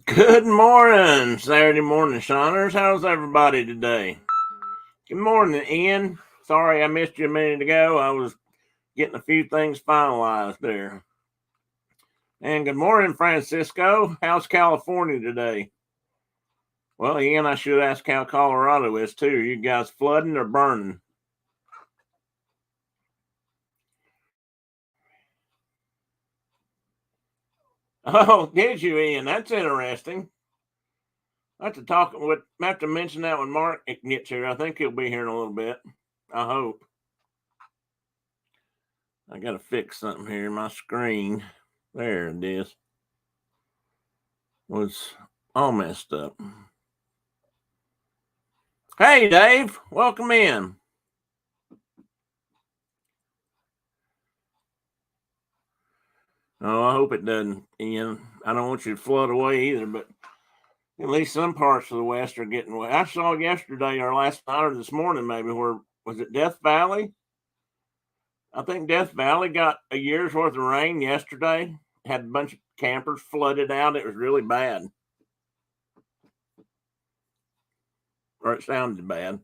Good morning, Saturday morning, Shawners. How's everybody today? Good morning, Ian. Sorry I missed you a minute ago. I was getting a few things finalized there. And good morning, Francisco. How's California today? Well, Ian, I should ask how Colorado is too. Are you guys flooding or burning? Oh, did you, Ian? That's interesting. I have to I have to mention that when Mark gets here. I think he'll be here in a little bit. I hope. I gotta fix something here. My screen. There it is. Was all messed up. Hey, Dave. Welcome in. Oh, I hope it doesn't, Ian. I don't want you to flood away either, but at least some parts of the West are getting wet. I saw yesterday or last night or this morning, maybe, where was it Death Valley? I think Death Valley got a year's worth of rain yesterday. Had a bunch of campers flooded out. It was really bad, or it sounded bad.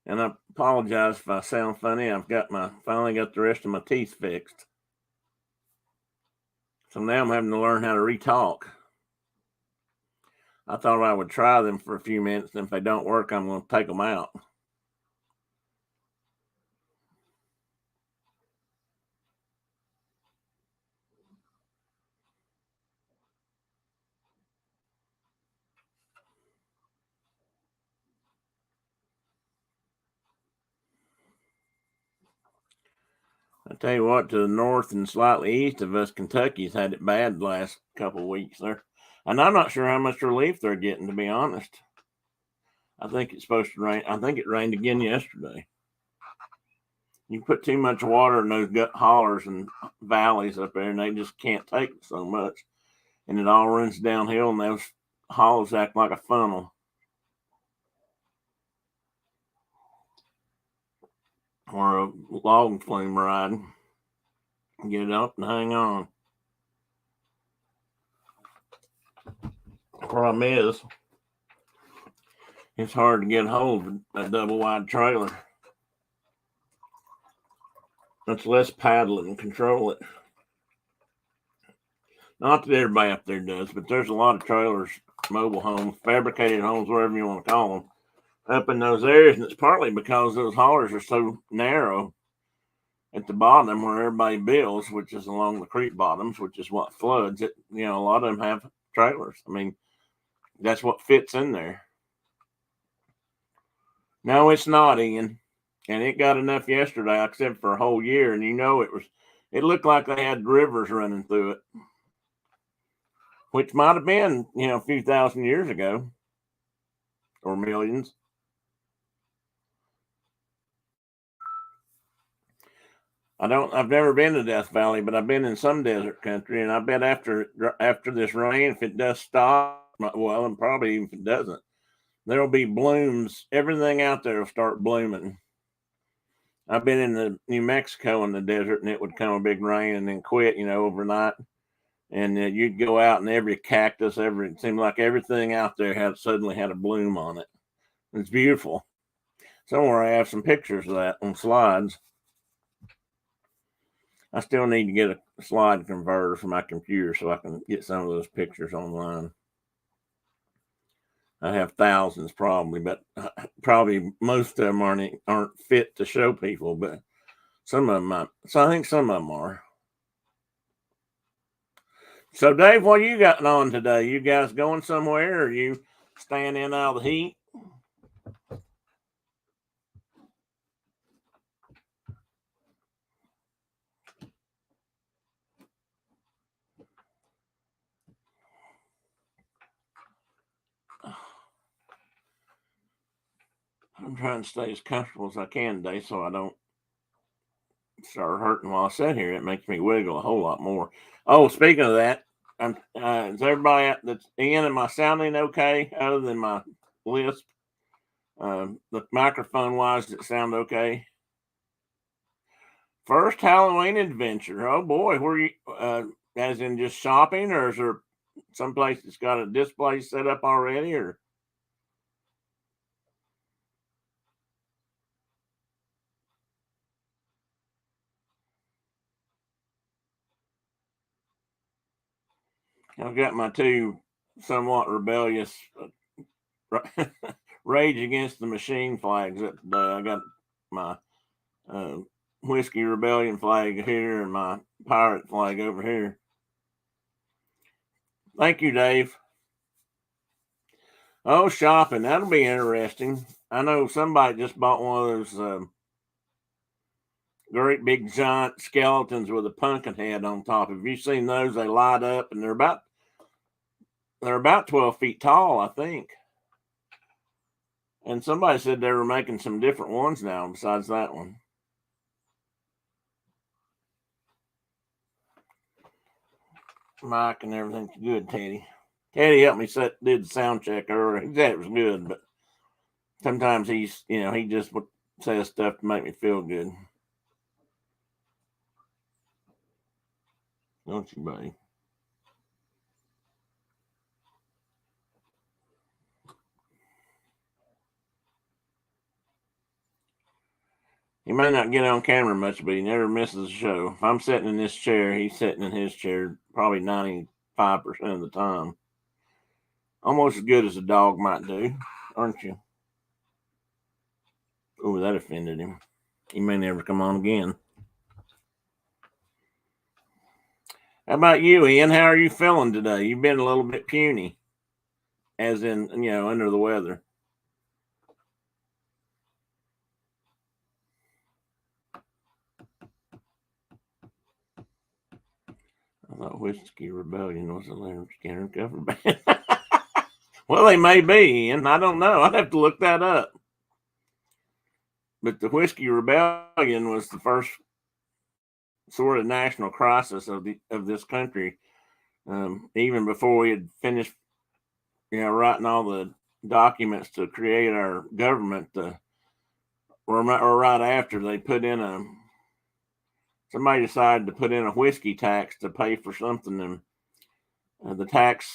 And I apologize if I sound funny. I've got finally got the rest of my teeth fixed. So now I'm having to learn how to retalk. I thought I would try them for a few minutes, and if they don't work, I'm going to take them out. I tell you what, to the north and slightly east of us, Kentucky's had it bad the last couple of weeks there. And I'm not sure how much relief they're getting, to be honest. I think it's supposed to rain. I think it rained again yesterday. You put too much water in those gut hollers and valleys up there, and they just can't take so much. And it all runs downhill, and those hollows act like a funnel or a log flume ride. Get up and hang on. Problem is, it's hard to get hold of a double wide trailer. Much less paddle it and control it. Not that everybody up there does, but there's a lot of trailers, mobile homes, fabricated homes, whatever you want to call them, up in those areas. And it's partly because those haulers are so narrow at the bottom where everybody builds, which is along the creek bottoms, which is what floods it. You know, a lot of them have trailers. I mean, that's what fits in there. No, it's not, Ian. And it got enough yesterday, except for a whole year. And you know, it looked like they had rivers running through it, which might have been, a few thousand years ago or millions. I've never been to Death Valley, but I've been in some desert country. And I bet after this rain, if it does stop, well, and probably even if it doesn't, there'll be blooms. Everything out there will start blooming. I've been in the New Mexico in the desert, and it would come a big rain and then quit, overnight. And you'd go out, and every cactus, it seemed like everything out there suddenly had a bloom on it. It's beautiful. Somewhere I have some pictures of that on slides. I still need to get a slide converter for my computer so I can get some of those pictures online. I have thousands probably, but probably most of them aren't fit to show people, but some of them so I think some of them are. So Dave, what you got on today? You guys going somewhere, or are you staying in out of the heat? I'm trying to stay as comfortable as I can today so I don't start hurting while I sit here. It makes me wiggle a whole lot more. Oh, speaking of that, is everybody that's in? Am I sounding okay other than my lisp? The microphone wise, does it sound okay? First Halloween adventure. Oh boy, where you? as in just shopping, or is there some place that's got a display set up already? Or I've got my two somewhat rebellious Rage Against the Machine flags up today. I got my uh, Whiskey Rebellion flag here and my pirate flag over here. Thank you, Dave. Oh, shopping. That'll be interesting. I know somebody just bought one of those great big giant skeletons with a pumpkin head on top. Have you seen those? They light up and they're about 12 feet tall, I think. And somebody said they were making some different ones now besides that one. Mike and everything's good, Teddy. Teddy helped me did the sound check earlier. He said it was good, but sometimes he just says stuff to make me feel good. Don't you, buddy? He may not get on camera much, but he never misses a show. If I'm sitting in this chair, he's sitting in his chair probably 95% of the time. Almost as good as a dog might do, aren't you? Oh, that offended him. He may never come on again. How about you, Ian? How are you feeling today? You've been a little bit puny, as in, under the weather. I thought Whiskey Rebellion was a Leonard Skinner cover band. Well, they may be, Ian. I don't know. I'd have to look that up. But the Whiskey Rebellion was the first sort of national crisis of this country. Even before we had finished, writing all the documents to create our government, or right after, they put in somebody decided to put in a whiskey tax to pay for something, and the tax,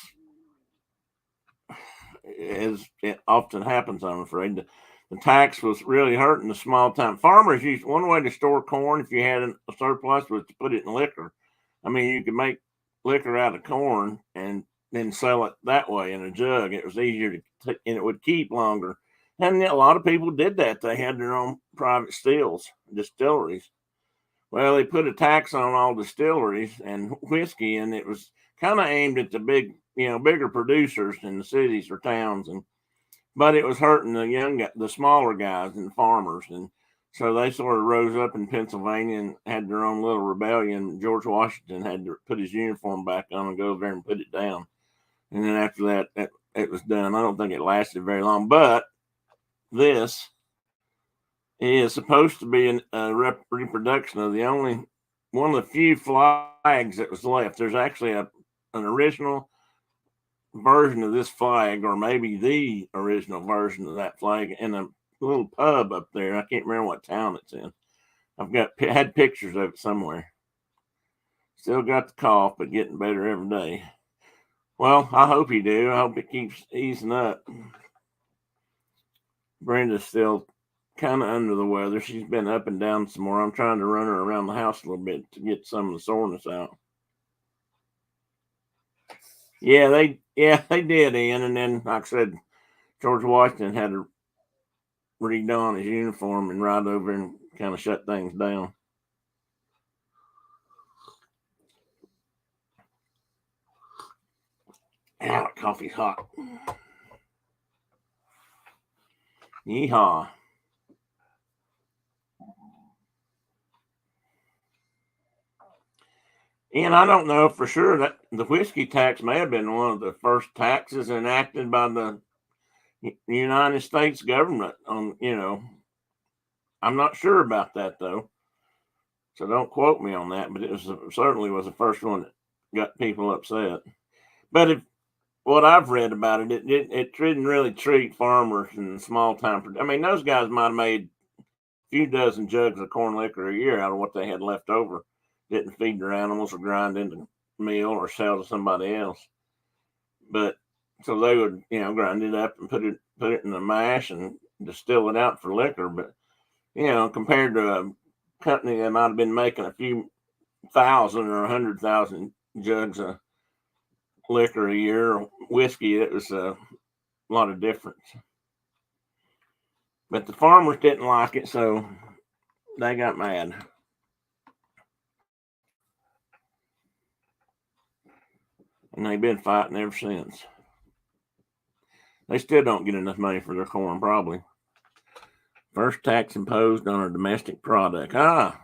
as it often happens, I'm afraid, the tax was really hurting the small time farmers. One way to store corn if you had a surplus was to put it in liquor. I mean, you could make liquor out of corn and then sell it that way in a jug. It was easier and it would keep longer. And a lot of people did that. They had their own private distilleries. Well, they put a tax on all distilleries and whiskey, and it was kind of aimed at the bigger producers in the cities or towns, but it was hurting the smaller guys and farmers. And so they sort of rose up in Pennsylvania and had their own little rebellion. George Washington had to put his uniform back on and go there and put it down. And then after that, it was done. I don't think it lasted very long, but this is supposed to be a reproduction of one of the few flags that was left. There's actually an original version of this flag, or maybe the original version of that flag, in a little pub up there. I can't remember what town it's in. I've had pictures of it somewhere. Still got the cough, but getting better every day. Well, I hope you do. I hope it keeps easing up. Brenda's still kind of under the weather. She's been up and down some more. I'm trying to run her around the house a little bit to get some of the soreness out. Yeah, they did, Ian. And then, like I said, George Washington had to redon his uniform and ride over and kind of shut things down. Ow, coffee's hot. Yeehaw. And I don't know for sure that the whiskey tax may have been one of the first taxes enacted by the United States government I'm not sure about that though. So don't quote me on that, but certainly was the first one that got people upset. But what I've read about it didn't really treat farmers and small time. I mean, those guys might have made a few dozen jugs of corn liquor a year out of what they had left over. Didn't feed their animals or grind into meal or sell to somebody else. But so they would, grind it up and put it in the mash and distill it out for liquor. But compared to a company that might have been making a few thousand or 100,000 jugs of liquor a year or whiskey, it was a lot of difference. But the farmers didn't like it, so they got mad. And they've been fighting ever since. They still don't get enough money for their corn, probably. First tax imposed on a domestic product.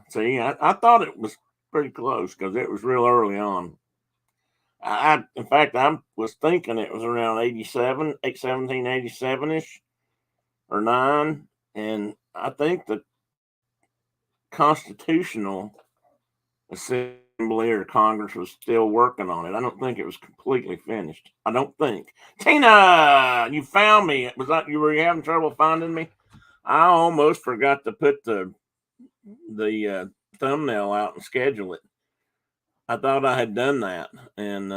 See, I thought it was pretty close because it was real early on. In fact, I was thinking it was around 1787-ish or 9. And I think the Constitutional Assembly or Congress was still working on it. I don't think it was completely finished. I don't think. Tina, you found me. Were you having trouble finding me? I almost forgot to put the thumbnail out and schedule it. I thought I had done that, and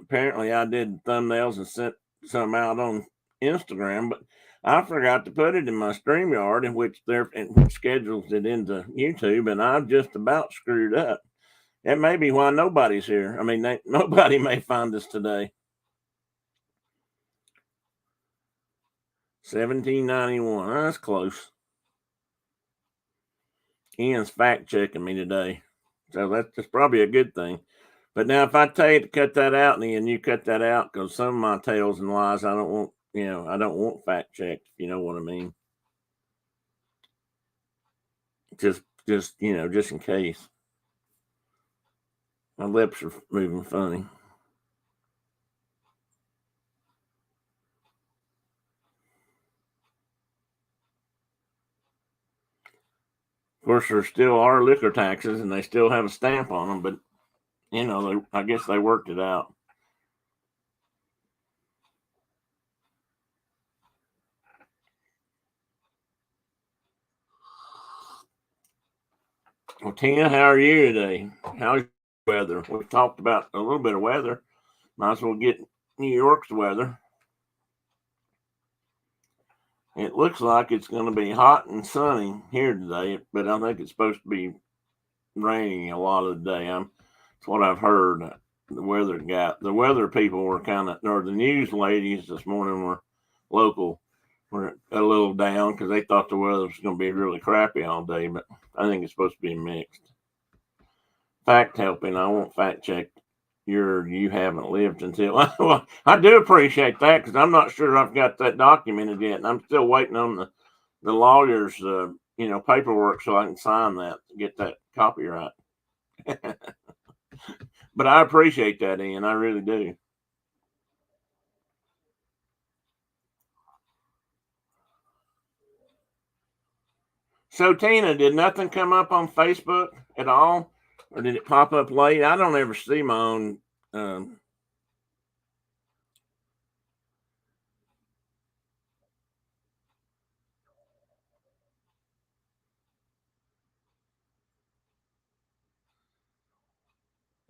apparently I did thumbnails and sent some out on Instagram, but I forgot to put it in my StreamYard, in which schedules it into YouTube, and I've just about screwed up. That may be why nobody's here. I mean, nobody may find us today. 1791. That's close. Ian's fact checking me today, so that's probably a good thing. But now, if I tell you to cut that out, Ian, you cut that out, because some of my tales and lies I don't want. I don't want fact checked. If you know what I mean. Just in case. My lips are moving funny. Of course, there still are liquor taxes, and they still have a stamp on them. But I guess they worked it out. Well, Tina, how are you today? How's your weather? We've talked about a little bit of weather. Might as well get New York's weather. It looks like it's going to be hot and sunny here today, but I think it's supposed to be raining a lot of the day. That's what I've heard. The weather people were or the news ladies this morning were local, were a little down because they thought the weather was going to be really crappy all day, but I think it's supposed to be mixed. Fact helping, I won't fact check you haven't lived until. Well, I do appreciate that because I'm not sure I've got that documented yet, and I'm still waiting on the lawyer's paperwork so I can sign that to get that copyright. But I appreciate that, Ian. I really do. So, Tina, did nothing come up on Facebook at all? Or did it pop up late? I don't ever see my own. I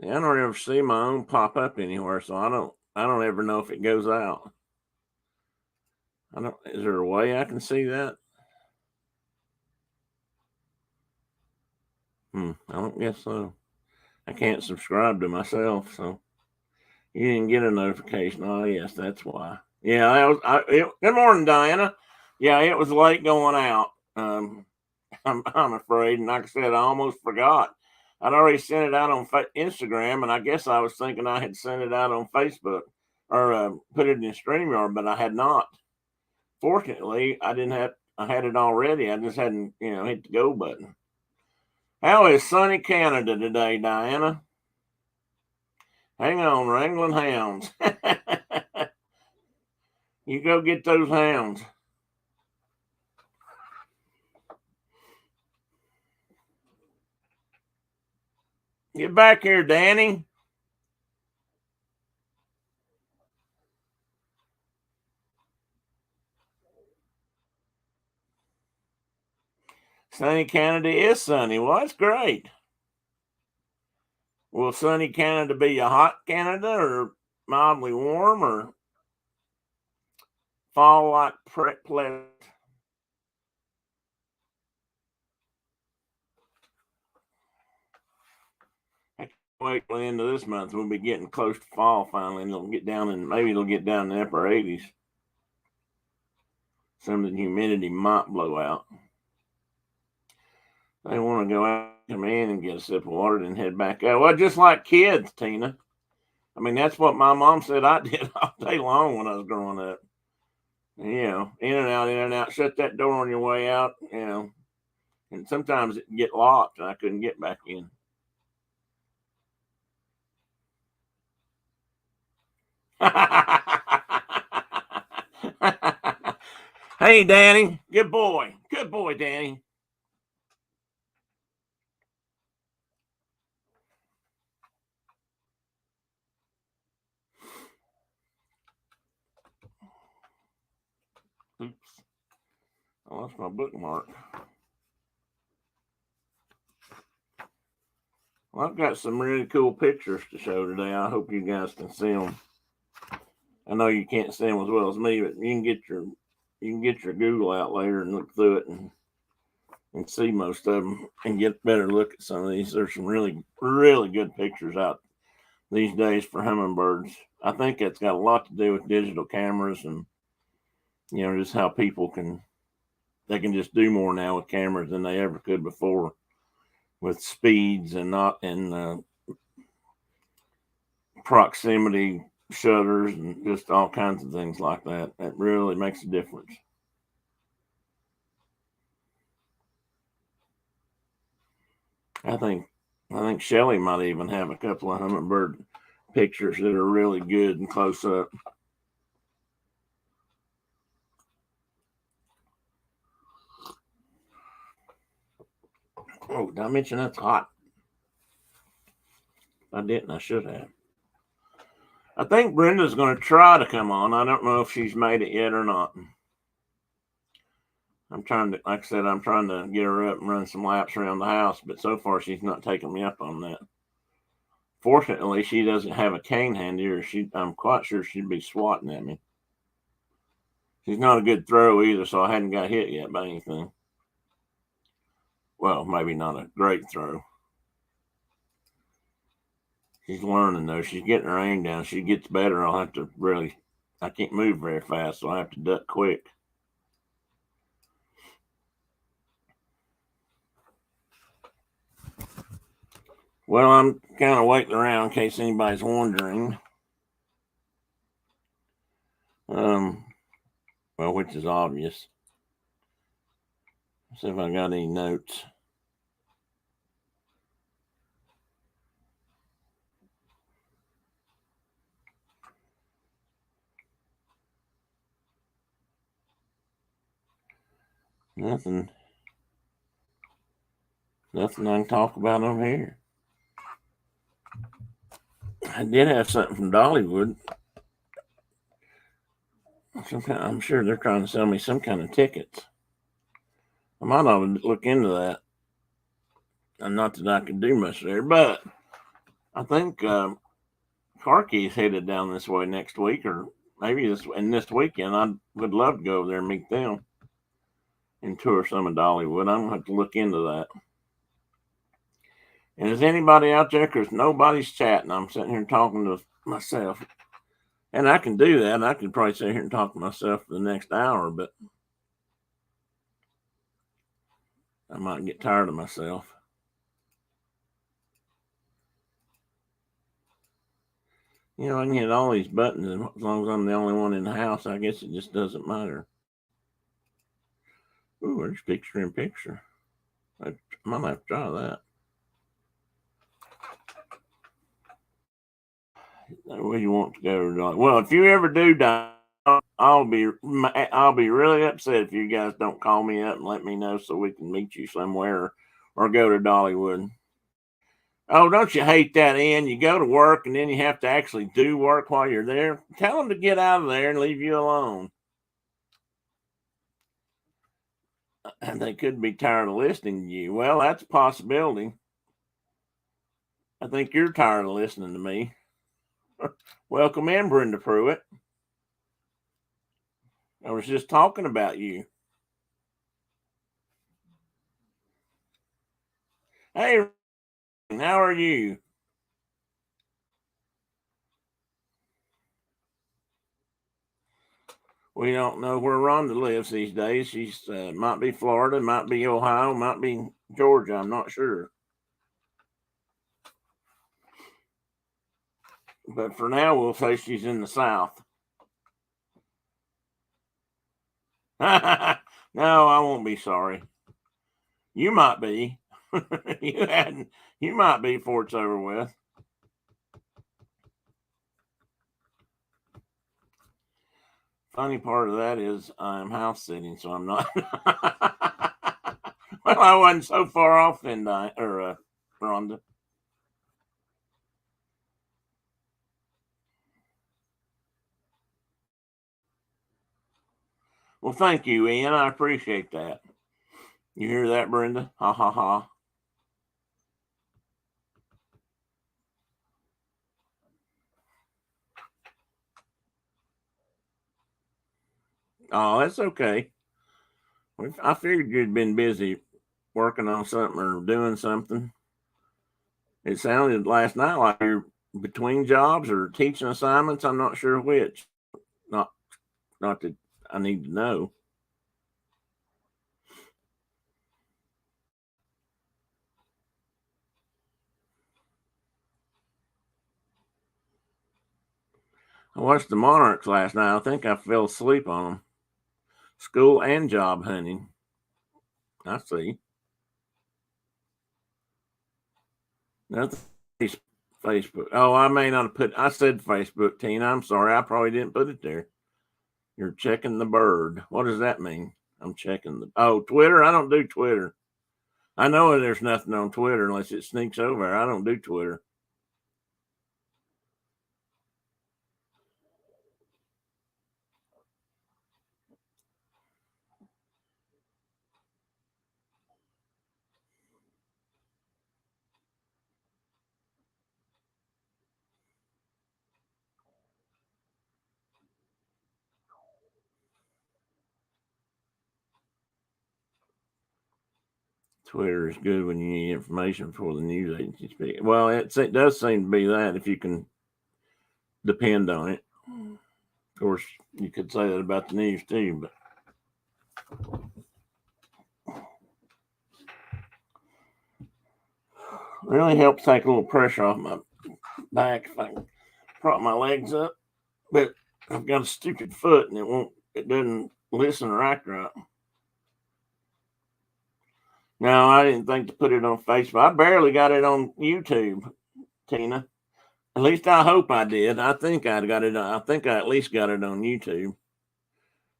don't ever see my own pop up anywhere, so I don't ever know if it goes out. Is there a way I can see that? I don't guess so. I can't subscribe to myself, so you didn't get a notification. Oh, yes, that's why. Yeah, good morning, Diana. Yeah, it was late going out. I'm afraid, and like I said, I almost forgot. I'd already sent it out on Instagram, and I guess I was thinking I had sent it out on Facebook or put it in StreamYard, but I had not. Fortunately, I didn't have. I had it already. I just hadn't, hit the go button. How is sunny Canada today, Diana? Hang on, wrangling hounds. You go get those hounds. Get back here, Danny. Sunny Canada is sunny. Well, that's great. Will sunny Canada be a hot Canada or mildly warm or fall like pleasant? I can't wait till the end of this month. We'll be getting close to fall finally, and it'll get down and maybe it'll get down in the upper 80s. Some of the humidity might blow out. They want to go out, come in and get a sip of water, and head back out. Well, just like kids, Tina. I mean, that's what my mom said I did all day long when I was growing up. You know, in and out, in and out. Shut that door on your way out, you know. And sometimes it get locked and I couldn't get back in. Hey, Danny. Good boy. Good boy, Danny. Oops. I lost my bookmark. Well, I've got some really cool pictures to show today. I hope you guys can see them. I know you can't see them as well as me, but you can get your Google out later and look through it and see most of them and get a better look at some of these. There's some really, really good pictures out these days for hummingbirds. I think that's got a lot to do with digital cameras and, you know, just how people can just do more now with cameras than they ever could before, with speeds and not in proximity shutters and just all kinds of things like that. That really makes a difference. I think Shelly might even have a couple of hummingbird pictures that are really good and close up. Oh, did I mention that's hot? I didn't. I should have. I think Brenda's going to try to come on. I don't know if she's made it yet or not. I'm trying to, like I said, I'm trying to get her up and run some laps around the house, but so far she's not taking me up on that. Fortunately, she doesn't have a cane handy, or I'm quite sure she'd be swatting at me. She's not a good throw either, so I hadn't got hit yet by anything. Well, maybe not a great throw. She's learning though. She's getting her aim down. She gets better. I can't move very fast, so I have to duck quick. Well, I'm kind of waiting around in case anybody's wondering. Well, which is obvious. See if I got any notes. Nothing I can talk about on here. I did have something from Dollywood. I'm sure they're trying to sell me some kind of tickets. I might ought to look into that. And not that I can do much there, but I think Carkey's headed down this way next week, or maybe this weekend. I would love to go over there and meet them and tour some of Dollywood. I'm gonna have to look into that. And is anybody out there? Because nobody's chatting. I'm sitting here talking to myself. And I can do that. I could probably sit here and talk to myself for the next hour, but I might get tired of myself. You know, I can hit all these buttons as long as I'm the only one in the house. I guess it just doesn't matter. Ooh, there's picture in picture. I might have to try that. Where you want to go? Well, if you ever do die, I'll be really upset if you guys don't call me up and let me know so we can meet you somewhere or go to Dollywood. Oh, don't you hate that, Ian? You go to work and then you have to actually do work while you're there. Tell them to get out of there and leave you alone. And they could be tired of listening to you. Well, that's a possibility. I think you're tired of listening to me. Welcome in, Brenda Pruitt. I was just talking about you. Hey, how are you? We don't know where Rhonda lives these days. She's might be Florida, might be Ohio, might be Georgia. I'm not sure. But for now, we'll say she's in the South. No, I won't be sorry. You might be. You might be before it's over with. Funny part of that is I'm house sitting, so I'm not. Well, I wasn't so far off, then, Rhonda. Well, thank you, Ian. I appreciate that. You hear that, Brenda? Ha ha ha. Oh, that's okay. I figured you'd been busy working on something or doing something. It sounded last night like you're between jobs or teaching assignments. I'm not sure which. Not, not that I need to know. I watched the Monarchs last night. I think I fell asleep on them. School and job hunting. I see. Nothing. Facebook. Oh, I may not have put. I said Facebook, Tina. I'm sorry. I probably didn't put it there. You're checking the bird. What does that mean? I'm checking the. Oh, Twitter. I don't do Twitter. I know there's nothing on Twitter unless it sneaks over. I don't do Twitter. Twitter is good when you need information before the news agency speak. Well, it does seem to be that if you can depend on it. Of course, you could say that about the news too, but really helps take a little pressure off my back if I can prop my legs up. But I've got a stupid foot and it doesn't listen or act right. No, I didn't think to put it on Facebook. I barely got it on YouTube, Tina. At least I hope I did. I think I got it. I think I at least got it on YouTube.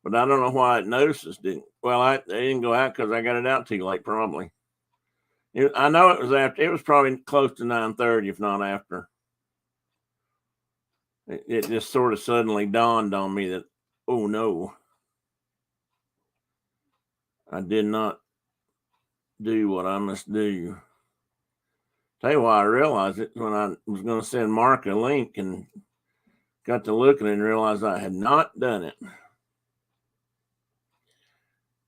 But I don't know why it notices didn't. Well, it didn't go out because I got it out too late, probably. I know it was after. It was probably close to 9:30, if not after. It just sort of suddenly dawned on me that, oh no, I did not do what I must do. Tell you why I realized it when I was going to send Mark a link and got to looking and realized I had not done it.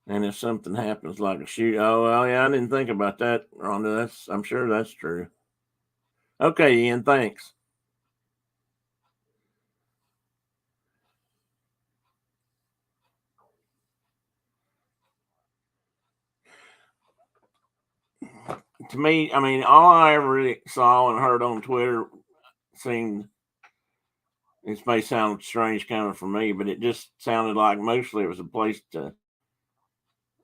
And if something happens like a shoot, oh well, yeah, I didn't think about that, Rhonda. I'm sure that's true. Okay, Ian, thanks. To me, I mean, all I ever really saw and heard on Twitter seemed, this may sound strange coming from me, but it just sounded like mostly it was a place to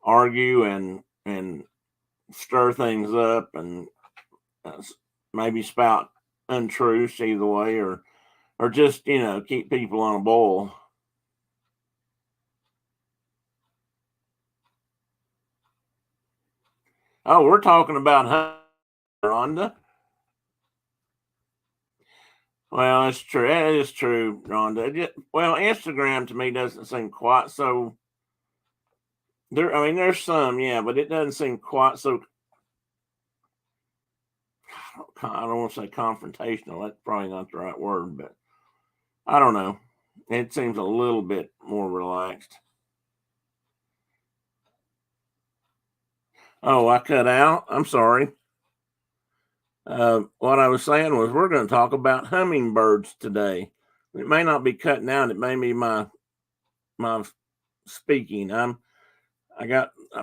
argue and stir things up and maybe spout untruths either way, or just keep people on a boil. Oh, we're talking about Rhonda. Well, that's true. That is true, Rhonda. Well, Instagram to me doesn't seem quite so. There, I mean, there's some, yeah, but it doesn't seem quite so I don't want to say confrontational. That's probably not the right word, but I don't know. It seems a little bit more relaxed. Oh, I cut out. I'm sorry. What I was saying was we're going to talk about hummingbirds today. It may not be cutting out. It may be my speaking. I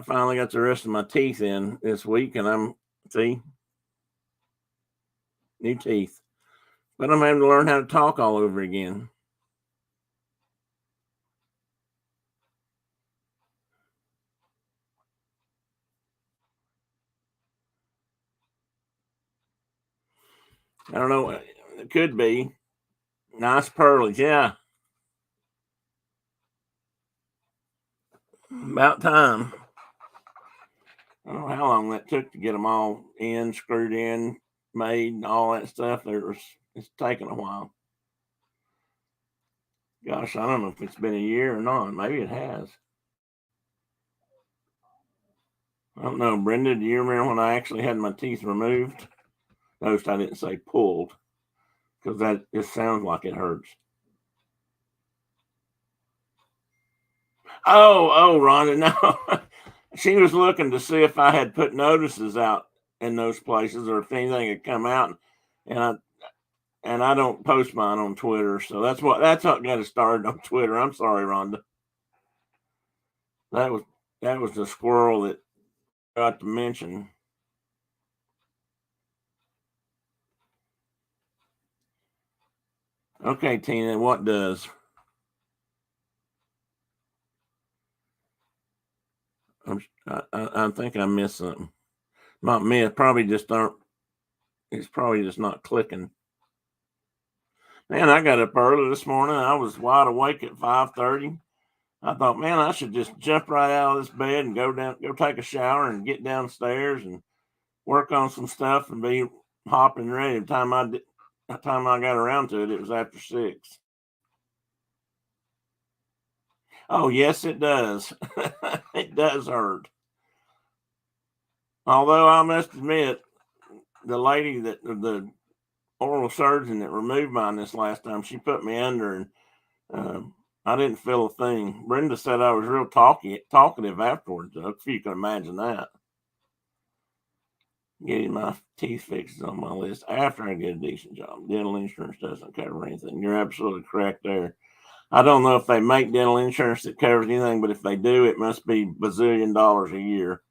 finally got the rest of my teeth in this week, and see new teeth. But I'm having to learn how to talk all over again. I don't know. It could be nice pearlies. Yeah, about time. I don't know how long that took to get them all in, screwed in, made, and all that stuff. It's taken a while. Gosh, I don't know if it's been a year or not. Maybe it has. I don't know, Brenda. Do you remember when I actually had my teeth removed? Notice I didn't say pulled because that just sounds like it hurts. Oh, Rhonda, no. She was looking to see if I had put notices out in those places or if anything had come out, and I don't post mine on Twitter, so that's what got it started on Twitter. I'm sorry, Rhonda. That was the squirrel that got to mention. Okay, Tina, what does? I think I missed something. Not me. Probably just aren't. It's probably just not clicking. Man, I got up early this morning. I was wide awake at 5:30. I thought, man, I should just jump right out of this bed and go take a shower and get downstairs and work on some stuff and be hopping ready. The time I got around to it, it was after 6. Oh, yes, it does. It does hurt. Although I must admit, the lady the oral surgeon that removed mine this last time, she put me under and I didn't feel a thing. Brenda said I was real talkative afterwards, if you can imagine that. Getting my teeth fixed is on my list after I get a decent job. Dental insurance doesn't cover anything. You're absolutely correct there. I don't know if they make dental insurance that covers anything, but if they do, it must be bazillion dollars a year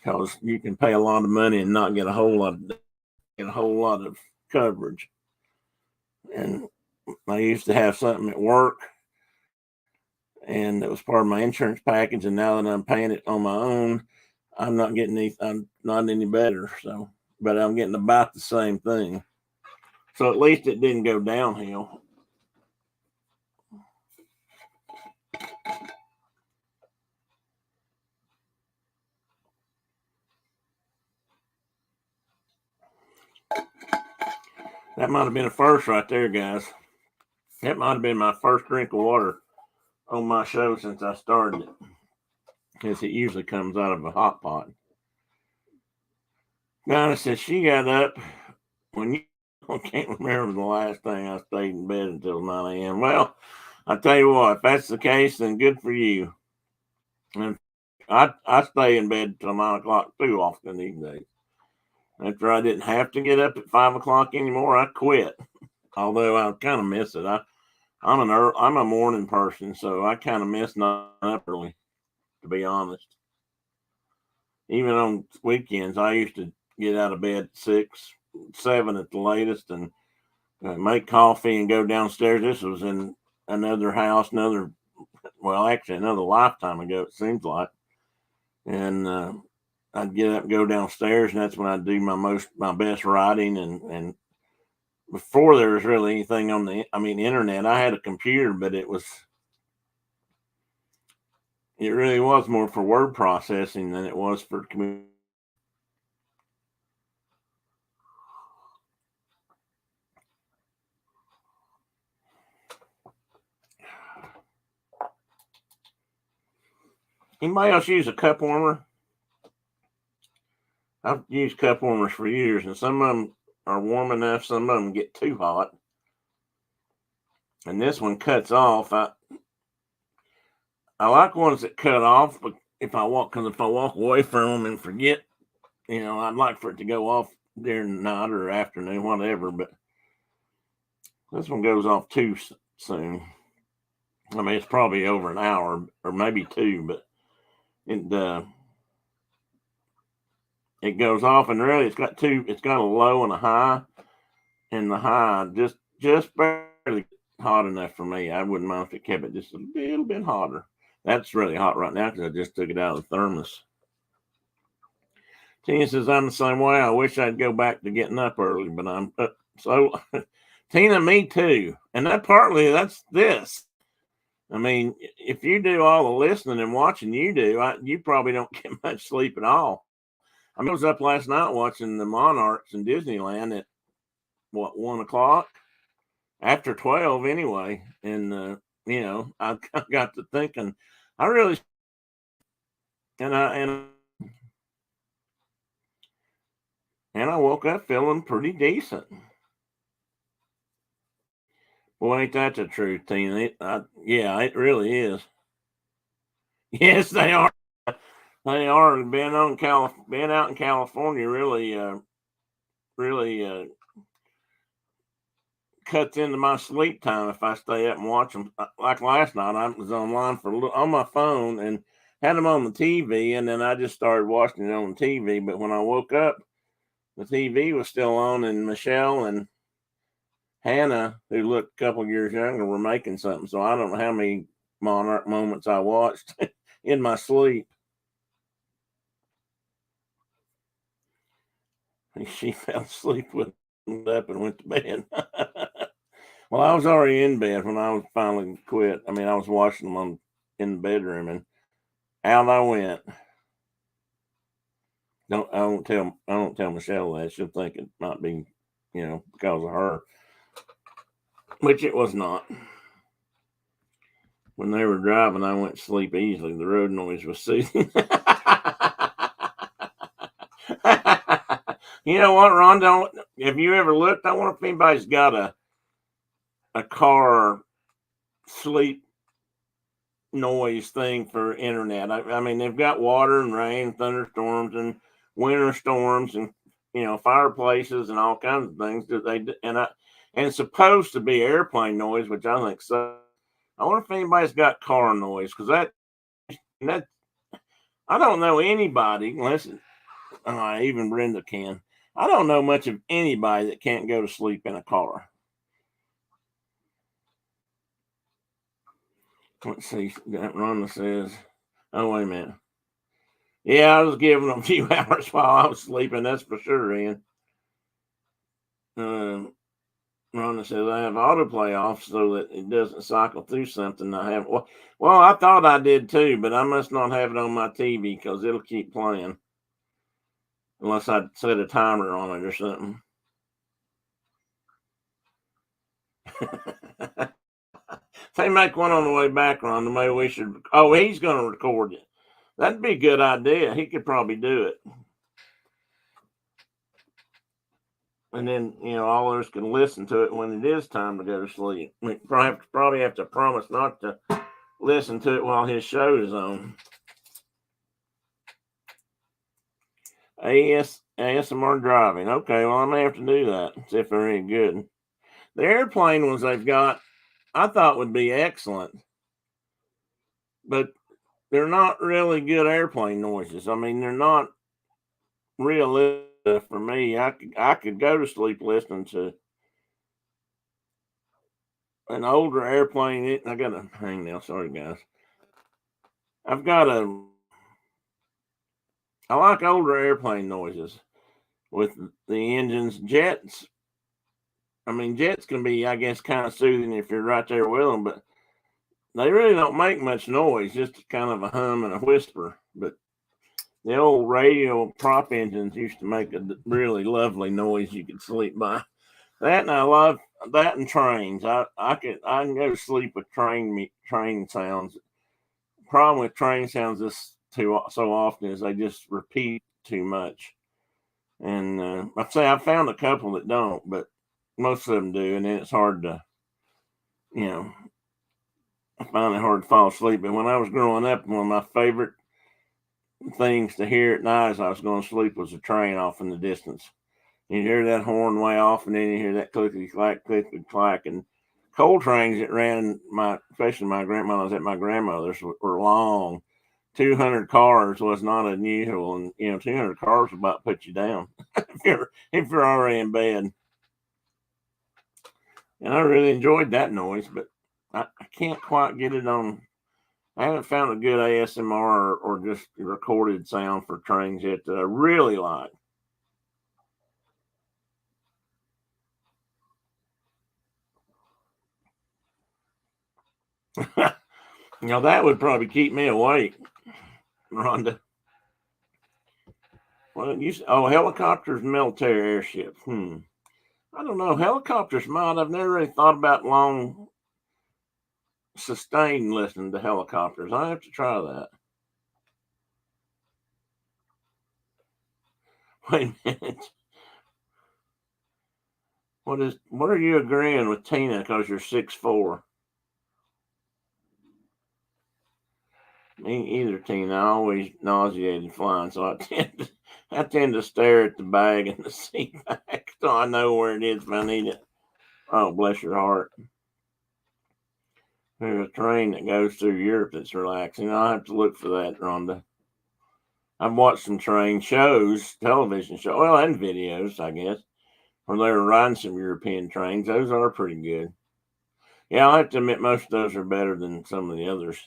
because you can pay a lot of money and not get a whole lot of coverage. And I used to have something at work, and it was part of my insurance package. And now that I'm paying it on my own, I'm not any better. So, but I'm getting about the same thing. So at least it didn't go downhill. That might have been a first right there, guys. That might have been my first drink of water on my show since I started it, because it usually comes out of a hot pot. Donna says she got up when you I can't remember the last thing I stayed in bed until 9 a.m. Well, I tell you what, if that's the case, then good for you. And I stay in bed till 9 o'clock too often these days. After I didn't have to get up at 5 o'clock anymore, I quit. Although I kind of miss it. I'm a morning person, so I kind of miss not up early, to be honest. Even on weekends, I used to get out of bed at 6, 7 at the latest, and make coffee and go downstairs. This was in another house, actually another lifetime ago, it seems like. And I'd get up and go downstairs, and that's when I'd do my best writing. And before there was really anything on the internet, I had a computer, but it really was more for word processing than it was for communication. Anybody else use a cup warmer? I've used cup warmers for years, and some of them are warm enough. Some of them get too hot. And this one cuts off. I like ones that cut off, but if I walk away from them and forget, I'd like for it to go off during the night or afternoon, whatever. But this one goes off too soon. I mean, it's probably over an hour or maybe two, but it goes off, and really it's got a low and a high, and the high just barely hot enough for me. I wouldn't mind if it kept it just a little bit hotter. That's really hot right now because I just took it out of the thermos. Tina says, I'm the same way. I wish I'd go back to getting up early, but I'm so Tina, me too. And that's this. I mean, if you do all the listening and watching you probably don't get much sleep at all. I was up last night watching the Monarchs in Disneyland at 1 o'clock, after 12 anyway. And, I got to thinking, I really, and I woke up feeling pretty decent. Boy, ain't that the truth, Tina? Yeah, it really is. Yes, they are. They are. Being out in California really cuts into my sleep time if I stay up and watch them. Like last night, I was online on my phone and had them on the TV, and then I just started watching it on the TV. But when I woke up, the TV was still on, and Michelle and Hannah, who looked a couple years younger, were making something. So I don't know how many Monarch moments I watched in my sleep. She fell asleep with up and went to bed. Well, I was already in bed when I was finally quit. I mean, I was watching them in the bedroom, and out I went. I don't tell Michelle that. She'll think it might be, because of her, which it was not. When they were driving, I went to sleep easily. The road noise was soothing. You know what, Ron? Have you ever looked? I wonder if anybody's got a car sleep noise thing for internet. I mean, they've got water and rain, thunderstorms, and winter storms, and fireplaces and all kinds of things that and it's supposed to be airplane noise, which I think so. I wonder if anybody's got car noise, because that I don't know anybody unless even Brenda can. I don't know much of anybody that can't go to sleep in a car. Let's see. Rhonda says, oh, wait a minute. Yeah, I was giving them a few hours while I was sleeping. That's for sure, Ian. Rhonda says, I have autoplay off so that it doesn't cycle through something I have. Well, I thought I did too, but I must not have it on my TV because it'll keep playing. Unless I set a timer on it or something. If they make one on the way back, Rhonda, maybe we should. Oh, he's going to record it. That'd be a good idea. He could probably do it. And then, all of us can listen to it when it is time to go to sleep. We probably have to promise not to listen to it while his show is on. ASMR driving. Okay, well, I may have to do that. See if they're any good. The airplane ones they've got, I thought would be excellent. But they're not really good airplane noises. I mean, they're not realistic for me. I could go to sleep listening to an older airplane. I got to hang now. Sorry, guys. I like older airplane noises with the engines. Jets. I mean, jets can be, I guess, kind of soothing if you're right there with them, but they really don't make much noise, just kind of a hum and a whisper. But the old radio prop engines used to make a really lovely noise you could sleep by. That, and I love that, and trains. I can go to sleep with train sounds. The problem with train sounds so often is they just repeat too much. And I'd say I found a couple that don't, but most of them do. And then it's hard to, I find it hard to fall asleep. But when I was growing up, one of my favorite things to hear at night as I was going to sleep was a train off in the distance. You hear that horn way off, and then you hear that clickety clack, and coal trains that ran especially my grandmother's at my grandmother's were long. 200 cars was not unusual, and 200 cars would about put you down if you're already in bed. And I really enjoyed that noise, but I can't quite get it on. I haven't found a good ASMR or just recorded sound for trains yet that I really like. That would probably keep me awake, Rhonda. Well, helicopters, military airships. I don't know. Helicopters might. I've never really thought about long, sustained listening to helicopters. I have to try that. Wait a minute. What are you agreeing with Tina because you're 6'4"? Me either, Tina. I always nauseated flying, so I tend to stare at the bag and the seat back so I know where it is if I need it. Oh, bless your heart. There's a train that goes through Europe that's relaxing. I'll have to look for that, Rhonda. I've watched some train shows, television shows, well, and videos, I guess, where they were riding some European trains. Those are pretty good. Yeah, I have to admit, most of those are better than some of the others.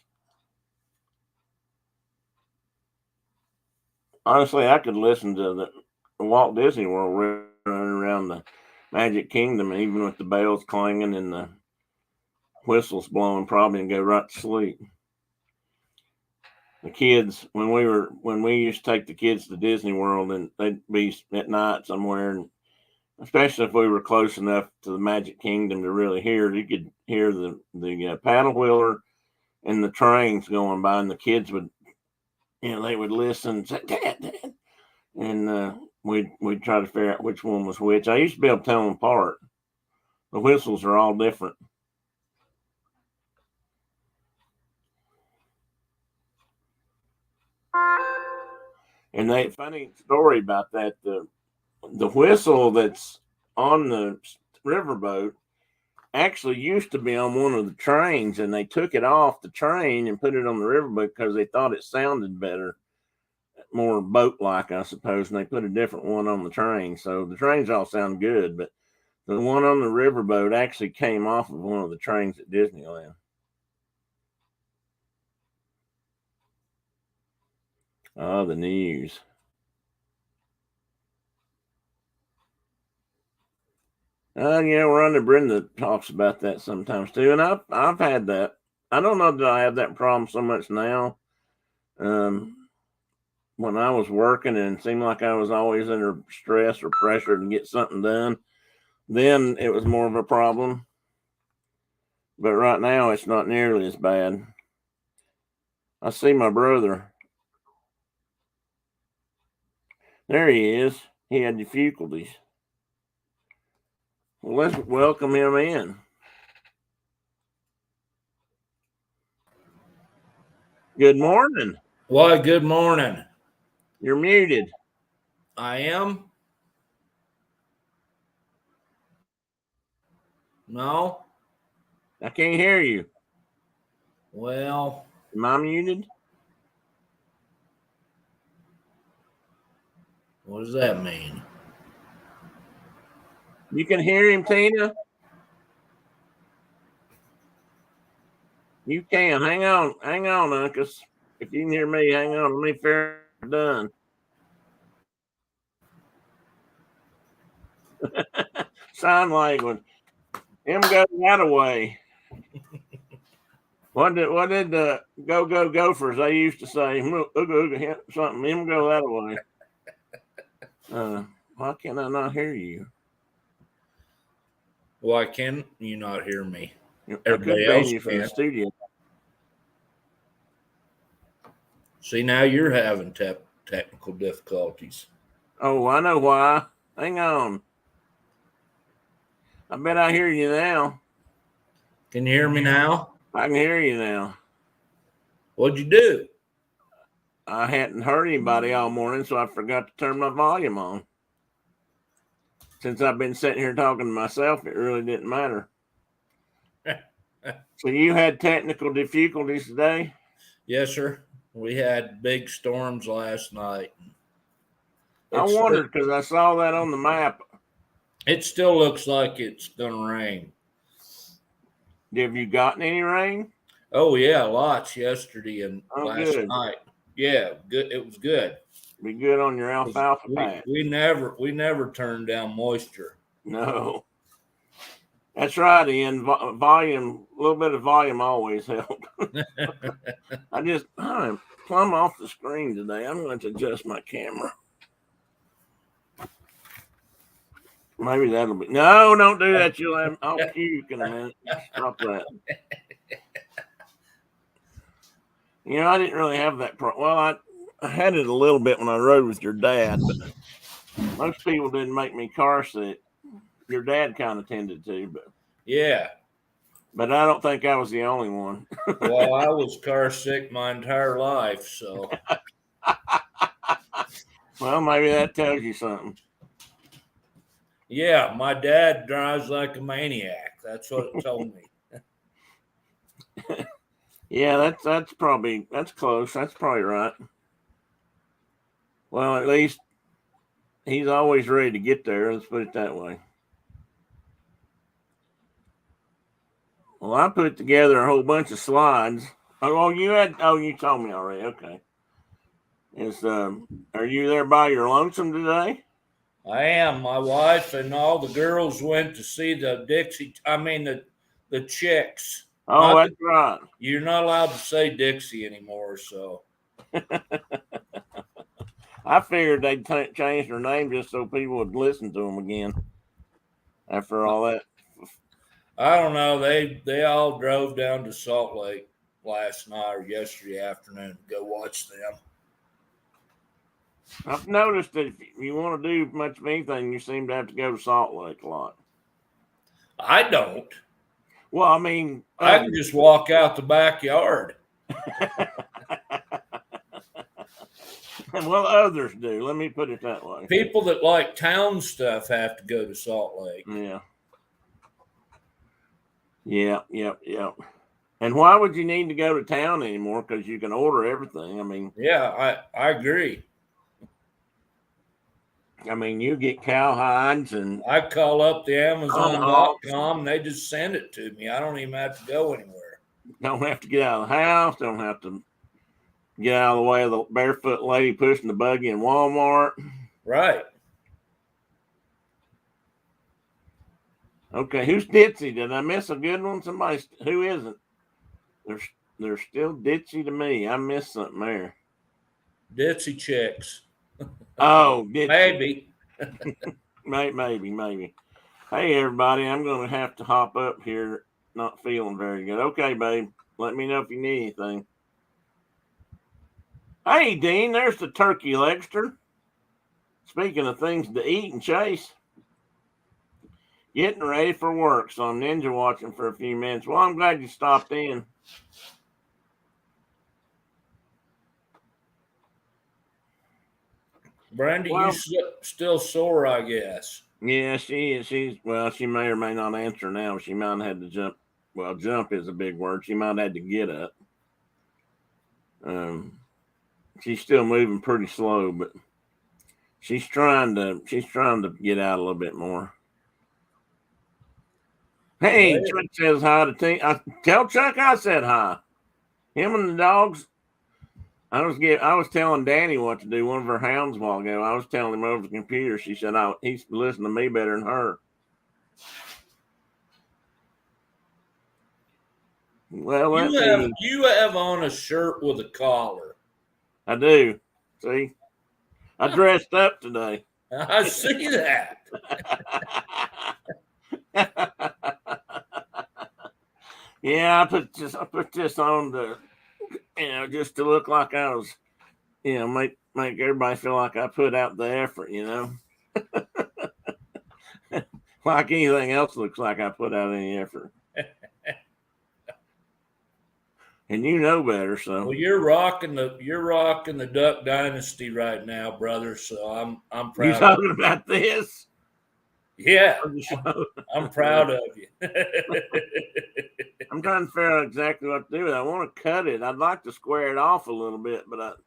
Honestly, I could listen to the Walt Disney World running around the Magic Kingdom, even with the bells clanging and the whistles blowing, probably, and go right to sleep. The kids, when we used to take the kids to Disney World, and they'd be at night somewhere, and especially if we were close enough to the Magic Kingdom to really hear it, you could hear the paddle wheeler and the trains going by, and the kids would, they would listen and say, "Dad, Dad," and we'd try to figure out which one was which. I used to be able to tell them apart. The whistles are all different. And funny story about that, the whistle that's on the riverboat actually used to be on one of the trains, and they took it off the train and put it on the riverboat because they thought it sounded better, more boat like, I suppose, and they put a different one on the train. So the trains all sound good, but the one on the riverboat actually came off of one of the trains at Disneyland. Oh, the news. Rhonda Brenda talks about that sometimes too, and I've had that. I don't know that I have that problem so much now. When I was working and it seemed like I was always under stress or pressure to get something done, then it was more of a problem. But right now, it's not nearly as bad. I see my brother. There he is. He had difficulties. Well, let's welcome him in. Good morning. Why, good morning. You're muted. I am? No? I can't hear you. Well, Am I muted? what does that mean? You can hear him, Tina? You can. Hang on, Uncas. If you can hear me, hang on. Let me figure it done. Sign language. Him go that way. What did the go Gophers? They used to say something. Him go that way. Why can't I not hear you? Why can you not hear me? I could Everybody ban else you from the can. studio. See, now you're having technical difficulties. Oh, I know why. Hang on. I bet I hear you now. Can you hear me now? I can hear you now. What'd you do? I hadn't heard anybody all morning, so I forgot to turn my volume on. Since I've been sitting here talking to myself, it really didn't matter. So you had technical difficulties today? Yes, sir. We had big storms last night. I wondered because I saw that on the map. It still looks like it's gonna rain. Have you gotten any rain? Oh yeah, lots yesterday and last Good. night. Yeah, good. It was good. Be good on your alfalfa patch. We never turn down moisture. No. That's right, Ian. Volume, a little bit of volume always helps. I'm plumb off the screen today. I'm going to adjust my camera. Maybe that'll be. No, don't do that. I'll puke in a minute. Stop that. You know, I didn't really have that Well, I had it a little bit when I rode with your dad, but most people didn't make me car sick. Your dad kind of tended to, but yeah. But I don't think I was the only one. Well, I was car sick my entire life, so. Well, maybe that tells you something. Yeah, my dad drives like a maniac. That's what it told me. Yeah, that's close. That's probably right. Well, at least he's always ready to get there. Let's put it that way. Well, I put together a whole bunch of slides. You told me already. Okay. Are you there by your lonesome today? I am. My wife and all the girls went to see the the Chicks. Oh, that's right. You're not allowed to say Dixie anymore, so. I figured they'd change their name just so people would listen to them again after all that. I don't know. They all drove down to Salt Lake last night or yesterday afternoon to go watch them. I've noticed that if you want to do much of anything, you seem to have to go to Salt Lake a lot. I don't. Well, I mean, I can just walk out the backyard. Well, others do. Let me put it that way. People that like town stuff have to go to Salt Lake. Yeah. And why would you need to go to town anymore? Because you can order everything. I mean, yeah, I agree. I mean, you get cowhides and I call up the Amazon.com and they just send it to me. I don't even have to go anywhere. Don't have to get out of the house. Don't have to get out of the way of the barefoot lady pushing the buggy in Walmart. Right. Okay, who's ditzy? Did I miss a good one? Who isn't? They're still ditzy to me. I missed something there. Ditzy Chicks. Oh, ditzy. Maybe. Maybe. Hey, everybody, I'm going to have to hop up here. Not feeling very good. Okay, babe. Let me know if you need anything. Hey, Dean, there's the turkey legster. Speaking of things to eat and chase. Getting ready for work, so I'm ninja watching for a few minutes. Well, I'm glad you stopped in. Brandy, you still sore, I guess. Yeah, she is. She may or may not answer now. She might have had to jump. Well, jump is a big word. She might have had to get up. She's still moving pretty slow, but she's trying to get out a little bit more. Hey, Chuck says hi to T. Tell Chuck I said hi. Him and the dogs. I was telling Danny what to do. One of her hounds a while ago. I was telling him over the computer. She said, he's listening to me better than her. Well, you have on a shirt with a collar. I do. See, I dressed up today. I see that. Yeah, I put this on just to look like I was, make everybody feel like I put out the effort, you know. Like anything else looks like I put out any effort. And you know better, so. Well, you're rocking the Duck Dynasty right now, brother. So I'm You proud. talking about this? Yeah, On the show? I'm proud of you. I'm trying to figure out exactly what to do. I want to cut it. I'd like to square it off a little bit, but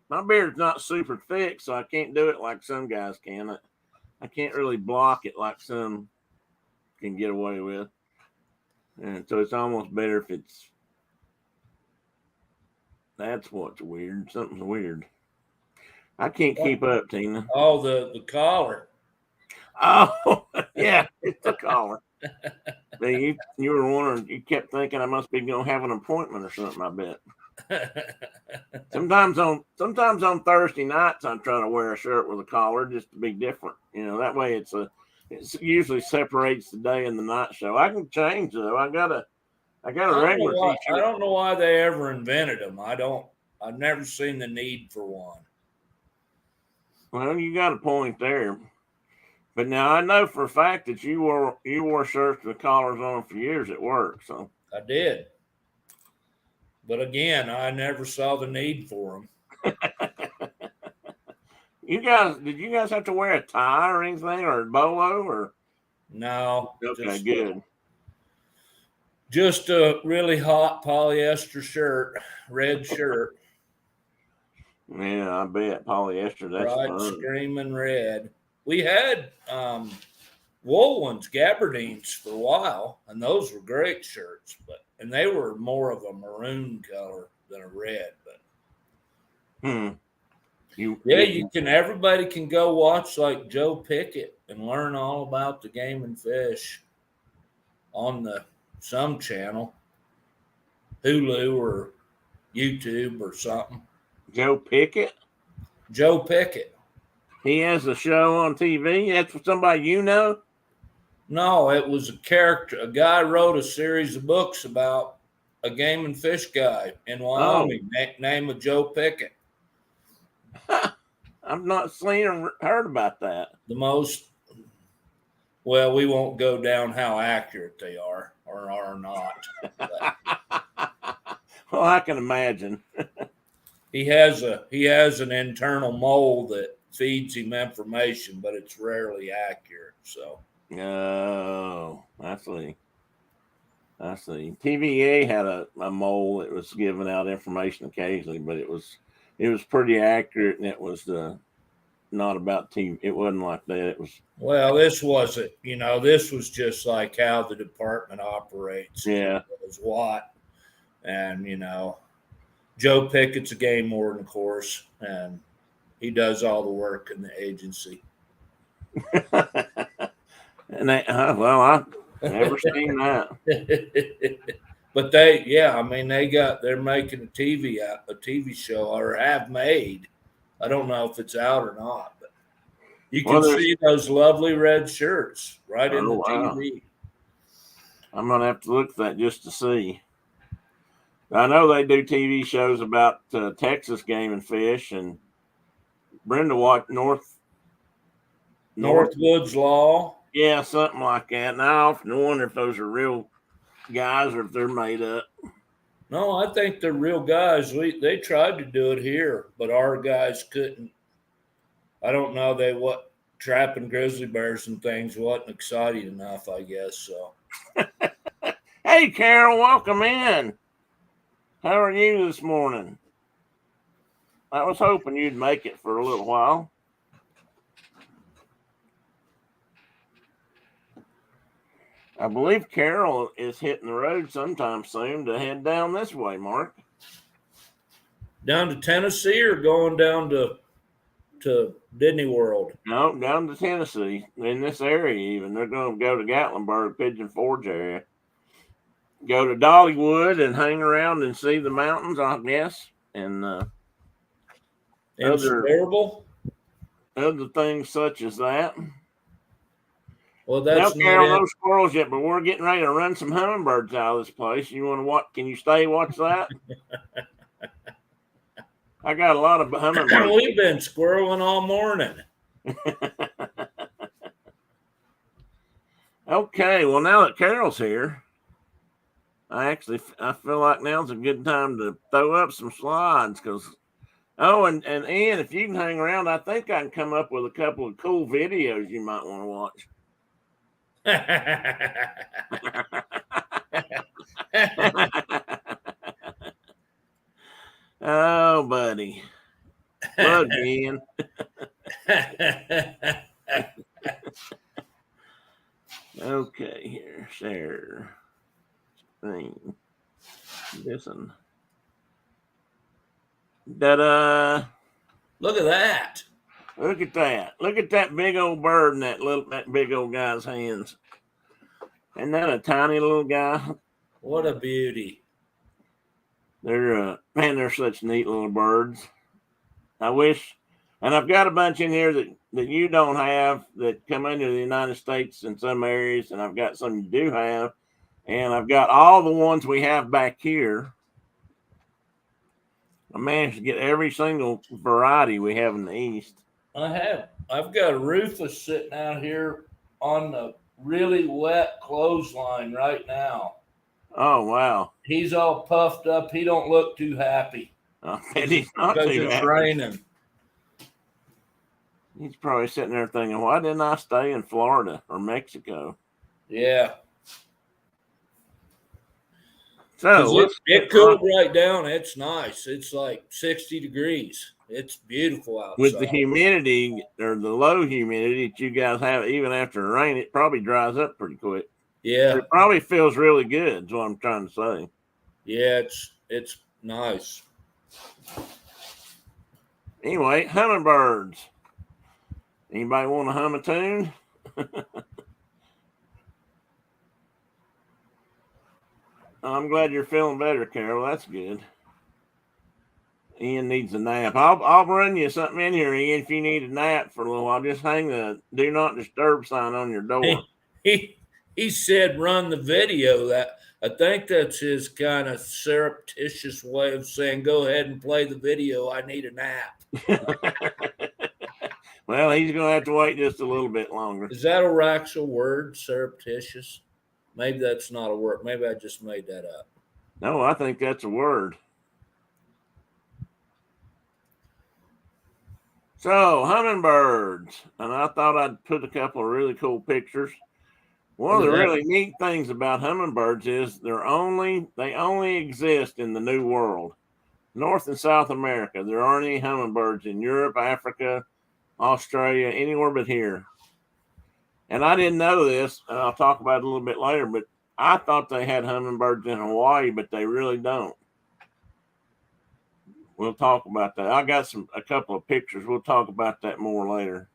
my beard's not super thick, so I can't do it like some guys can. I can't really block it like some can get away with. And so it's almost better if it's. That's what's weird. Something's weird. I can't keep up, Tina. Oh, the collar. Oh, yeah, it's the collar. You were wondering, you kept thinking I must be going to have an appointment or something, I bet. Sometimes on Thursday nights I try to wear a shirt with a collar just to be different. You know, that way it usually separates the day and the night show. I can change though. I got a regular t-shirt. I don't know why they ever invented them. I've never seen the need for one. Well, you got a point there. But now I know for a fact that you wore shirts with collars on for years at work. So I did. But again, I never saw the need for them. Did you guys have to wear a tie or anything or a bolo or? No. Okay, good. Just a really hot polyester shirt, red shirt. Yeah, I bet polyester. That's bright, fun. Screaming red. We had wool ones, gabardines, for a while, and those were great shirts. And they were more of a maroon color than a red. But everybody can go watch like Joe Pickett and learn all about the game and fish on some channel, Hulu or YouTube or something. Joe Pickett. Joe Pickett. He has a show on TV. That's for somebody you know? No, it was a character. A guy wrote a series of books about a game and fish guy in Wyoming, name of Joe Pickett. I've not seen or heard about that. Well, we won't go down how accurate they are or are not. Well, I can imagine. He has an internal mole that feeds him information, but it's rarely accurate. So. Oh, I see. TVA had a mole that was giving out information occasionally, but it was pretty accurate, and it was not about TV. It wasn't like that. It was. Well, this wasn't. This was just like how the department operates. Yeah. It was what, and Joe Pickett's a game warden, of course, and he does all the work in the agency. And I've never seen that. But they're making a TV show, or have made. I don't know if it's out or not, but you can see those lovely red shirts right in the TV. I'm gonna have to look at that just to see. I know they do TV shows about Texas game and fish, and Brenda watched Northwoods Law. Yeah, something like that. And I often wonder if those are real guys or if they're made up. No, I think they're real guys. They tried to do it here, but our guys couldn't. I don't know. Trapping grizzly bears and things wasn't exciting enough, I guess. So. Hey, Carol, welcome in. How are you this morning? I was hoping you'd make it for a little while. I believe Carol is hitting the road sometime soon to head down this way, Mark. Down to Tennessee or going down to Disney World? No, down to Tennessee, in this area even. They're going to go to Gatlinburg, Pigeon Forge area. Go to Dollywood and hang around and see the mountains, I guess. And other things such as that. Well, that's not Carol, no squirrels yet, but we're getting ready to run some hummingbirds out of this place. You want to watch? Can you stay watch that? I got a lot of hummingbirds. We've been squirreling all morning. Okay, well, now that Carol's here, I feel like now's a good time to throw up some slides because. Oh, and Ian, if you can hang around, I think I can come up with a couple of cool videos you might want to watch. Oh, buddy. Plug in. Okay, here. Share. Screen. Listen. Da-da. Look at that. Look at that. Look at that big old bird in that big old guy's hands. Isn't that a tiny little guy? What a beauty. They're such neat little birds. I wish, and I've got a bunch in here that you don't have that come into the United States in some areas, and I've got some you do have, and I've got all the ones we have back here. I managed to get every single variety we have in the East. I've got a Rufus sitting out here on the really wet clothesline right now. Oh, wow. He's all puffed up. He don't look too happy. He's not because too it's happy. raining. He's probably sitting there thinking, why didn't I stay in Florida or Mexico? Yeah. So it cooled right down. It's nice. It's like 60 degrees. It's beautiful outside. With the humidity or the low humidity that you guys have, even after the rain, it probably dries up pretty quick. Yeah. It probably feels really good, is what I'm trying to say. Yeah, it's nice. Anyway, hummingbirds. Anybody want to hum a tune? I'm glad you're feeling better, Carol. That's good. Ian needs a nap. I'll run you something in here, Ian, if you need a nap for a little while. Just hang the do not disturb sign on your door. He said run the video. That I think that's his kind of surreptitious way of saying go ahead and play the video. I need a nap. Well, he's going to have to wait just a little bit longer. Is that a actual word, surreptitious? Maybe that's not a word. Maybe I just made that up. No, I think that's a word. So, hummingbirds. And I thought I'd put a couple of really cool pictures. One of the really neat things about hummingbirds is they only exist in the New World. North and South America. There aren't any hummingbirds in Europe, Africa, Australia, anywhere but here. And I didn't know this, and I'll talk about it a little bit later, but I thought they had hummingbirds in Hawaii, but they really don't. We'll talk about that. I got a couple of pictures. We'll talk about that more later.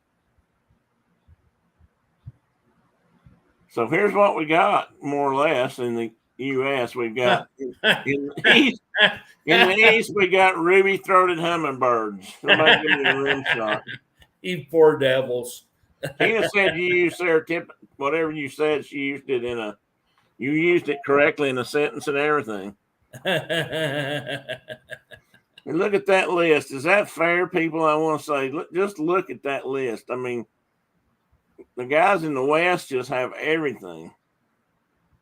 So here's what we got, more or less, in the U.S. We've got in the East, we got ruby-throated hummingbirds. Somebody give me a rim shot. You poor devils. Tina said you used whatever you said, she used it you used it correctly in a sentence and everything. And look at that list. Is that fair, people? I want to say, just look at that list. I mean, the guys in the West just have everything.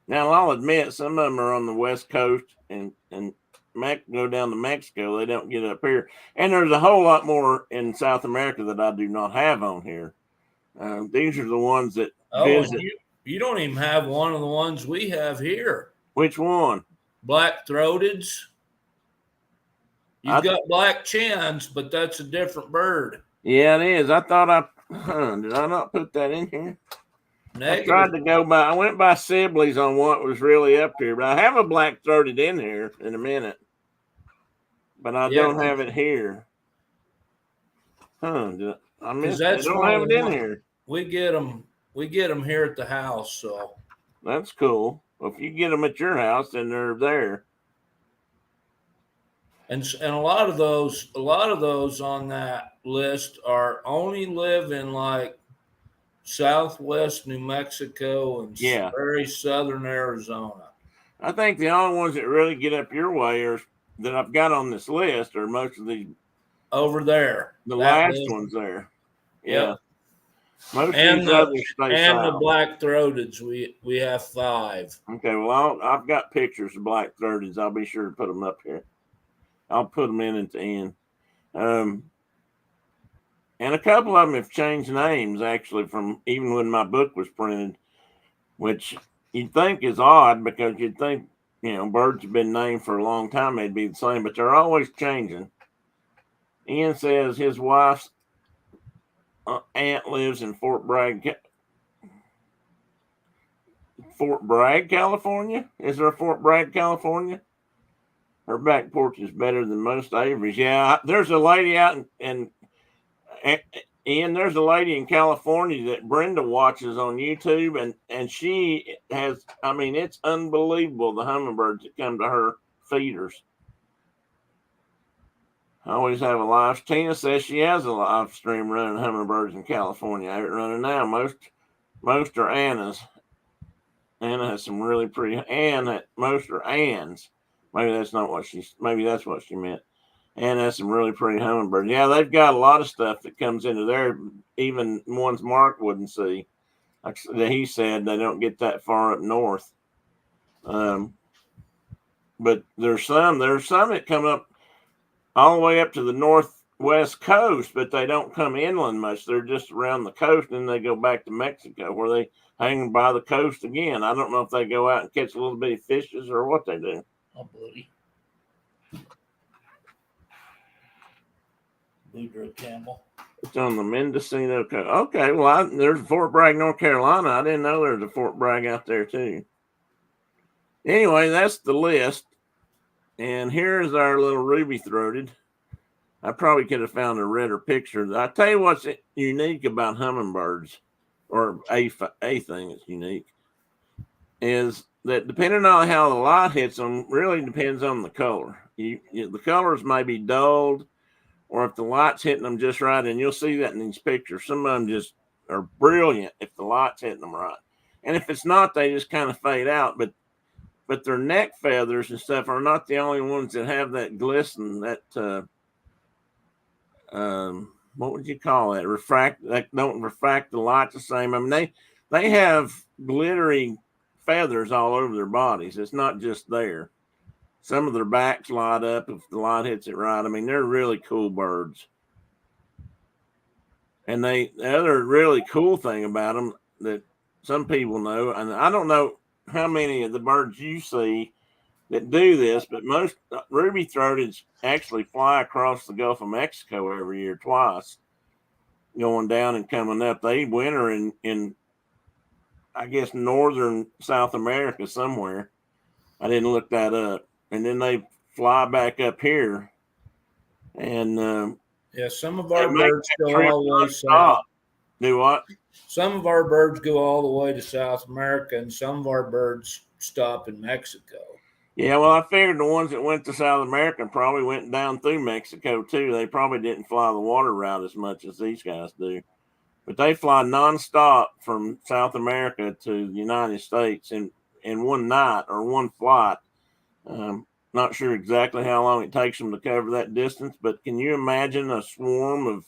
Now, I'll admit some of them are on the West Coast and go down to Mexico. They don't get up here. And there's a whole lot more in South America that I do not have on here. These are the ones that visit. You don't even have one of the ones we have here. Which one? Black-throateds. You've got black chins, but that's a different bird. Yeah, it is. I thought did I not put that in here? Negative. I tried to go by. I went by Sibley's on what was really up here, but I have a black-throated in here in a minute. But I don't have it here. I missed it. I don't have it in here. We get them here at the house, so that's cool. Well, if you get them at your house, then they're there. And a lot of those on that list are only live in like Southwest New Mexico and very southern Arizona. I think the only ones that really get up your way that I've got on this list are most of these over there. The That last list. one's there. Yeah. Yep. Most And of these others stay and the south. black throateds, we have 5. Okay, well, I've got pictures of black throateds. I'll be sure to put them up here. I'll put them in at the end. And a couple of them have changed names, actually, from even when my book was printed, which you'd think is odd because you'd think, birds have been named for a long time, they'd be the same, but they're always changing. Ian says his wife's aunt lives in Fort Bragg, California. Is there a Fort Bragg, California? Her back porch is better than most Avery's. Yeah, there's a lady out in Ian, there's a lady in California that Brenda watches on YouTube, and she has, I mean, it's unbelievable the hummingbirds that come to her feeders. I always have a live. Tina says she has a live stream running hummingbirds in California. I have it running now. Most are Anna's. Anna has some really pretty, most are Ann's. Maybe that's what she meant. And that's some really pretty hummingbirds. Yeah, they've got a lot of stuff that comes into there, even ones Mark wouldn't see. Like he said, they don't get that far up north. But there's some that come up all the way up to the northwest coast, but they don't come inland much. They're just around the coast, and then they go back to Mexico where they hang by the coast again. I don't know if they go out and catch a little bitty fishes or what they do. Oh, buddy. Boudreaux camel. It's on the Mendocino coast. Okay, well, there's Fort Bragg, North Carolina. I didn't know there was a Fort Bragg out there, too. Anyway, that's the list. And here's our little ruby-throated. I probably could have found a redder picture. I tell you what's unique about hummingbirds, or a thing that's unique, is that depending on how the light hits them, really depends on the color. The colors may be dulled, or if the light's hitting them just right, and you'll see that in these pictures. Some of them just are brilliant if the light's hitting them right. And if it's not, they just kind of fade out. But their neck feathers and stuff are not the only ones that have that glisten, that what would you call that? That don't refract the light the same. I mean, they have glittery feathers all over their bodies. It's not just there. Some of their backs light up if the light hits it right. I mean, they're really cool birds. And the other really cool thing about them that some people know, and I don't know how many of the birds you see that do this, but most ruby-throateds actually fly across the Gulf of Mexico every year twice, going down and coming up. They winter in I guess, northern South America somewhere. I didn't look that up. And then they fly back up here. And yeah, some of our birds go all the way south. Do what? Some of our birds go all the way to South America, and some of our birds stop in Mexico. Yeah, well, I figured the ones that went to South America probably went down through Mexico, too. They probably didn't fly the water route as much as these guys do. But they fly nonstop from South America to the United States in one night or one flight. Not sure exactly how long it takes them to cover that distance, but can you imagine a swarm of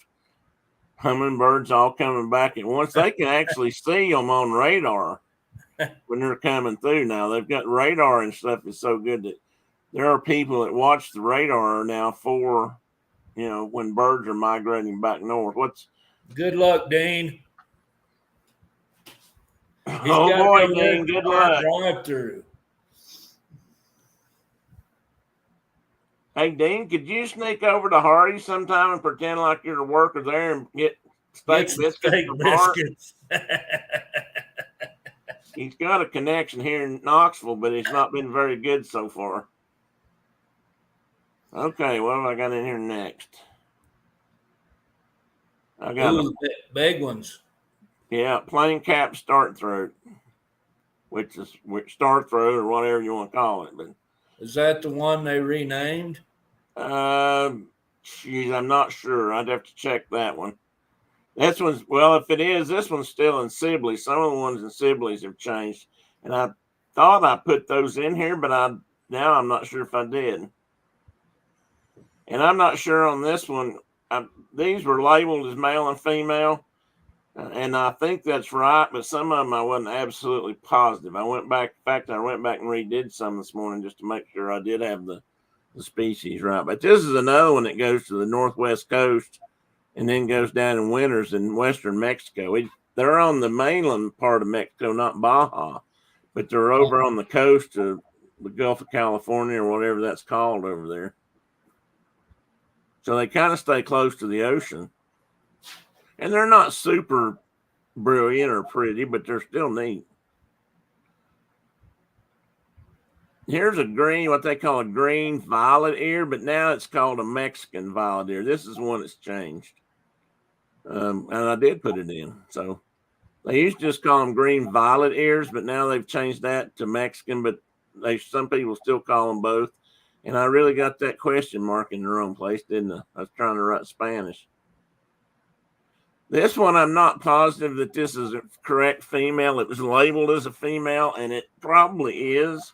hummingbirds all coming back at once? They can actually see them on radar when they're coming through. Now they've got radar and stuff is so good that there are people that watch the radar now for, when birds are migrating back north. Good luck, Dean. Oh boy, Dean, good luck. Drive through. Hey, Dean, could you sneak over to Hardy sometime and pretend like you're a worker there and get steak biscuits? He's got a connection here in Knoxville, but it's not been very good so far. Okay, what have I got in here next? I got big ones. Yeah, plain cap start throat, which start throat or whatever you want to call it. But is that the one they renamed? I'm not sure. I'd have to check that one. This one's, well, if it is, this one's still in Sibley. Some of the ones in Sibley's have changed, and I thought I put those in here, but now I'm not sure if I did. And I'm not sure on this one these were labeled as male and female, and I think that's right. But some of them I wasn't absolutely positive. I went back. In fact, I went back and redid some this morning just to make sure I did have the species right. But this is another one that goes to the northwest coast and then goes down and winters in western Mexico. They're on the mainland part of Mexico, not Baja, but they're over on the coast of the Gulf of California or whatever that's called over there. So they kind of stay close to the ocean. And they're not super brilliant or pretty, but they're still neat. Here's a green, what they call a green violet ear, but now it's called a Mexican violet ear. This is one that's changed. And I did put it in. So they used to just call them green violet ears, but now they've changed that to Mexican, but some people still call them both. And I really got that question mark in the wrong place, didn't I? I was trying to write Spanish. This one, I'm not positive that this is a correct female. It was labeled as a female, and it probably is,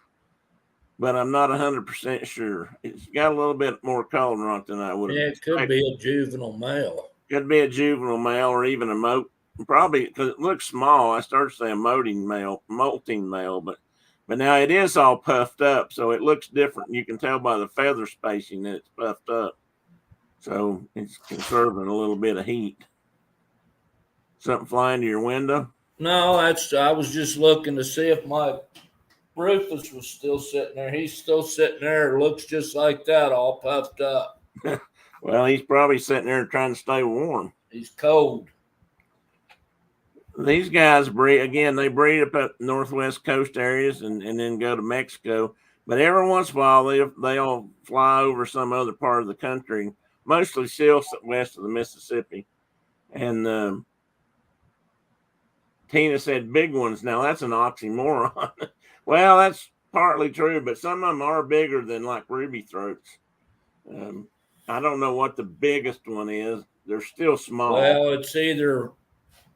but I'm not 100% sure. It's got a little bit more color on it than I would have expected. It could be a juvenile male. Could be a juvenile male or even a probably because it looks small. I started saying molting male, but now it is all puffed up, so it looks different. You can tell by the feather spacing that it's puffed up. So it's conserving a little bit of heat. Something flying to your window? No, I was just looking to see if my Rufus was still sitting there. He's still sitting there. Looks just like that, all puffed up. Well, he's probably sitting there trying to stay warm. He's cold. These guys breed, again, they breed up at northwest coast areas and then go to Mexico. But every once in a while, they'll fly over some other part of the country, mostly still west of the Mississippi. And Tina said big ones. Now, that's an oxymoron. Well, that's partly true, but some of them are bigger than like ruby throats. I don't know what the biggest one is. They're still small. Well, it's either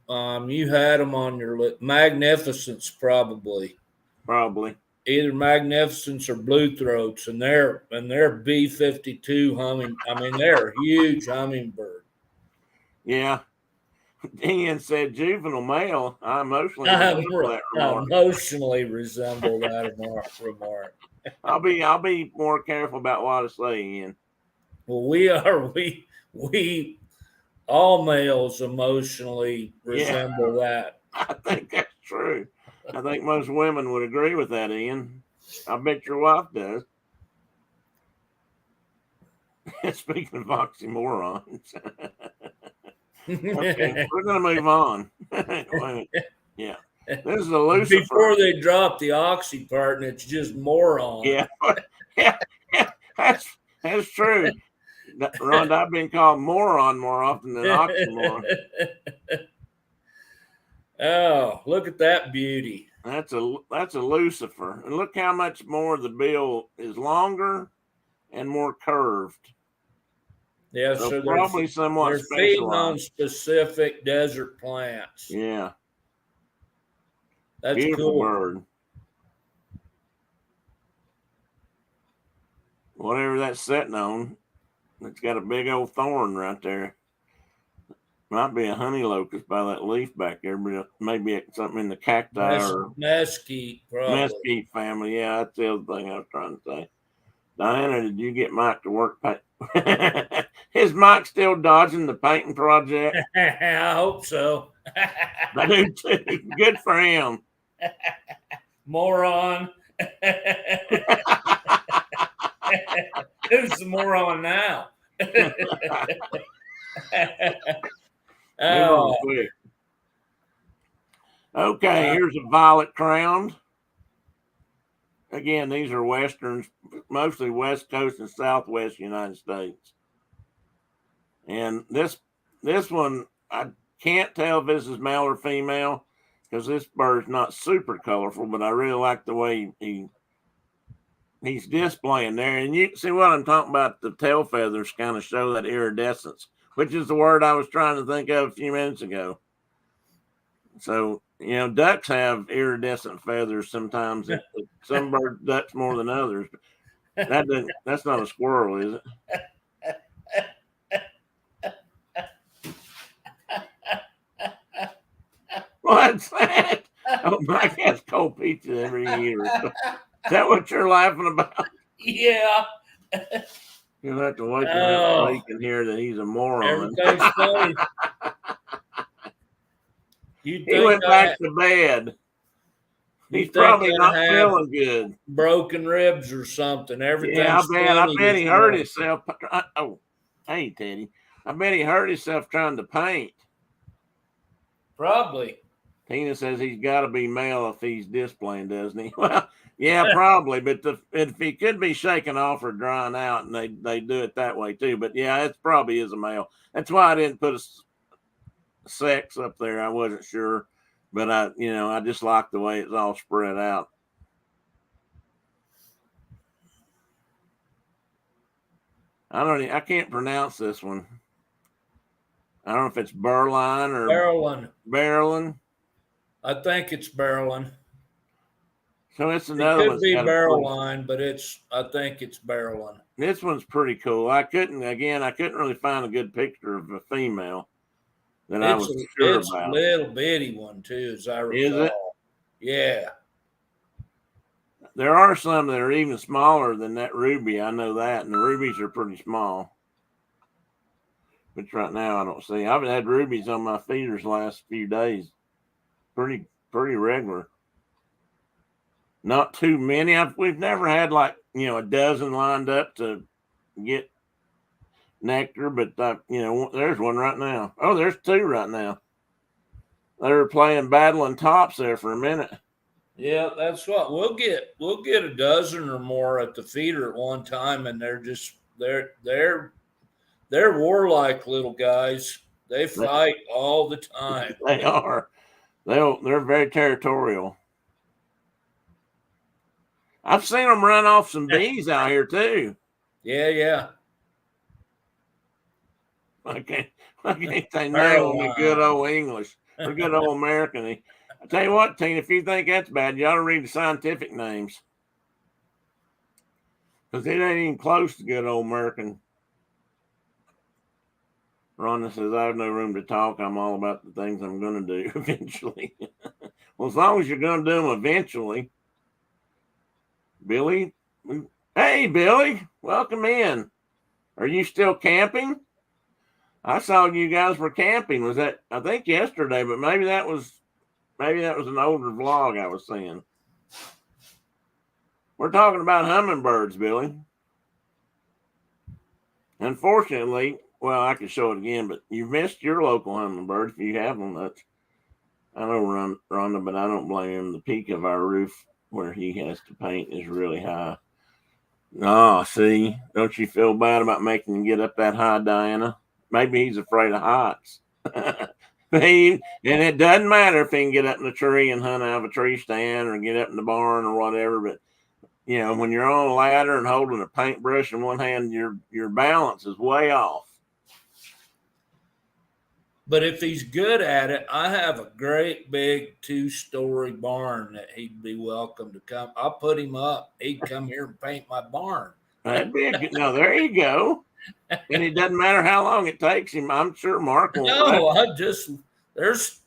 you had them on your list. Magnificence, probably. Either Magnificence or Blue Throats, and they're B-52 humming. I mean, they're a huge hummingbird. Yeah. Ian said juvenile male. I emotionally resemble that remark. I'll be more careful about what I say, Ian. Well, we all males emotionally resemble that. I think that's true. I think most women would agree with that, Ian. I bet your wife does. Speaking of oxymorons. Okay, we're going to move on. Yeah. This is a Lucifer. Before they drop the oxy part and it's just moron. Yeah. That's true. Rhonda, I've been called moron more often than oxymoron. Oh, look at that beauty. That's a Lucifer. And look how much more the bill is longer and more curved. Yeah, so probably somewhat they're feeding on specific desert plants. Yeah. That's beautiful cool. Bird. Whatever that's sitting on, it's got a big old thorn right there. Might be a honey locust by that leaf back there, but maybe something in the cacti or mesquite, probably. Mesquite family. Yeah, that's the other thing I was trying to say. Diana, did you get Mike to work? Is Mike still dodging the painting project? I hope so. I do too. Good for him. Moron. Who's the moron now? Oh. Okay, here's a violet crowned. Again, these are westerns, mostly west coast and southwest United States. And this one, I can't tell if this is male or female because this bird's not super colorful, but I really like the way he's displaying there. And you see what I'm talking about, the tail feathers kind of show that iridescence, which is the word I was trying to think of a few minutes ago. So, ducks have iridescent feathers sometimes. Some ducks more than others. That's not a squirrel, is it? What's that? Oh, Mike has cold pizza every year. Is that what you're laughing about? Yeah. You'll have to wake him up so he can hear that he's a moron. Everything's funny. You He went back to bed. He's probably not feeling good. Broken ribs or something. Everything's I bet he hurt himself. Oh, hey, Teddy. I bet he hurt himself trying to paint. Probably. Tina says he's got to be male if he's displaying, doesn't he? Well, yeah, probably. But if he could be shaking off or drying out, and they do it that way too. But yeah, it probably is a male. That's why I didn't put a sex up there. I wasn't sure, but I just like the way it's all spread out. I can't pronounce this one. I don't know if it's Berline or Barrelin. I think it's Barrelin. So it's another one. It could be Barrelin, but I think it's Barrelin. This one's pretty cool. I couldn't really find a good picture of a female that I was sure about. It's a little bitty one too, as I recall. Is it? Yeah. There are some that are even smaller than that ruby. I know that, and the rubies are pretty small. Which right now I don't see. I've had rubies on my feeders the last few days. Pretty regular. Not too many. We've never had like a dozen lined up to get nectar, but there's one right now. Oh, there's two right now. They were playing battling tops there for a minute. Yeah, that's what we'll get a dozen or more at the feeder at one time, and they're warlike little guys. They fight all the time. They are. They're very territorial. I've seen them run off some bees out here too. Yeah. I can't say no in the good old English or good old American. I tell you what, Tina, if you think that's bad, you ought to read the scientific names. Because it ain't even close to good old American. Rhonda says, I have no room to talk. I'm all about the things I'm going to do eventually. Well, as long as you're going to do them eventually. Billy. Hey, Billy. Welcome in. Are you still camping? I saw you guys were camping. Was that, I think, yesterday, but maybe that was an older vlog I was seeing. We're talking about hummingbirds, Billy. Unfortunately, well, I could show it again, but you've missed your local hummingbird if you have them. I know Rhonda, but I don't blame him. The peak of our roof where he has to paint is really high. Oh, see, don't you feel bad about making him get up that high, Diana? Maybe he's afraid of heights. And it doesn't matter if he can get up in a tree and hunt out of a tree stand or get up in the barn or whatever, but when you're on a ladder and holding a paintbrush in one hand, your balance is way off. But if he's good at it, I have a great big 2-story barn that he'd be welcome to come. I'll put him up. He'd come here and paint my barn. That'd be a good. No, there you go. And it doesn't matter how long it takes him. I'm sure Mark will. No, there's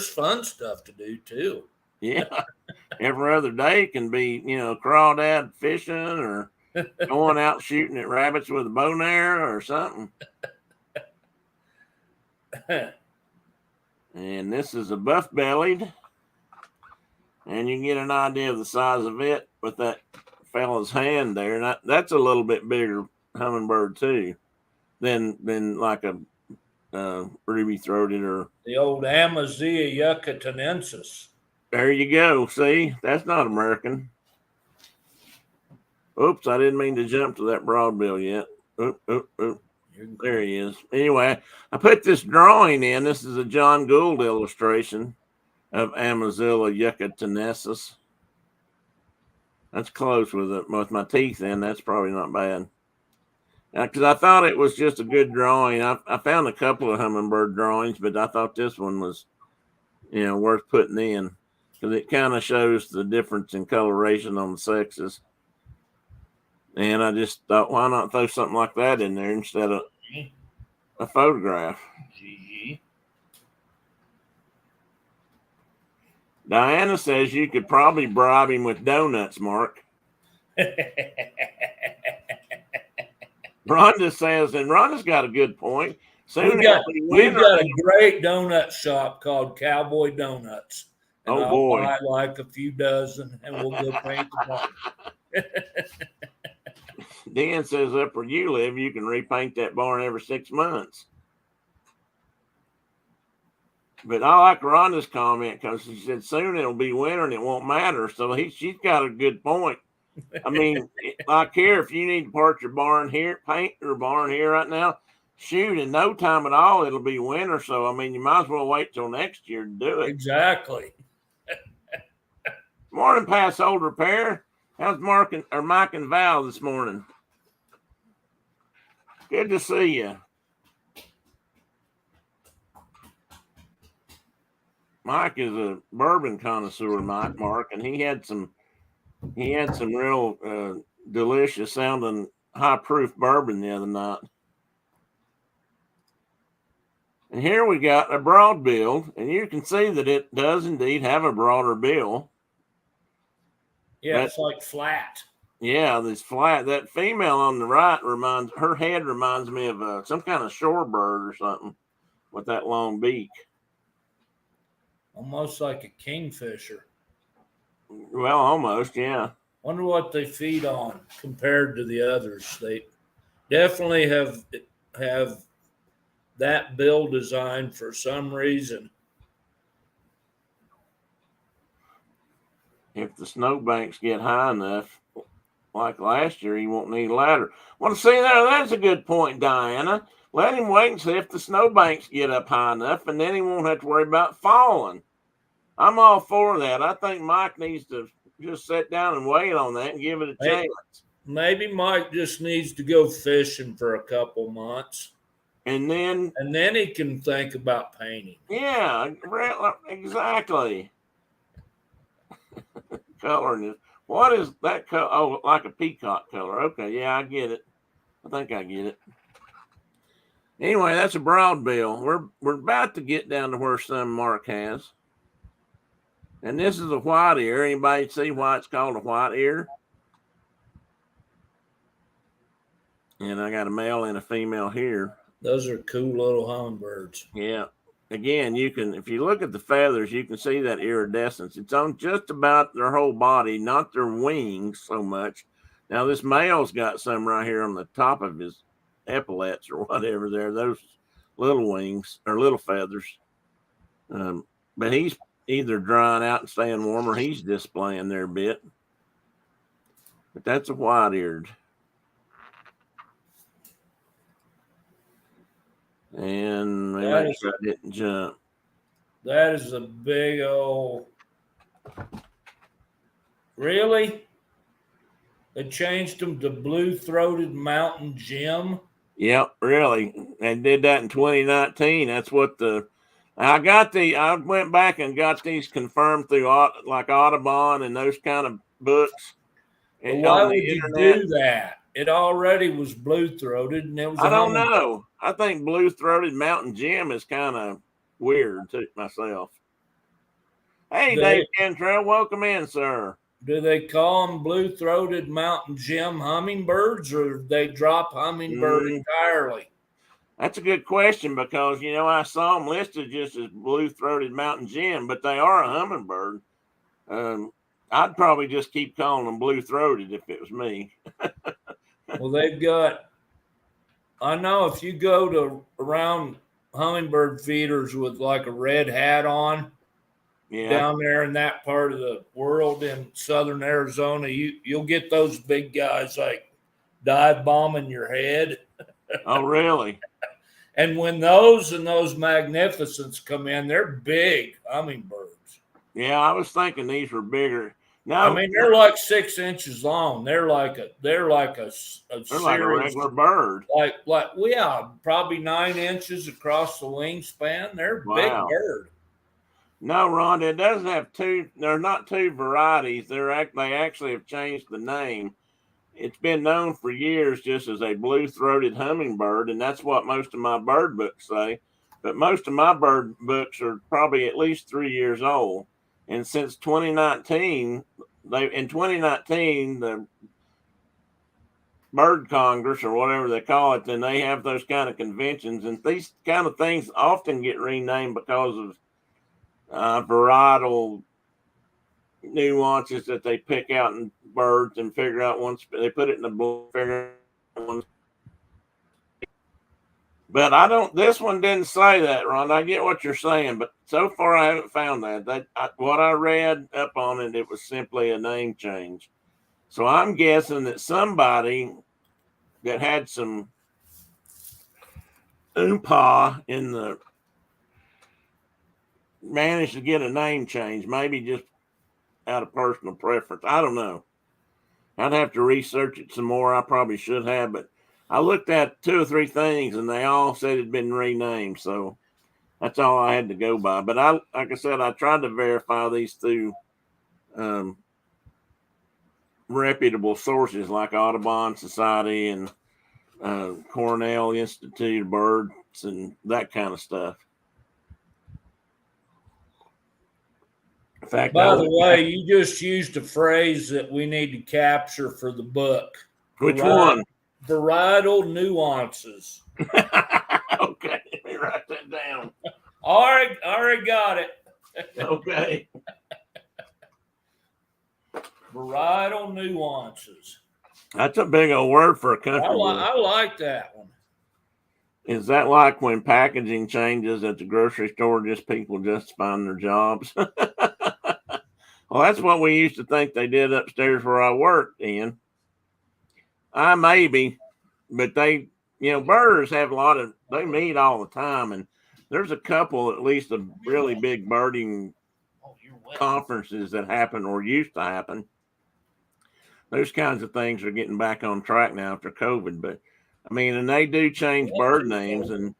fun stuff to do too. Yeah. Every other day can be, crawdad fishing or going out shooting at rabbits with a bow and arrow or something. And this is a buff-bellied. And you can get an idea of the size of it with that fella's hand there. And that's a little bit bigger hummingbird too than like a ruby-throated or the old Amasia yucatanensis. There you go. See, that's not American. Oops, I didn't mean to jump to that broadbill yet. Oop. There he is. Anyway, I put this drawing in. This is a John Gould illustration of Amazilla yucatanensis. That's close with my teeth in. That's probably not bad. Because I thought it was just a good drawing. I found a couple of hummingbird drawings, but I thought this one was, worth putting in because it kind of shows the difference in coloration on the sexes. And I just thought, why not throw something like that in there instead of a photograph? Diana says you could probably bribe him with donuts, Mark. Rhonda says, and Rhonda's got a good point. We've got a great donut shop called Cowboy Donuts. And I'll buy like a few dozen and we'll go paint the barn. Dan says up where you live, you can repaint that barn every 6 months. But I like Rhonda's comment because she said soon it'll be winter and it won't matter. So she's got a good point. I mean, like here, if you need to park your barn here, paint your barn here right now, shoot, in no time at all, it'll be winter. So, I mean, you might as well wait till next year to do it. Exactly. Morning, Pass Old Repair. How's Mike and Val this morning? Good to see you. Mike is a bourbon connoisseur, Mark, and he had some real delicious sounding high proof bourbon the other night. And here we got a broad bill, and you can see that it does indeed have a broader bill. Yeah, it's like flat. Yeah, this flat. That female on the right her head reminds me of some kind of shorebird or something with that long beak. Almost like a kingfisher. Well, almost, yeah. Wonder what they feed on compared to the others. They definitely have that bill design for some reason. If the snowbanks get high enough, like last year, he won't need a ladder. Well, see, that's a good point, Diana. Let him wait and see if the snowbanks get up high enough, and then he won't have to worry about falling. I'm all for that. I think Mike needs to just sit down and wait on that and give it a chance. Maybe Mike just needs to go fishing for a couple months. And then he can think about painting. Yeah, exactly. Coloring is, what is that color? Oh, like a peacock color. Okay, yeah, I get it. I think I get it. Anyway, that's a broad bill. We're about to get down to where some Mark has. And this is a white ear. Anybody see why it's called a white ear? And I got a male and a female here. Those are cool little hummingbirds. Yeah. Again, you can, if you look at the feathers, you can see that iridescence. It's on just about their whole body, not their wings so much. Now, this male's got some right here on the top of his epaulets or whatever there, those little wings or little feathers. But he's either drying out and staying warm or he's displaying there a bit. But that's a white-eared. And make sure I didn't jump. That is a big old. Really? They changed them to blue-throated mountain Jim. Yep, really. And did that in 2019. That's what I went back and got these confirmed through like Audubon and those kind of books. And why would you do that? It already was blue-throated, and it was. I don't know. I think blue-throated mountain Jim is kind of weird to myself. Hey, Dave Cantrell, welcome in, sir. Do they call them blue-throated mountain Jim hummingbirds, or do they drop hummingbird entirely? That's a good question because, I saw them listed just as blue-throated mountain Jim, but they are a hummingbird. I'd probably just keep calling them blue-throated if it was me. Well, I know if you go to around hummingbird feeders with like a red hat on, down there in that part of the world in southern Arizona, you'll get those big guys like dive bombing your head. Oh, really? And when those magnificents come in, they're big hummingbirds. Yeah, I was thinking these were bigger. No, I mean they're like 6 inches long. They're like a like a regular bird. Like probably 9 inches across the wingspan. They're a big bird. No, Ron, it does have two. There's not two varieties. They actually have changed the name. It's been known for years just as a blue-throated hummingbird, and that's what most of my bird books say. But most of my bird books are probably at least 3 years old. And since 2019, the Bird Congress or whatever they call it, then they have those kind of conventions, and these kind of things often get renamed because of varietal nuances that they pick out in birds and figure out once they put it in the book, figure out one. But this one didn't say that, Ron. I get what you're saying, but so far I haven't found that. What I read up on it, it was simply a name change. So I'm guessing that somebody that had some oompa in the managed to get a name change, maybe just out of personal preference. I don't know. I'd have to research it some more. I probably should have, but I looked at 2 or 3 things and they all said it'd been renamed. So that's all I had to go by. But like I said, I tried to verify these through reputable sources like Audubon Society and Cornell Institute of Birds and that kind of stuff. In fact, by the way, you just used a phrase that we need to capture for the book. Which one? Varietal nuances. Okay, let me write that down. Already got it. Okay. Varietal nuances. That's a big old word for a country. I like that one. Is that like when packaging changes at the grocery store, just people justifying their jobs? Well, that's what we used to think they did upstairs where I worked, Ian. I maybe, but birds have they meet all the time, and there's a couple, at least, of really big birding conferences that happen or used to happen. Those kinds of things are getting back on track now after COVID, but I mean, and they do change bird names, and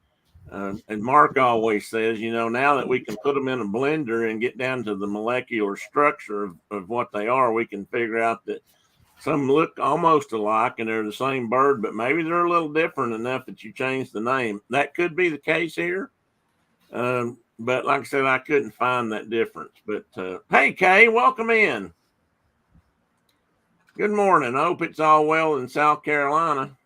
Mark always says, now that we can put them in a blender and get down to the molecular structure of what they are, we can figure out that some look almost alike and they're the same bird, but maybe they're a little different enough that you change the name. That could be the case here. But like I said, I couldn't find that difference. But hey, Kay, welcome in. Good morning. I hope it's all well in South Carolina.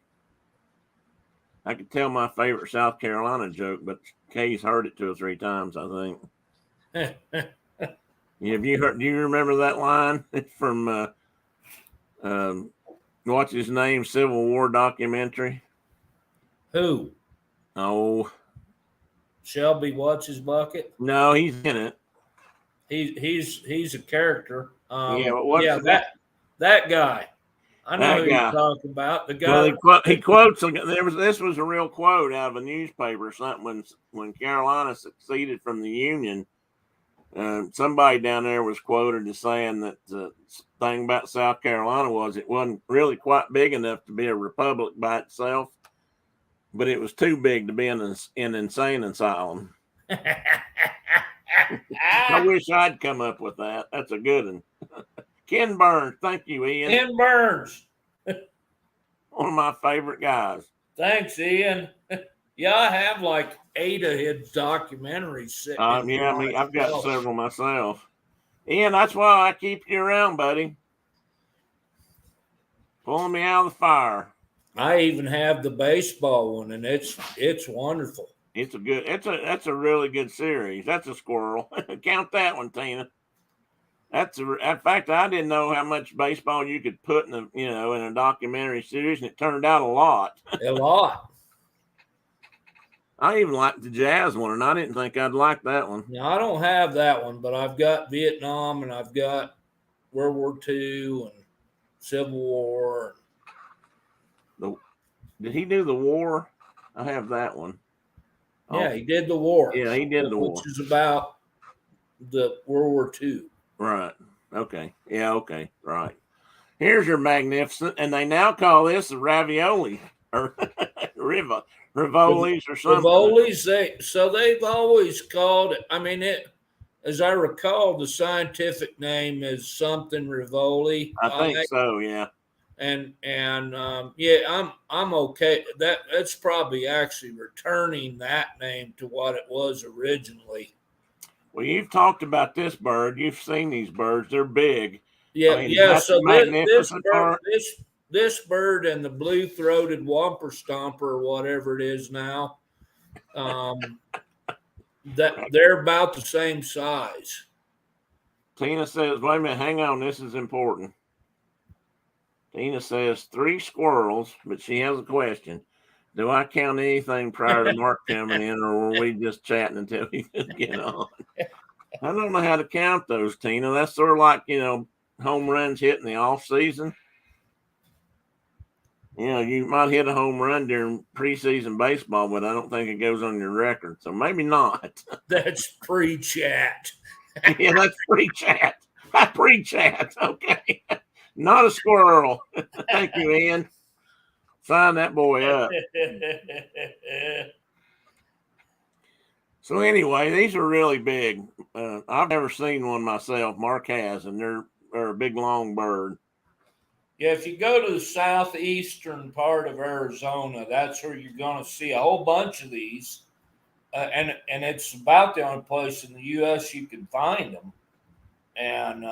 I could tell my favorite South Carolina joke, but Kay's heard it 2 or 3 times, I think. Do you remember that line? It's from what's his name? Civil War documentary. Who? Oh, Shelby What's His Bucket? No, he's in it. He's a character. That guy. I know who you're talking about. The guy. Well, he quotes. This was a real quote out of a newspaper or something. When Carolina seceded from the Union, somebody down there was quoted as saying that the thing about South Carolina was it wasn't really quite big enough to be a republic by itself, but it was too big to be in an insane asylum. I wish I'd come up with that. That's a good one. Ken Burns. Thank you, Ian. Ken Burns. One of my favorite guys. Thanks, Ian. Yeah, I have like 8 of his documentaries sitting. I've got several myself. Ian, that's why I keep you around, buddy. Pulling me out of the fire. I even have the baseball one, and it's wonderful. That's a really good series. That's a squirrel. Count that one, Tina. In fact, I didn't know how much baseball you could put in a documentary series, and it turned out a lot. A lot. I even liked the jazz one, and I didn't think I'd like that one. Now, I don't have that one, but I've got Vietnam, and I've got World War II and Civil War. Did he do the war? I have that one. Yeah, he did the war. Yeah, he did the war. Which is about the World War II. Right. Okay. Yeah, okay. Right. Here's your magnificent, and they now call this a ravioli or rivolis or something. Rivolis, they've always called it. I mean, as I recall, the scientific name is something Rivoli. I think so, yeah. And I'm okay. That's probably actually returning that name to what it was originally. Well, you've talked about this bird. You've seen these birds. They're big. Yeah, I mean, yeah. that's the So this magnificent bird, part. this bird and the blue-throated whomper stomper, or whatever it is now, that they're about the same size. Tina says, wait a minute, hang on, this is important. Tina says 3 squirrels, but she has a question. Do I count anything prior to Mark coming in, or were we just chatting until he could get on? I don't know how to count those, Tina. That's sort of like, home runs hit in the off season. You might hit a home run during preseason baseball, but I don't think it goes on your record. So maybe not. That's pre-chat. Yeah, that's pre-chat. Pre-chat. Okay. Not a squirrel. Thank you, Ian. Sign that boy up. So anyway, these are really big. I've never seen one myself. Mark has, and they're a big, long bird. Yeah, if you go to the southeastern part of Arizona, that's where you're going to see a whole bunch of these, and it's about the only place in the U.S. you can find them. And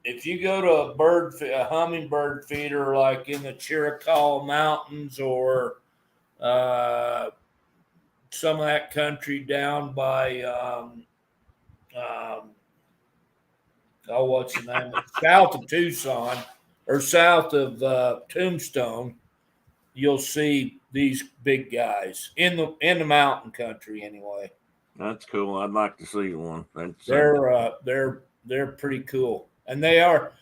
if you go to a hummingbird feeder like in the Chiricahua Mountains or some of that country down by what's the name? South of Tucson or south of Tombstone, you'll see these big guys in the mountain country anyway. That's cool. I'd like to see one. They're pretty cool, and they are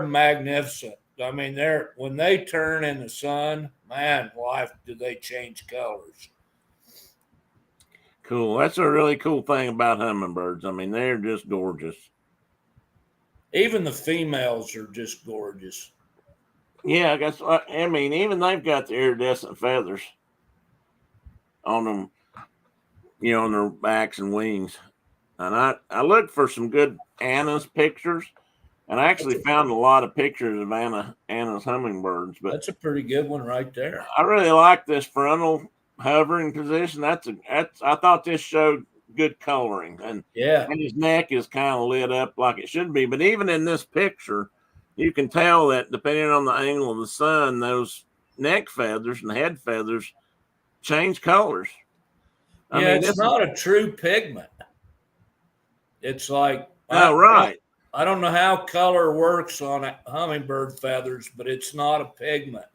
magnificent. I mean, when they turn in the sun, man, life do they change colors. Cool. That's a really cool thing about hummingbirds. I mean, they're just gorgeous. Even the females are just gorgeous. Yeah, I guess. I mean, even they've got the iridescent feathers on them, on their backs and wings. And I looked for some good Anna's pictures, and I actually found a lot of pictures of Anna's hummingbirds. But that's a pretty good one right there. I really like this frontal hovering position. I thought this showed good coloring, and his neck is kind of lit up like it should be. But even in this picture, you can tell that depending on the angle of the sun, those neck feathers and head feathers change colors. I mean, it's not a true pigment. It's like right. I don't know how color works on hummingbird feathers, but it's not a pigment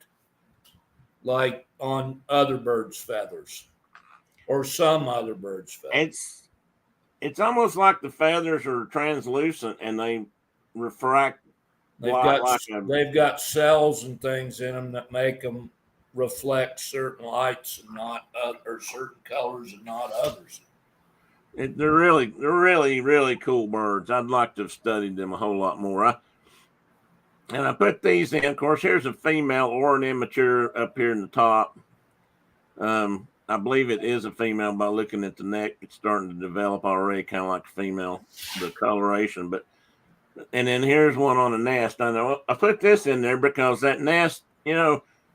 like on other birds' feathers or some other birds' feathers. It's almost like the feathers are translucent and they refract. They've got cells and things in them that make them reflect certain lights and not or certain colors and not others. They're really cool birds. I'd like to have studied them a whole lot more. And I put these in. Of course, here's a female or an immature up here in the top. I believe it is a female by looking at the neck. It's starting to develop already, kind of like a female, the coloration. And then here's one on a nest. I know I put this in there because that nest,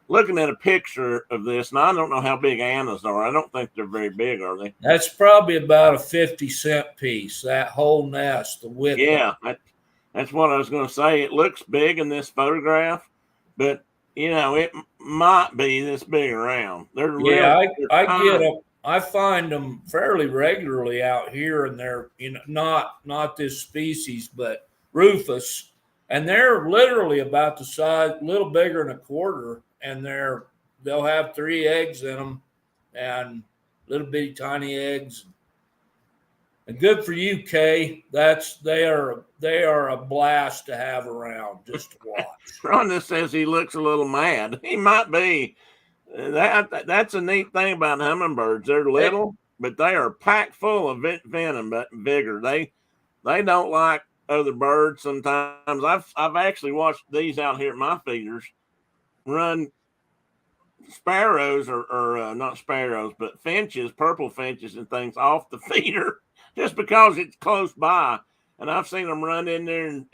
looking at a picture of this, and I don't know how big Anna's are. I don't think they're very big, are they? That's probably about a 50-cent piece, that whole nest, the width. Yeah, that's what I was going to say. It looks big in this photograph, but, it might be this big around. I find them fairly regularly out here, and they're, not this species, but Rufus, and they're literally about the size, a little bigger than a quarter, and they'll have 3 eggs in them, and little bitty tiny eggs. And good for you, Kay. They are a blast to have around just to watch. Rhonda says he looks a little mad. He might be. That's a neat thing about hummingbirds. They're little, but they are packed full of venom, but vigor. They don't like other birds. Sometimes I've actually watched these out here at my feeders run sparrows or not sparrows, but finches, purple finches and things off the feeder just because it's close by. And I've seen them run in there and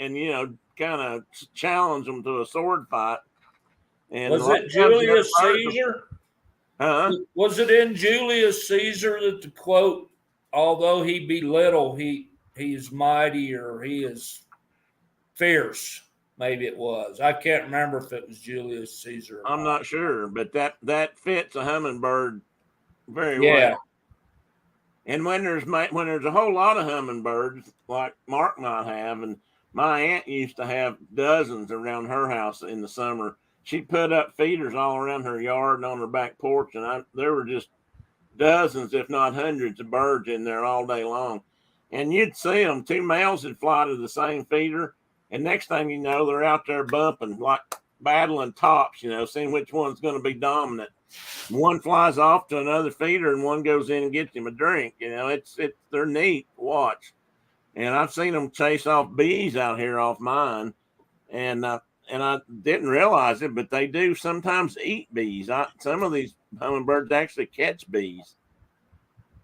kind of challenge them to a sword fight. And was it Julius Caesar? Huh? Was it in Julius Caesar that the quote although he be little, he is mighty, or he is fierce. Maybe it was. I can't remember if it was Julius Caesar or I'm not sure, but that fits a hummingbird very Yeah. well. And when there's a whole lot of hummingbirds, like Mark might have, and my aunt used to have dozens around her house in the summer. She'd put up feeders all around her yard and on her back porch, and there were just dozens, if not hundreds, of birds in there all day long. And you'd see them. Two males would fly to the same feeder, and next thing you know, they're out there bumping, like battling tops, seeing which one's going to be dominant. One flies off to another feeder, and one goes in and gets him a drink. They're neat to watch. And I've seen them chase off bees out here off mine, and I didn't realize it, but they do sometimes eat bees. Some of these hummingbirds actually catch bees,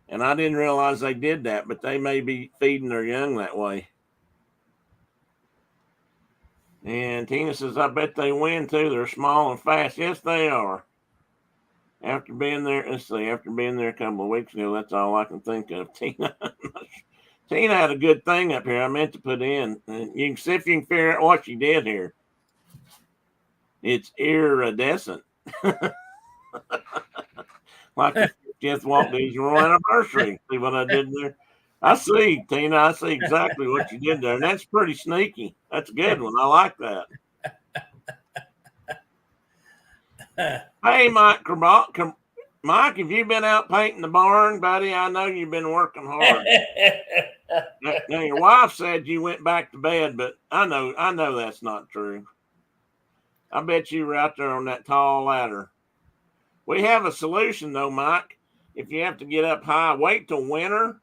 and I didn't realize they did that, but they may be feeding their young that way. And Tina says, I bet they win too. They're small and fast. Yes, they are. After being there a couple of weeks ago, that's all I can think of. Tina had a good thing up here I meant to put in. And you can see if you can figure out what she did here. It's iridescent. Like the 50th Walt Disney World anniversary. See what I did there? I see, Tina. I see exactly what you did there. And that's pretty sneaky. That's a good one. I like that. Hey, Mike, Mike, have you been out painting the barn, buddy? I know you've been working hard. Now, your wife said you went back to bed, but I know that's not true. I bet you were out there on that tall ladder. We have a solution, though, Mike. If you have to get up high, wait till winter.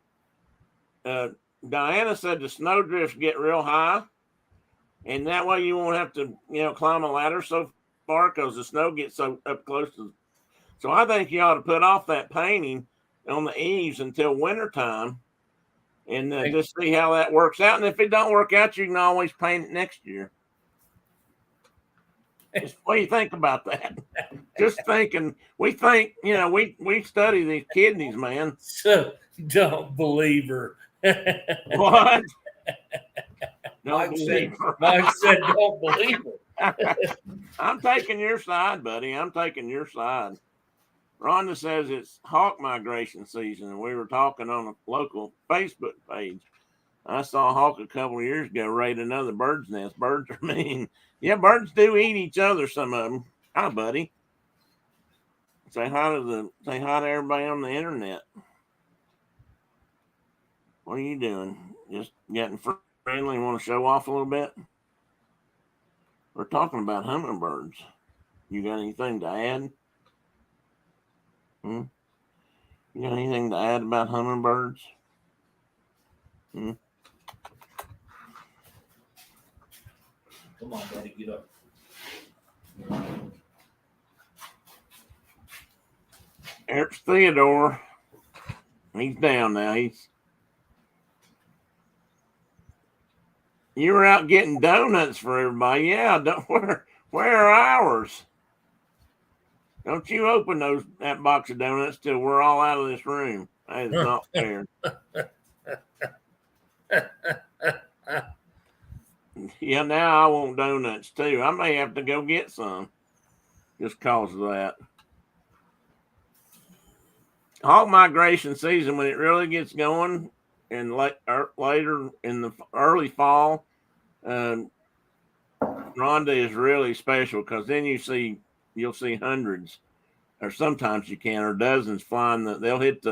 Diana said the snowdrifts get real high, and that way you won't have to, climb a ladder so far because the snow gets so up close to. So I think you ought to put off that painting on the eaves until wintertime, and just see how that works out. And if it don't work out, you can always paint it next year. What do you think about that? Just thinking, we think, we study these kidneys, man. So don't believe her. What? Mike said, don't believe her. I'm taking your side, buddy. I'm taking your side. Rhonda says it's hawk migration season, and we were talking on a local Facebook page. I saw a hawk a couple of years ago raid another bird's nest. Birds are mean. Yeah, birds do eat each other, some of them. Hi, buddy. Say hi to everybody on the internet. What are you doing? Just getting friendly? Want to show off a little bit? We're talking about hummingbirds. You got anything to add? You got anything to add about hummingbirds? Come on, buddy, get up. There's Theodore. He's down now. You were out getting donuts for everybody. Yeah, where are ours? Don't you open that box of donuts till we're all out of this room. That is not fair. Yeah, now I want donuts too. I may have to go get some just cause of that. Hawk migration season, when it really gets going, and later in the early fall, Rhonda is really special because then you'll see hundreds, or sometimes you can, or dozens flying. They'll hit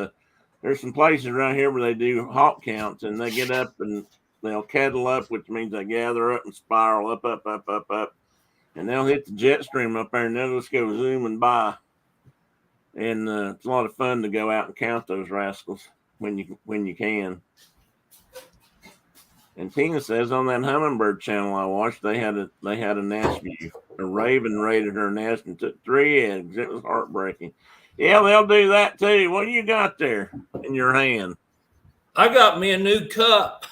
there's some places around here where they do hawk counts, and they get up and they'll kettle up, which means they gather up and spiral up, and they'll hit the jet stream up there, and they'll just go zooming by. And it's a lot of fun to go out and count those rascals when you can. And Tina says on that hummingbird channel I watched, they had a nest view. A raven raided her nest and took 3 eggs. It was heartbreaking. Yeah, they'll do that too. What do you got there in your hand? I got me a new cup.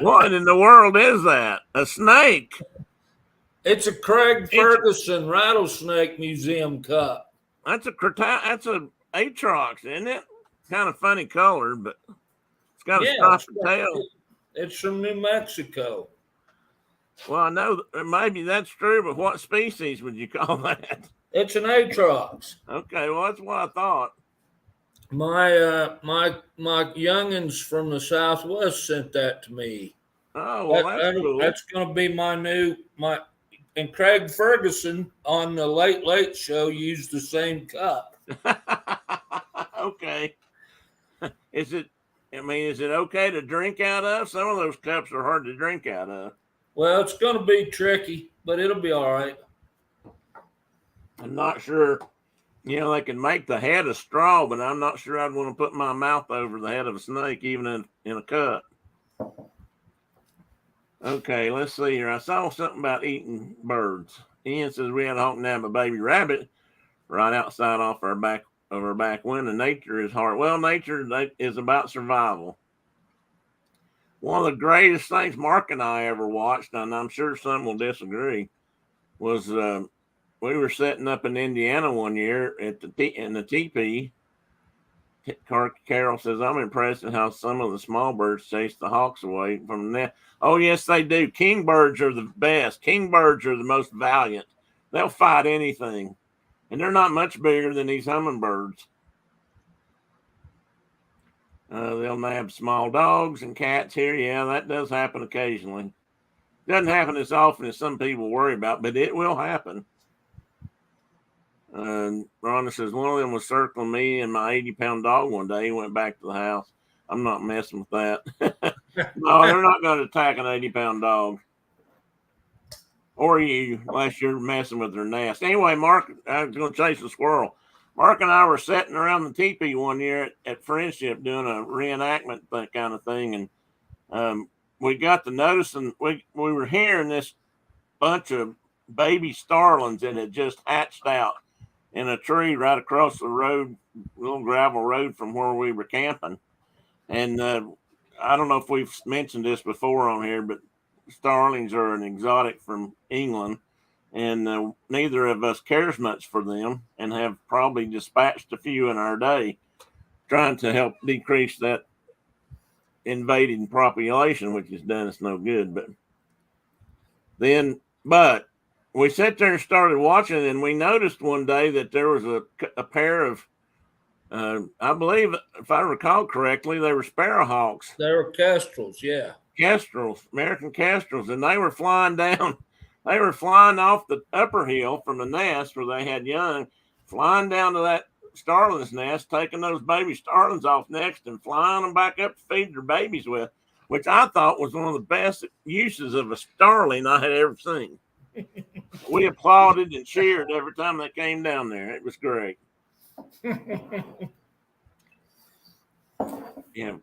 What in the world is that? A snake? It's a Craig Ferguson Rattlesnake Museum cup. That's a Atrox, isn't it? kind of funny color, but it's got a striped tail. It's from New Mexico. Well, I know maybe that's true, but what species would you call that? It's an Atrox. Okay, well, that's what I thought. My youngins from the Southwest sent that to me. Oh, well, that's cool. That's going to be and Craig Ferguson on the Late Late Show used the same cup. Okay. Is it okay to drink out of? Some of those cups are hard to drink out of. Well, it's going to be tricky, but it'll be all right. I'm not sure. They can make the head of straw, but I'm not sure I'd want to put my mouth over the head of a snake, even in a cup. Okay, let's see here. I saw something about eating birds. Ian says we had a hawk nab a baby rabbit right outside off our back window. Nature is hard. Well, nature is about survival. One of the greatest things Mark and I ever watched, and I'm sure some will disagree, was we were setting up in Indiana one year in the teepee. Carol says, I'm impressed at how some of the small birds chase the hawks away from the nest. Oh, yes, they do. Kingbirds are the best. Kingbirds are the most valiant. They'll fight anything. And they're not much bigger than these hummingbirds. They'll nab small dogs and cats here. Yeah, that does happen occasionally. Doesn't happen as often as some people worry about, but it will happen. Rhonda says, one of them was circling me and my 80-pound dog one day. He went back to the house. I'm not messing with that. No, they're not going to attack an 80-pound dog. Or you, unless you're messing with their nest. Anyway, Mark, I was going to chase a squirrel. Mark and I were sitting around the teepee one year at Friendship doing a reenactment kind of thing. And we got to noticing, we were hearing this bunch of baby starlings that had just hatched out in a tree right across the road, little gravel road from where we were camping. And I don't know if we've mentioned this before on here, but starlings are an exotic from England, and neither of us cares much for them and have probably dispatched a few in our day trying to help decrease that invading population, which has done us no good. But we sat there and started watching, and we noticed one day that there was a pair of, I believe, if I recall correctly, they were sparrowhawks. They were kestrels, yeah. Kestrels, American kestrels, and they were flying down. They were flying off the upper hill from the nest where they had young, flying down to that starling's nest, taking those baby starlings off next and flying them back up to feed their babies with, which I thought was one of the best uses of a starling I had ever seen. We applauded and cheered every time they came down there. It was great. Yeah,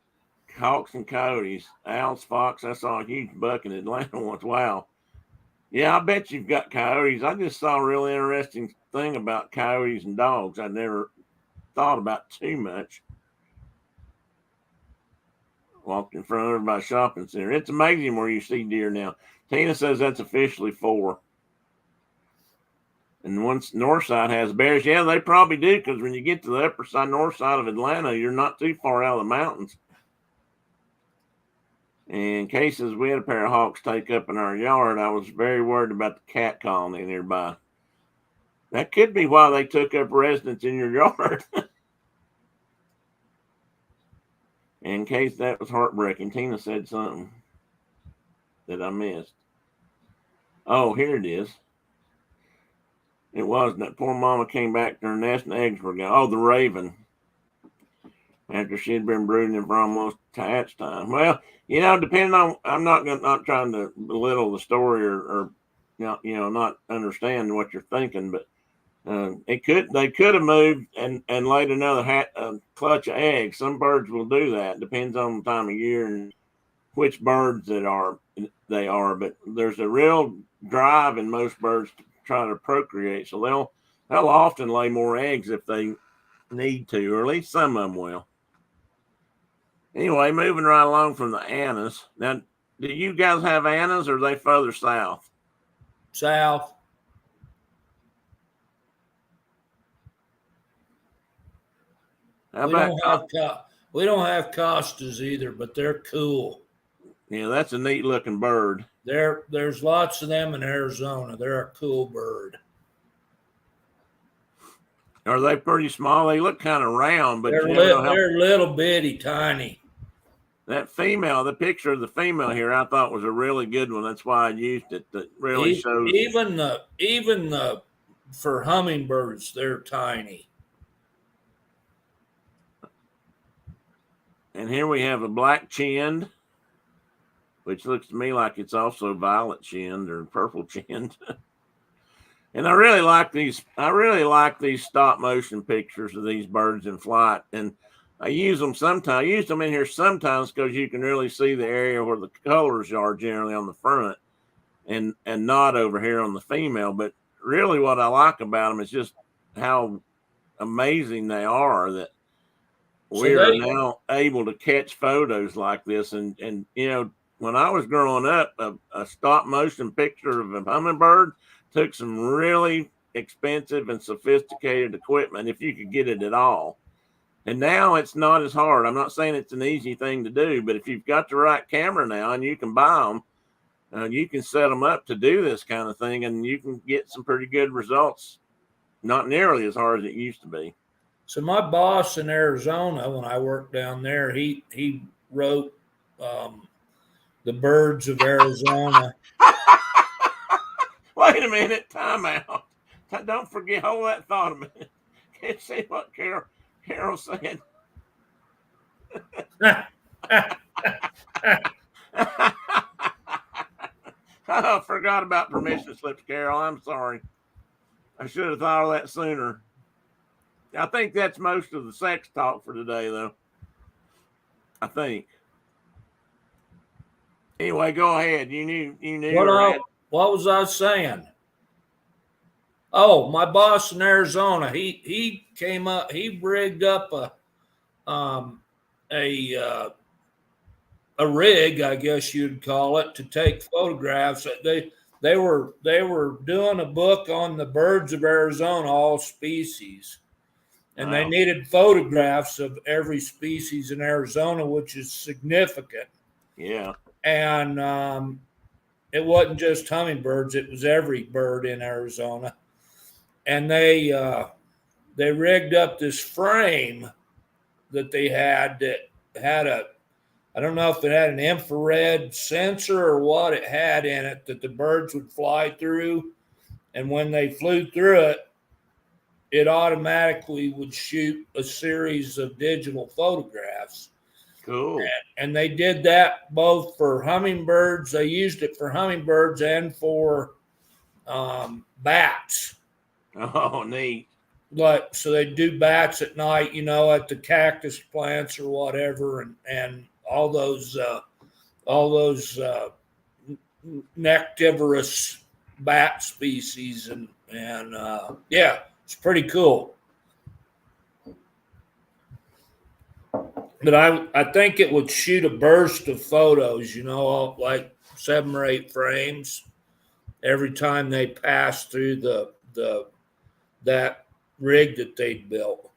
hawks and coyotes, owls, fox. I saw a huge buck in Atlanta once. Wow. Yeah, I bet you've got coyotes. I just saw a really interesting thing about coyotes and dogs I never thought about too much. Walked in front of everybody's shopping center. It's amazing where you see deer now. Tina says that's officially 4. And once north side has bears, yeah, they probably do, because when you get to the upper side, north side of Atlanta, you're not too far out of the mountains. And cases we had a pair of hawks take up in our yard. I was very worried about the cat colony nearby. That could be why they took up residence in your yard. In case that was heartbreaking, Tina said something that I missed. Oh, here it is. It was that poor mama came back to her nest and eggs were gone. Oh, the raven. After she had been brooding for almost hatch time. Well, depending on, I'm not trying to belittle the story or not understand what you're thinking, but they could have moved and laid another clutch of eggs. Some birds will do that. Depends on the time of year and which birds they are. But there's a real drive in most birds to try to procreate, so they'll often lay more eggs if they need to, or at least some of them will. Anyway, moving right along from the Annas. Now, do you guys have Annas, or are they further south? South. How We about we don't have costas either, but they're cool. yeah, that's a neat looking bird. There's lots of them in Arizona. They're a cool bird. Are they pretty small? They look kind of round, but you never know how. They're little bitty, tiny. That female, the picture of the female here, I thought was a really good one. That's why I used it. That really shows. Even the for hummingbirds, they're tiny. And here we have a black chinned, which looks to me like it's also violet chinned or purple chinned. And I really like these. I really like these stop motion pictures of these birds in flight, and I use them sometimes. I use them in here sometimes because you can really see the area where the colors are generally on the front, and not over here on the female. But really, what I like about them is just how amazing they are. That we are now able to catch photos like this, and you know, when I was growing up, a stop motion picture of a hummingbird took some really expensive and sophisticated equipment if you could get it at all. And now it's not as hard. I'm not saying it's an easy thing to do, but if you've got the right camera now and you can buy them, you can set them up to do this kind of thing, and you can get some pretty good results. Not nearly as hard as it used to be. So my boss in Arizona, when I worked down there, he wrote The Birds of Arizona. Wait a minute, time out. Don't forget, hold that thought a minute. Can't see what Carol said. I forgot about permission slips, Carol. I'm sorry. I should have thought of that sooner. I think that's most of the sex talk for today, though. I think. Anyway, go ahead. You knew. What was I saying? Oh, my boss in Arizona, he came up, he rigged up a rig, I guess you'd call it, to take photographs. They were doing a book on the birds of Arizona, all species, and they needed photographs of every species in Arizona, which is significant. Yeah, and it wasn't just hummingbirds; it was every bird in Arizona. And they rigged up this frame that they had that had I don't know if it had an infrared sensor or what it had in it that the birds would fly through. And when they flew through it, it automatically would shoot a series of digital photographs. Cool. And they did that both for hummingbirds. They used it for hummingbirds and for bats. Oh, neat. Like, so they do bats at night, you know, at the cactus plants or whatever, and all those nectivorous bat species, and yeah, it's pretty cool. But I think it would shoot a burst of photos, you know, like 7 or 8 frames every time they pass through that rig that they'd built.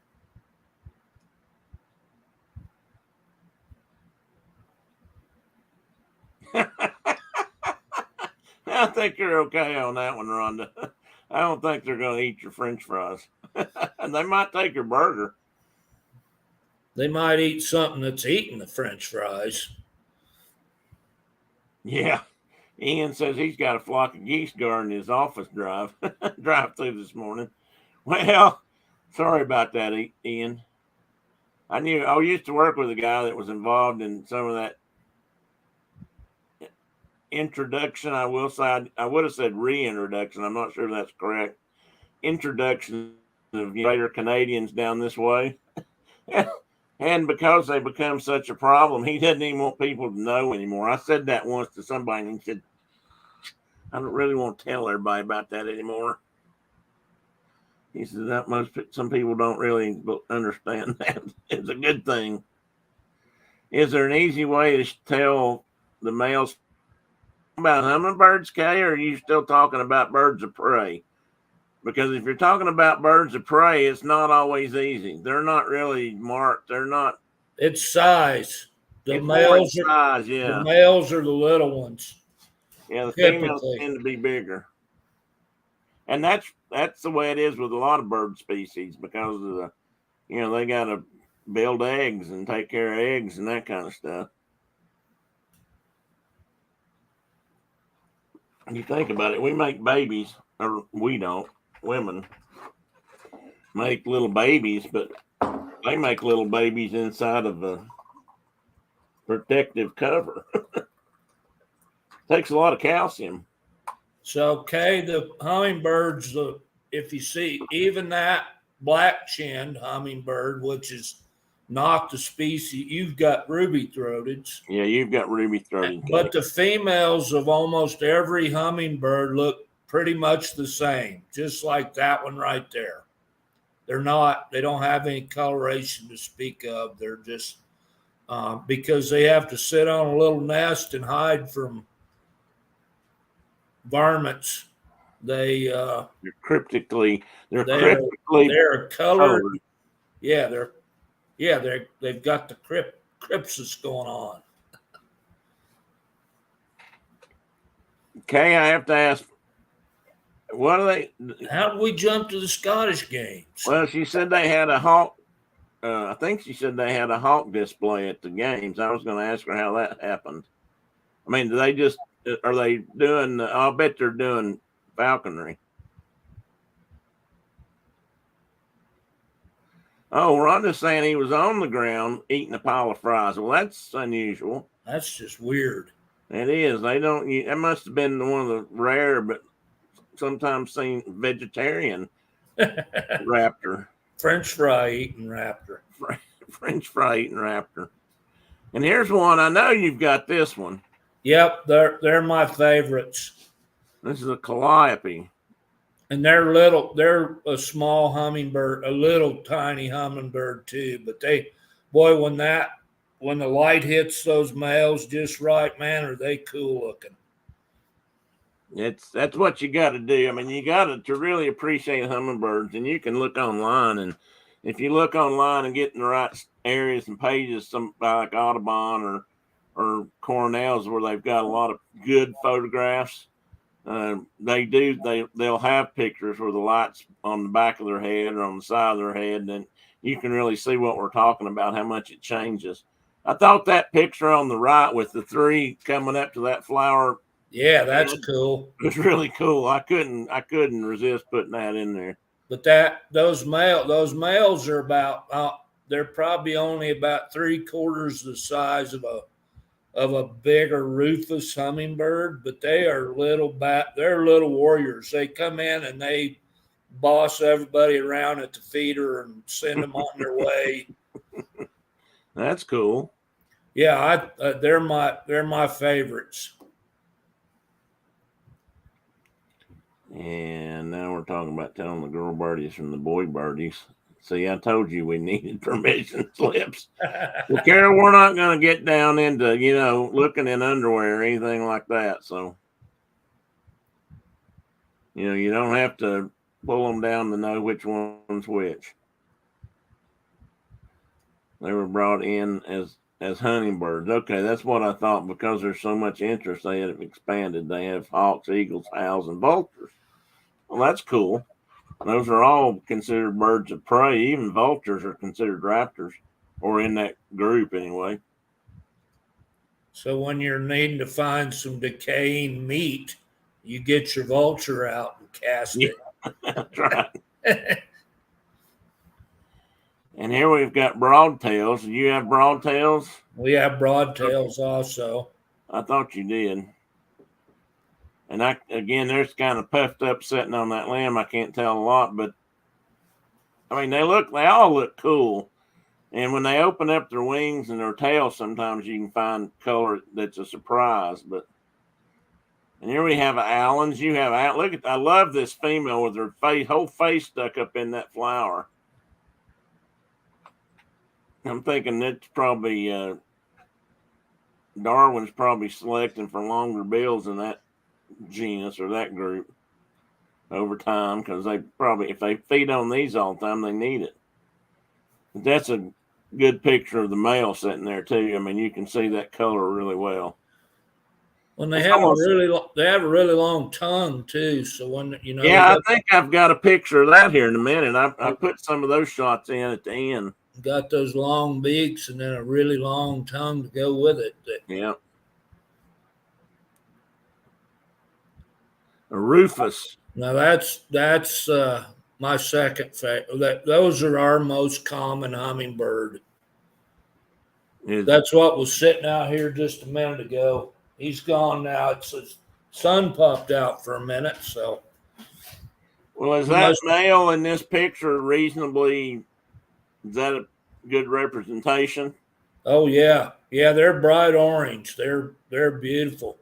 I think you're okay on that one, Rhonda. I don't think they're going to eat your French fries. And they might take your burger. They might eat something that's eating the French fries. Yeah. Ian says he's got a flock of geese guarding his office drive through this morning. Well, sorry about that, Ian. I used to work with a guy that was involved in some of that introduction. I will say, I would have said reintroduction. I'm not sure if that's correct. Introduction of later Canadians down this way. And because they become such a problem, he doesn't even want people to know anymore. I said that once to somebody, and he said, I don't really want to tell everybody about that anymore. He said that some people don't really understand that. It's a good thing. Is there an easy way to tell the males about hummingbirds, Kay, or are you still talking about birds of prey? Because if you're talking about birds of prey, it's not always easy. They're not really marked. They're not. It's size. The It's more in males size, the yeah. males are the little ones. Yeah, the females Typically. tend to be bigger. And that's the way it is with a lot of bird species because of the, they got to build eggs and take care of eggs and that kind of stuff. You think about it, we make babies, or we don't. Women make little babies, but they make little babies inside of a protective cover. Takes a lot of calcium. So, okay, the hummingbirds, if you see even that black-chinned hummingbird, which is not the species, you've got ruby-throateds. Yeah, you've got ruby-throated. But the females of almost every hummingbird look pretty much the same, just like that one right there. They don't have any coloration to speak of. They're just, because they have to sit on a little nest and hide from varmints. They're cryptically colored. colored. They've got the crypsis going on. Okay, I have to ask, what are they? How did we jump to the Scottish games? Well, she said they had a hawk. I think she said they had a hawk display at the games. I was going to ask her how that happened. I mean, are they doing? I'll bet they're doing falconry. Oh, Rhonda's saying he was on the ground eating a pile of fries. Well, that's unusual. That's just weird. It is. They don't. That must have been one of the rare, but sometimes seen vegetarian raptor. French fry eating raptor. French fry eating raptor. And here's one. I know you've got this one. Yep, they're my favorites. This is a calliope. And they're little. They're a small hummingbird, a little tiny hummingbird too. But when the light hits those males just right, man, are they cool looking? That's what you got to do. I mean, you got to really appreciate hummingbirds, and you can look online, and if you look online and get in the right areas and pages, some like Audubon or Cornell's, where they've got a lot of good photographs, they'll have pictures where the light's on the back of their head or on the side of their head, and you can really see what we're talking about, how much it changes. I thought that picture on the right with the three coming up to that flower. Yeah, that's cool. It was really cool. I couldn't resist putting that in there. But those males are about they're probably only about 3/4 the size of a bigger rufous hummingbird, but they are they're little warriors. They come in and they boss everybody around at the feeder and send them on their way. That's cool. Yeah, they're my favorites. And now we're talking about telling the girl birdies from the boy birdies. See, I told you we needed permission slips. Well, Carol, we're not going to get down into, looking in underwear or anything like that. So, you don't have to pull them down to know which one's which. They were brought in as hummingbirds. Okay, that's what I thought. Because there's so much interest, they have expanded. They have hawks, eagles, owls, and vultures. Well, that's cool. Those are all considered birds of prey. Even vultures are considered raptors, or in that group anyway. So when you're needing to find some decaying meat, you get your vulture out and cast it. That's right. And here we've got broadtails. Do you have broadtails? We have broadtails also. I thought you did. And they're kind of puffed up sitting on that limb. I can't tell a lot, but I mean, they all look cool. And when they open up their wings and their tails, sometimes you can find color that's a surprise. And here we have Allens. You have I love this female with her whole face stuck up in that flower. I'm thinking that's probably Darwin's probably selecting for longer bills in that genus or that group. over time because they probably, if they feed on these all the time, they need it. But that's a good picture of the male sitting there too. I mean, you can see that color really well. When they have a really long tongue too. So when yeah, I think I've got a picture of that here in a minute. I put some of those shots in at the end. Got those long beaks and then a really long tongue to go with it. Yeah. A Rufous. Now that's my second favorite. Those are our most common hummingbird. That's what was sitting out here just a minute ago. He's gone now. It's the sun popped out for a minute. So, well, is that male in this picture reasonably? Is that a good representation? Oh yeah, they're bright orange. They're beautiful.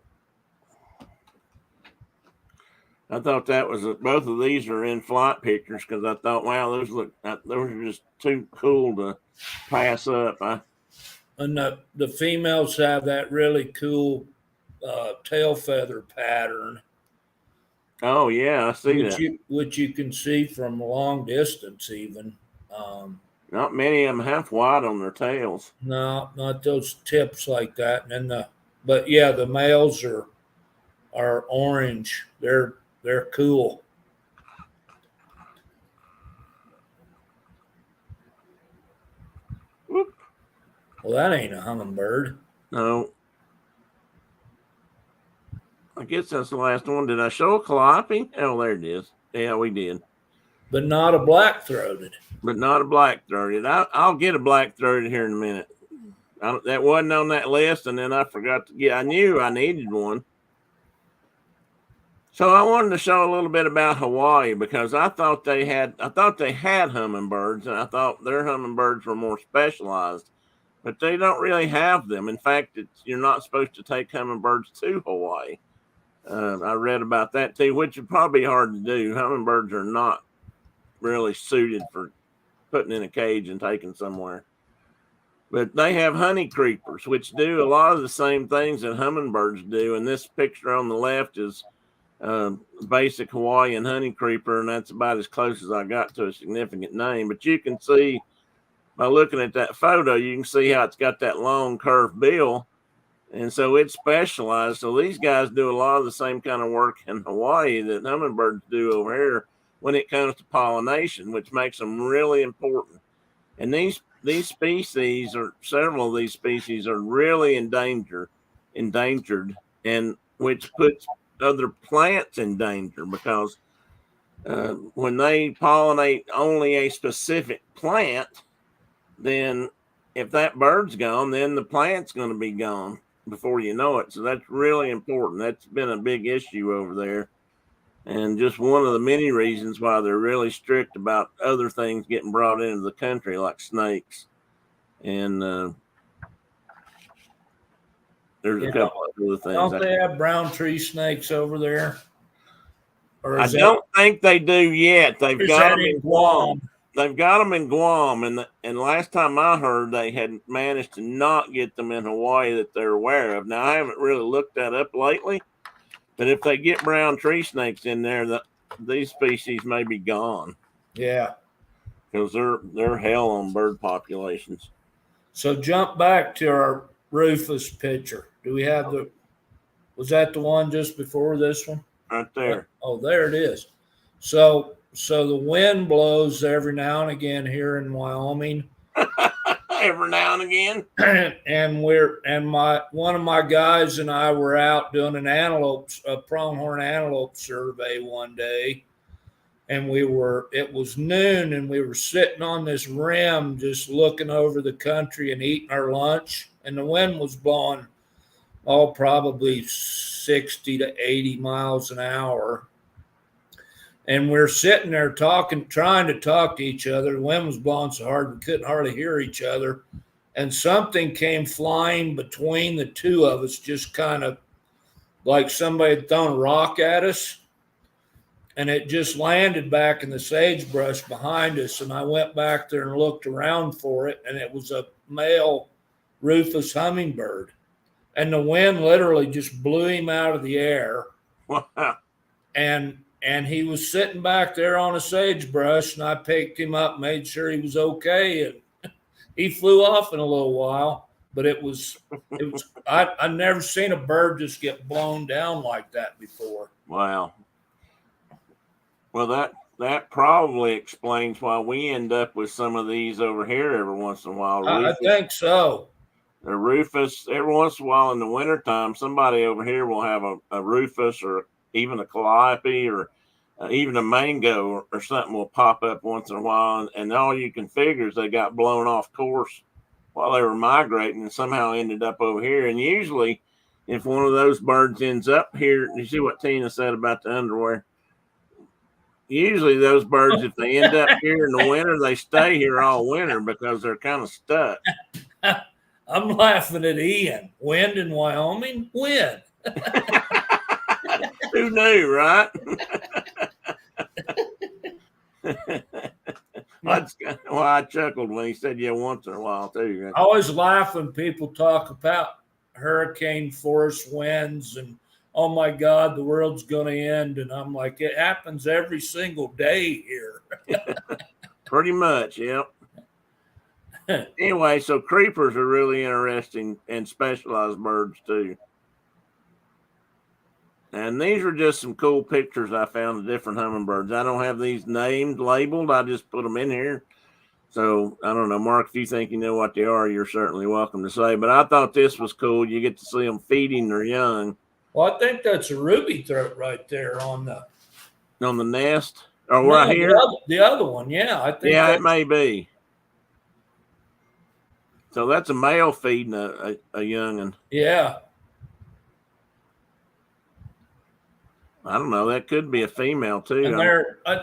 I thought that was both of these are in flight pictures because I thought, wow, those are just too cool to pass up. And the females have that really cool tail feather pattern. Oh yeah, I see that. Which you can see from a long distance, even. Not many of them have white on their tails. No, not those tips like that. And then but yeah, the males are orange. They're cool. Whoop. Well, that ain't a hummingbird. No. I guess that's the last one. Did I show a calliope? Oh, there it is. Yeah, we did. But not a black-throated. But not a black-throated. I'll get a black-throated here in a minute. That wasn't on that list, and then I forgot to get. I knew I needed one. So I wanted to show a little bit about Hawaii because I thought they had hummingbirds, and I thought their hummingbirds were more specialized, but they don't really have them. In fact, you're not supposed to take hummingbirds to Hawaii. I read about that too, which would probably be hard to do. Hummingbirds are not really suited for putting in a cage and taking somewhere. But they have honey creepers, which do a lot of the same things that hummingbirds do. And this picture on the left is basic Hawaiian honey creeper, and that's about as close as I got to a significant name. But you can see by looking at that photo, you can see how it's got that long curved bill. And so it's specialized. So these guys do a lot of the same kind of work in Hawaii that hummingbirds do over here when it comes to pollination, which makes them really important. And these species, or several of these species, are really endangered, and which puts other plants in danger because when they pollinate only a specific plant, then if that bird's gone, then the plant's going to be gone before you know it. So that's really important. That's been a big issue over there. And just one of the many reasons why they're really strict about other things getting brought into the country, like snakes. And there's a couple of other things. Don't they have brown tree snakes over there? I don't think they do yet. They've got them in Guam. They've got them in Guam, and last time I heard, they had managed to not get them in Hawaii that they're aware of. Now I haven't really looked that up lately, but if they get brown tree snakes in there, these species may be gone. Yeah, because they're hell on bird populations. So jump back to our Rufous picture. Do we have was that the one just before this one? Right there. Oh, there it is. So the wind blows every now and again here in Wyoming. Every now and again. And one of my guys and I were out doing a pronghorn antelope survey one day. And it was noon, and we were sitting on this rim just looking over the country and eating our lunch. And the wind was blowing, probably 60 to 80 miles an hour. And we're sitting there trying to talk to each other. The wind was blowing so hard we couldn't hardly hear each other. And something came flying between the two of us, just kind of like somebody had thrown a rock at us. And it just landed back in the sagebrush behind us. And I went back there and looked around for it. And it was a male Rufous hummingbird. And the wind literally just blew him out of the air. Wow. And and he was sitting back there on a sagebrush, and I picked him up, made sure he was okay, and he flew off in a little while. But I never seen a bird just get blown down like that before. Wow. Well, that probably explains why we end up with some of these over here every once in a while. I think so. The rufous, every once in a while in the wintertime, somebody over here will have a rufus or even a calliope or even a mango or something will pop up once in a while. And all you can figure is they got blown off course while they were migrating and somehow ended up over here. And usually, if one of those birds ends up here, you see what Tina said about the underwear? Usually those birds, if they end up here in the winter, they stay here all winter because they're kind of stuck. I'm laughing at Ian. Wind in Wyoming? Wind. Who knew, right? That's why I chuckled when he said, yeah, once in a while, too. I always laugh when people talk about hurricane force winds and, oh my God, the world's going to end. And I'm like, it happens every single day here. Pretty much, yep. Anyway, so creepers are really interesting and specialized birds too. And these are just some cool pictures I found of different hummingbirds. I don't have these named, labeled. I just put them in here. So I don't know, Mark, if you think you know what they are, you're certainly welcome to say. But I thought this was cool. You get to see them feeding their young. Well, I think that's a ruby throat right there on the nest. Or right here. The other one, yeah. I think it may be. So that's a male feeding a young'un. Yeah. I don't know. That could be a female too. And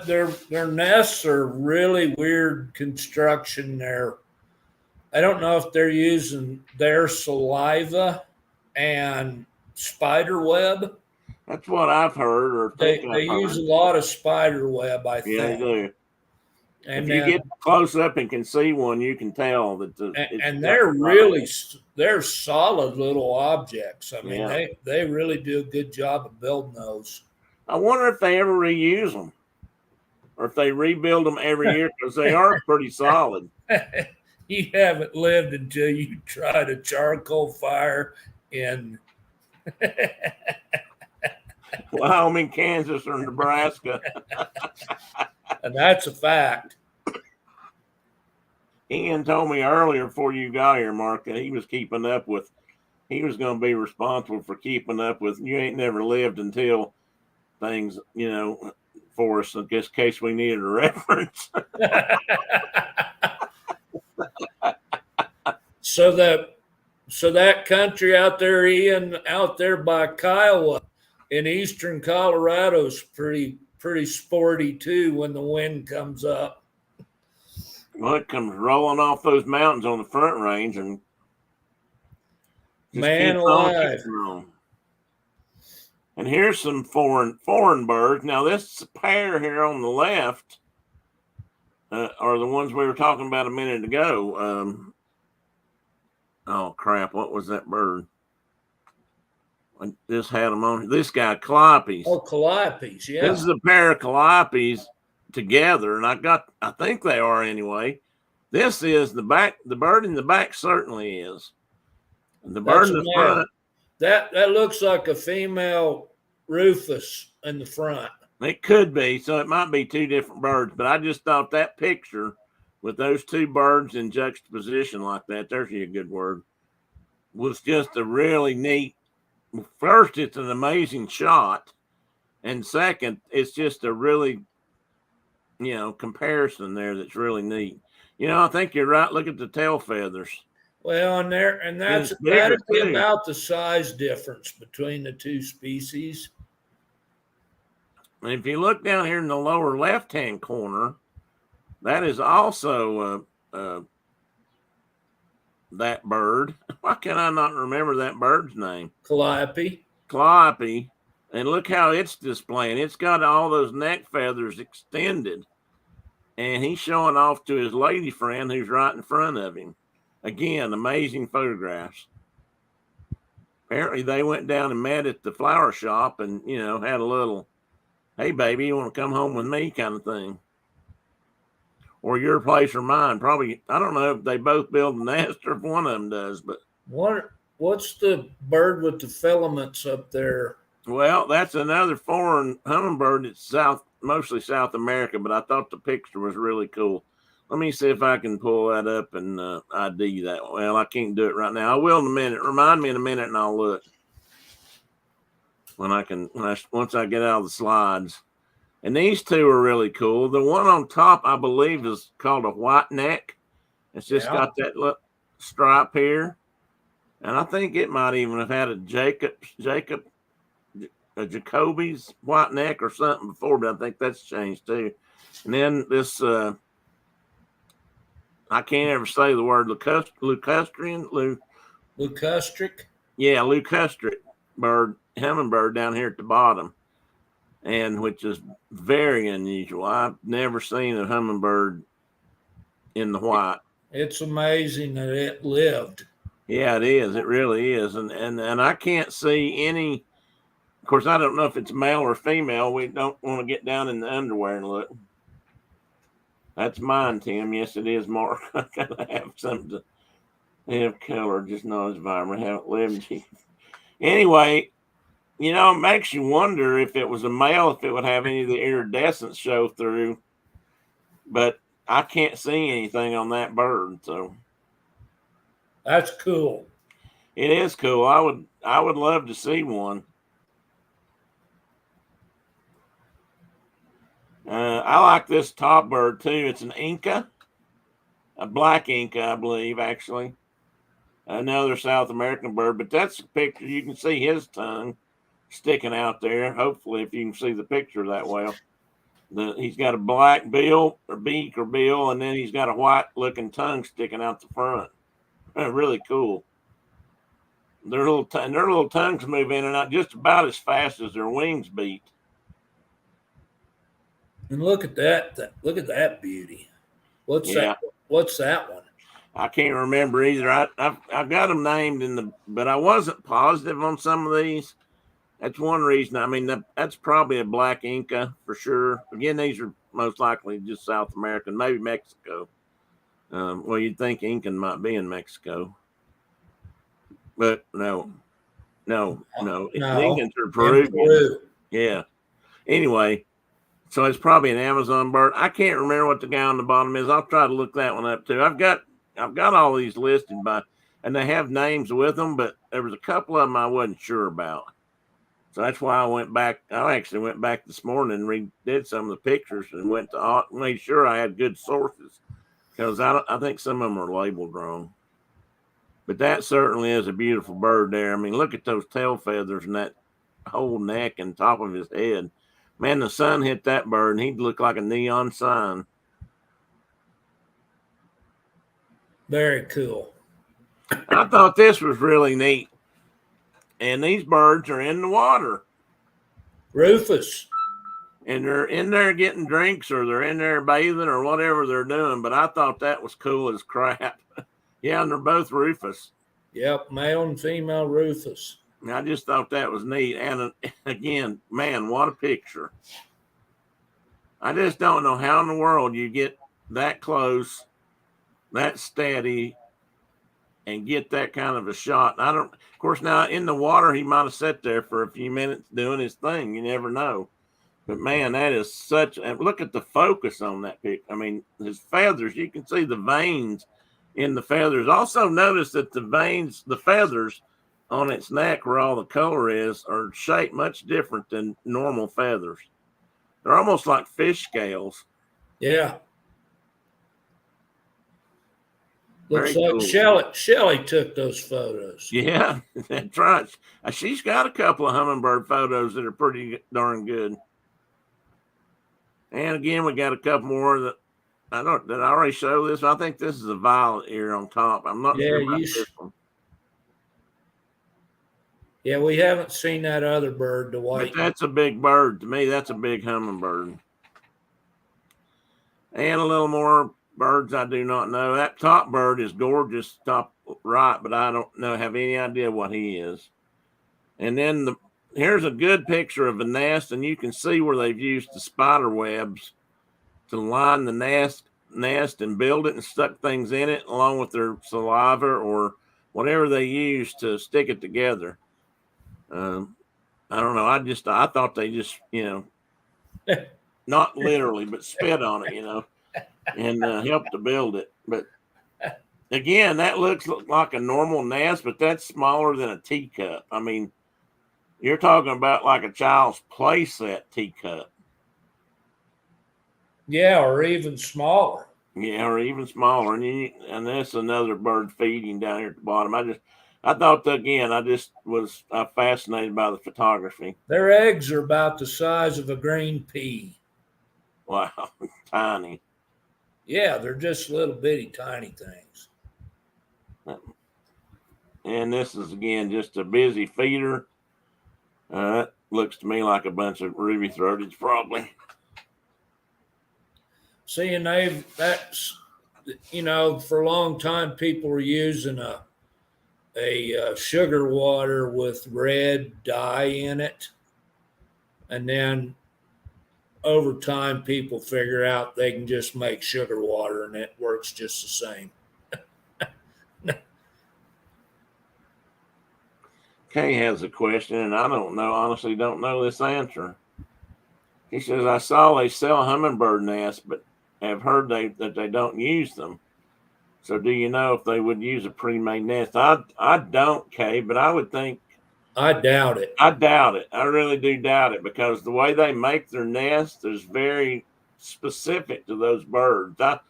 their nests are really weird construction. I don't know if they're using their saliva and spider web. That's what I've heard. Or they use a lot of spider web, I think. Yeah, they do. And if you get close up and can see one, you can tell that. They're solid little objects. I mean, they really do a good job of building those. I wonder if they ever reuse them, or if they rebuild them every year, because they are pretty solid. You haven't lived until you tried a charcoal fire in Wyoming, Kansas, or Nebraska. And that's a fact. Ian told me earlier before you got here, Mark, that he was going to be responsible for keeping up with, you ain't never lived until things, for us, in case we needed a reference. So that country out there, Ian, out there by Kiowa in eastern Colorado is pretty sporty too when the wind comes up. Well, it comes rolling off those mountains on the Front Range and man alive. And here's some foreign birds. Now this pair here on the left are the ones we were talking about a minute ago. Oh crap! What was that bird? I just had them on. This guy, Calliopes. Oh, Calliopes, yeah. This is a pair of Calliopes together, and I think they are anyway. This is the back. The bird in the back certainly is. And the bird in the front. That looks like a female rufous in the front. It could be, so it might be two different birds. But I just thought that picture with those two birds in juxtaposition like that, there's a good word, was just a really neat. First, it's an amazing shot, and second, it's just a really, comparison there that's really neat. I think you're right. Look at the tail feathers. Well, and that's that'd be about the size difference between the two species. And if you look down here in the lower left-hand corner, that is also that bird. Why can I not remember that bird's name? Calliope. Calliope. And look how it's displaying. It's got all those neck feathers extended. And he's showing off to his lady friend who's right in front of him. Again, amazing photographs. Apparently they went down and met at the flower shop and, had a little hey, baby, you want to come home with me kind of thing. Or your place or mine. Probably, I don't know if they both build a nest or if one of them does, but. What's the bird with the filaments up there? Well, that's another foreign hummingbird. It's mostly South America, but I thought the picture was really cool. Let me see if I can pull that up and ID that. Well, I can't do it right now. I will in a minute. Remind me in a minute, and I'll look once I get out of the slides. And these two are really cool. The one on top, I believe, is called a white neck. It's just got that stripe here, and I think it might even have had a Jacoby's white neck or something before, but I think that's changed too. And then this, I can't ever say the word lucustrian. Yeah, lucustric hummingbird down here at the bottom, and which is very unusual. I've never seen a hummingbird in the white. It's amazing that it lived. Yeah, it is. It really is. And I can't see any. Of course, I don't know if it's male or female. We don't want to get down in the underwear and look. That's mine, Tim. Yes, it is, Mark. I gotta have something to have color, just not as vibrant. Haven't lived. Anyway, it makes you wonder if it was a male, if it would have any of the iridescence show through. But I can't see anything on that bird, so that's cool. It is cool. I would love to see one. I like this top bird too. It's an Inca, a black Inca, I believe, actually. Another South American bird, but that's a picture. You can see his tongue sticking out there. Hopefully, if you can see the picture that well. He's got a black bill or beak or bill, and then he's got a white-looking tongue sticking out the front. Really cool. Their little tongues move in and out just about as fast as their wings beat. And look at that! Look at that beauty. What's that one? I can't remember either. I've got them named but I wasn't positive on some of these. That's one reason. I mean, that's probably a black Inca for sure. Again, these are most likely just South American, maybe Mexico. Well, you'd think Incan might be in Mexico, but no. Incans are Peruvian. Yeah. Anyway. So it's probably an Amazon bird. I can't remember what the guy on the bottom is. I'll try to look that one up too. I've got all these listed and they have names with them, but there was a couple of them I wasn't sure about. So that's why I went back. I actually went back this morning and redid some of the pictures and made sure I had good sources because I think some of them are labeled wrong. But that certainly is a beautiful bird there. I mean, look at those tail feathers and that whole neck and top of his head. Man, the sun hit that bird, and he'd look like a neon sign. Very cool. I thought this was really neat. And these birds are in the water. Rufous. And they're in there getting drinks or they're in there bathing or whatever they're doing. But I thought that was cool as crap. Yeah, and they're both Rufous. Yep, male and female Rufous. I just thought that was neat. And again, man, what a picture. I just don't know how in the world you get that close, that steady, and get that kind of a shot. Of course, now in the water, he might have sat there for a few minutes doing his thing. You never know. But man, that is look at the focus on that pic. I mean, his feathers, you can see the veins in the feathers. Also notice that the feathers on its neck where all the color is are shaped much different than normal feathers. They're almost like fish scales. Yeah. Looks like cool. Shelley took those photos. Yeah, that's right. She's got a couple of hummingbird photos that are pretty darn good. And again, we got a couple more that did I already show this? I think this is a violet ear on top. I'm not sure about this one. Yeah, we haven't seen that other bird, the white. But that's a big bird. To me, that's a big hummingbird. And a little more birds I do not know. That top bird is gorgeous, top right, but I don't have any idea what he is. And then here's a good picture of a nest, and you can see where they've used the spider webs to line the nest and build it and stuck things in it along with their saliva or whatever they use to stick it together. I don't know. I thought they just, not literally, but spit on it, and helped to build it. But again, that looks like a normal nest, but that's smaller than a teacup. I mean, you're talking about like a child's playset teacup. Yeah, or even smaller. Yeah, or even smaller. And that's another bird feeding down here at the bottom. I thought again, I just was fascinated by the photography. Their eggs are about the size of a green pea. Wow, tiny. Yeah, they're just little bitty tiny things. And this is again just a busy feeder. That looks to me like a bunch of ruby throateds, probably. See, and that's for a long time people were using a sugar water with red dye in it, and then over time people figure out they can just make sugar water and it works just the same. Kay has a question, and I honestly don't know this answer. He says, I saw they sell hummingbird nests, but have heard that they don't use them. So do you know if they would use a pre-made nest? I don't, Kay, but I would think. I doubt it. I doubt it. I really do doubt it, because the way they make their nest is very specific to those birds. The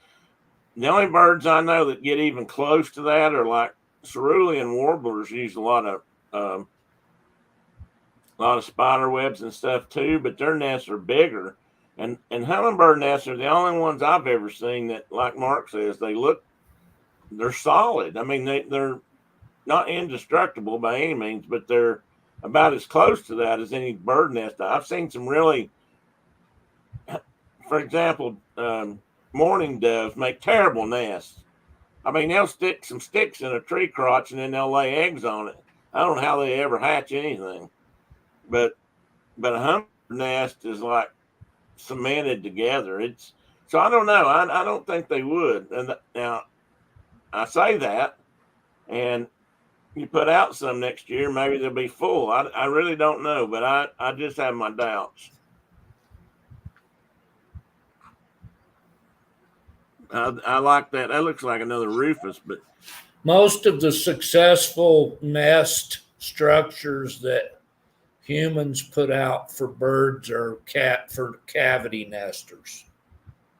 only birds I know that get even close to that are like cerulean warblers use a lot of spider webs and stuff too, but their nests are bigger. And hummingbird nests are the only ones I've ever seen that, like Mark says, they're solid. I mean, they're not indestructible by any means, but they're about as close to that as any bird nest. I've seen some really, for example, mourning doves make terrible nests. I mean, they'll stick some sticks in a tree crotch and then they'll lay eggs on it. I don't know how they ever hatch anything, but a hummingbird nest is like cemented together. So I don't know. I don't think they would. And now I say that, and you put out some next year, maybe they'll be full. I really don't know, but I just have my doubts. I like that. That looks like another Rufus, but Most of the successful nest structures that humans put out for birds are for cavity nesters.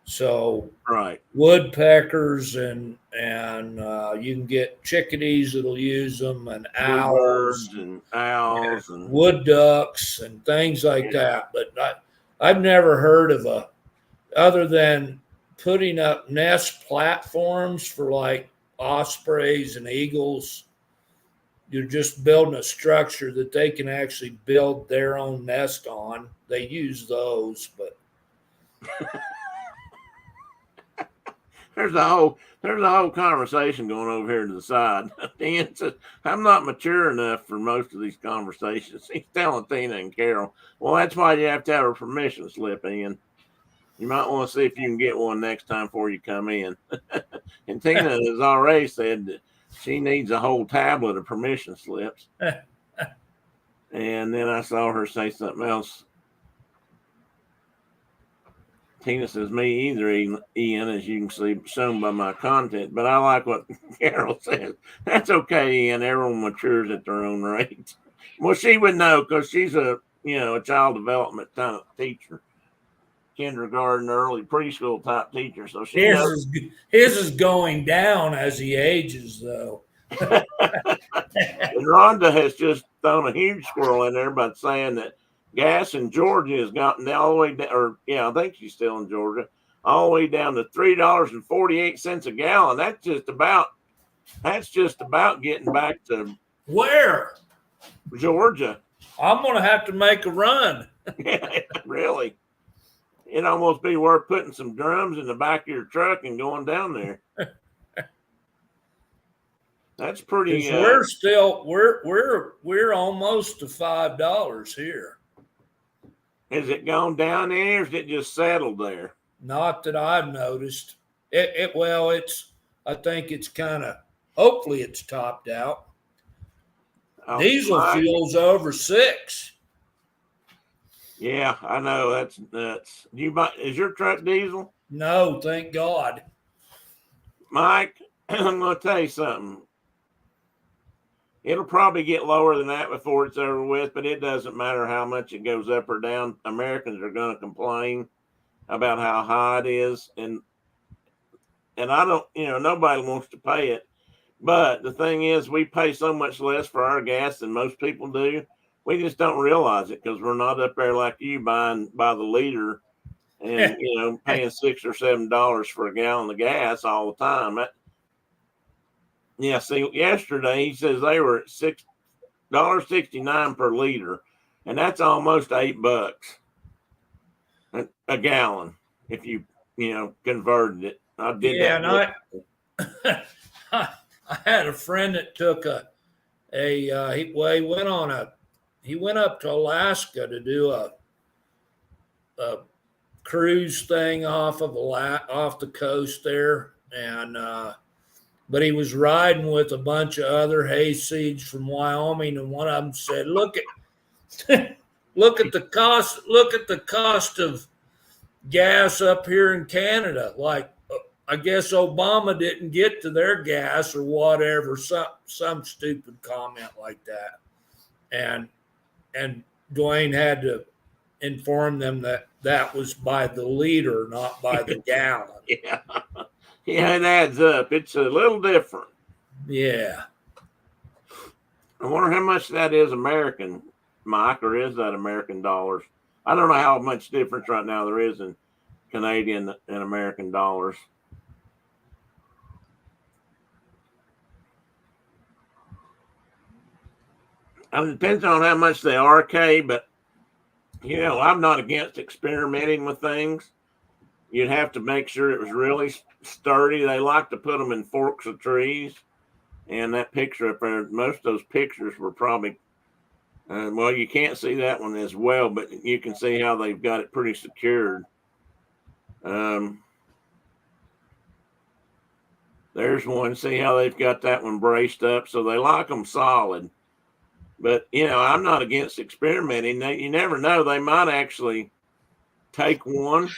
So right, woodpeckers and you can get chickadees that'll use them, and birds owls and owls and wood ducks and things like that. But I've never heard of other than putting up nest platforms for like ospreys and eagles. You're just building a structure that they can actually build their own nest on. They use those, but there's a whole conversation going over here to the side. Dan says, I'm not mature enough for most of these conversations. He's telling Tina and Carol. Well, that's why you have to have a permission slip in. You might want to see if you can get one next time before you come in. And Tina has already said that she needs a whole tablet of permission slips. And then I saw her say something else. Tina says, me either, Ian, as you can see, shown by my content. But I like what Carol says. That's okay, Ian. Everyone matures at their own rate. Well, she would know because she's a child development kind of teacher. Kindergarten, early preschool type teacher. So his is going down as he ages, though. And Rhonda has just thrown a huge squirrel in there by saying that gas in Georgia has gotten all the way down, or I think she's still in Georgia, all the way down to $3.48 a gallon. That's just about getting back to where? Georgia. I'm gonna have to make a run. Yeah, really. It'd almost be worth putting some drums in the back of your truck and going down there. That's pretty. We're still we're almost to $5 here. Has it gone down there, or is it just settled there? Not that I've noticed. It's. I think it's kind of. Hopefully, it's topped out. Diesel fuel's over $6. Yeah, I know. That's nuts. Is your truck diesel? No, thank God. Mike, I'm going to tell you something. It'll probably get lower than that before it's over with, but it doesn't matter how much it goes up or down. Americans are going to complain about how high it is, and I don't, nobody wants to pay it. But the thing is, we pay so much less for our gas than most people do. We just don't realize it because we're not up there like you buying by the liter and paying $6 or $7 for a gallon of gas all the time. See, yesterday he says they were at $6.69 per liter, and that's almost $8 a gallon if you converted it. I did that. And I had a friend that took he went up to Alaska to do a cruise thing off the coast there, and but he was riding with a bunch of other hayseeds from Wyoming, and one of them said, "Look at the cost of gas up here in Canada. Like, I guess Obama didn't get to their gas or whatever, some stupid comment like that." And Dwayne had to inform them that was by the liter, not by the gallon. Yeah, it adds up. It's a little different. Yeah. I wonder how much that is American, Mike, or is that American dollars? I don't know how much difference right now there is in Canadian and American dollars. It depends on how much they RK, but I'm not against experimenting with things. You'd have to make sure it was really sturdy. They like to put them in forks of trees, and that picture up there, most of those pictures were probably well, you can't see that one as well, but you can see how they've got it pretty secured. There's one. See how they've got that one braced up, so they like them solid. But I'm not against experimenting. You never know; they might actually take one.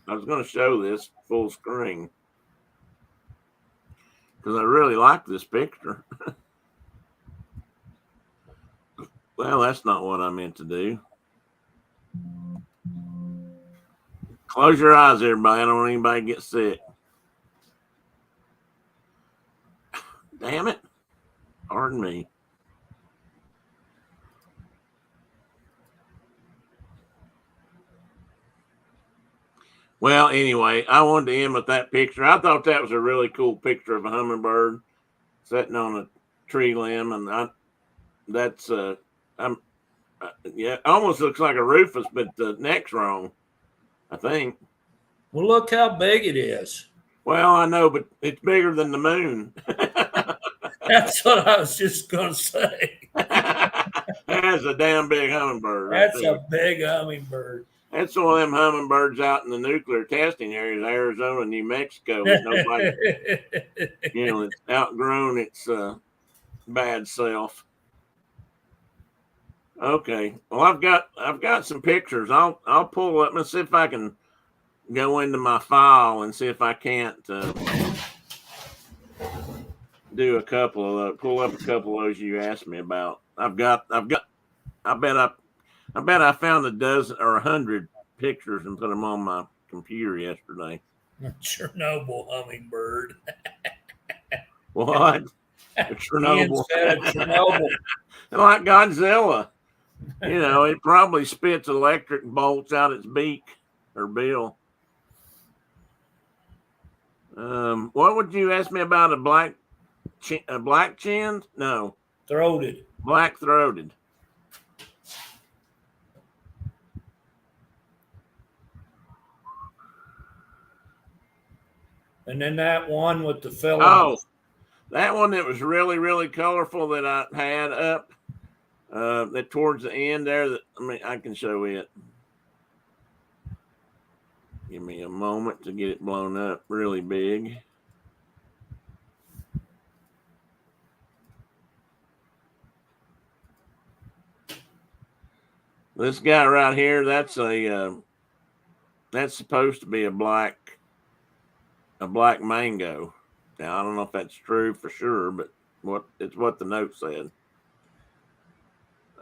I was going to show this full screen because I really like this picture. Well, that's not what I meant to do. Close your eyes, everybody. I don't want anybody to get sick. Damn it. Pardon me. Well, anyway, I wanted to end with that picture. I thought that was a really cool picture of a hummingbird sitting on a tree limb, and it almost looks like a rufous, but the neck's wrong, I think. Well, look how big it is. Well, I know, but it's bigger than the moon. That's what I was just going to say. That's a damn big hummingbird. That's a big hummingbird. That's one of them hummingbirds out in the nuclear testing areas, Arizona, New Mexico. Nobody, it's outgrown its bad self. Okay. Well, I've got some pictures. I'll pull up and see if I can go into my file and see if I can't do a couple of those, pull up a couple of those you asked me about. I bet I found a dozen or 100 pictures and put them on my computer yesterday. Chernobyl hummingbird. What? Chernobyl. Chernobyl. Like Godzilla. It probably spits electric bolts out its beak or bill. What would you ask me about a black chinned? No. Throated. Black throated. And then that one with the fellow. That one that was really, really colorful that I had up, that towards the end there, that I can show it. Give me a moment to get it blown up really big. This guy right here, that's supposed to be a black mango. Now I don't know if that's true for sure, but it's what the note said.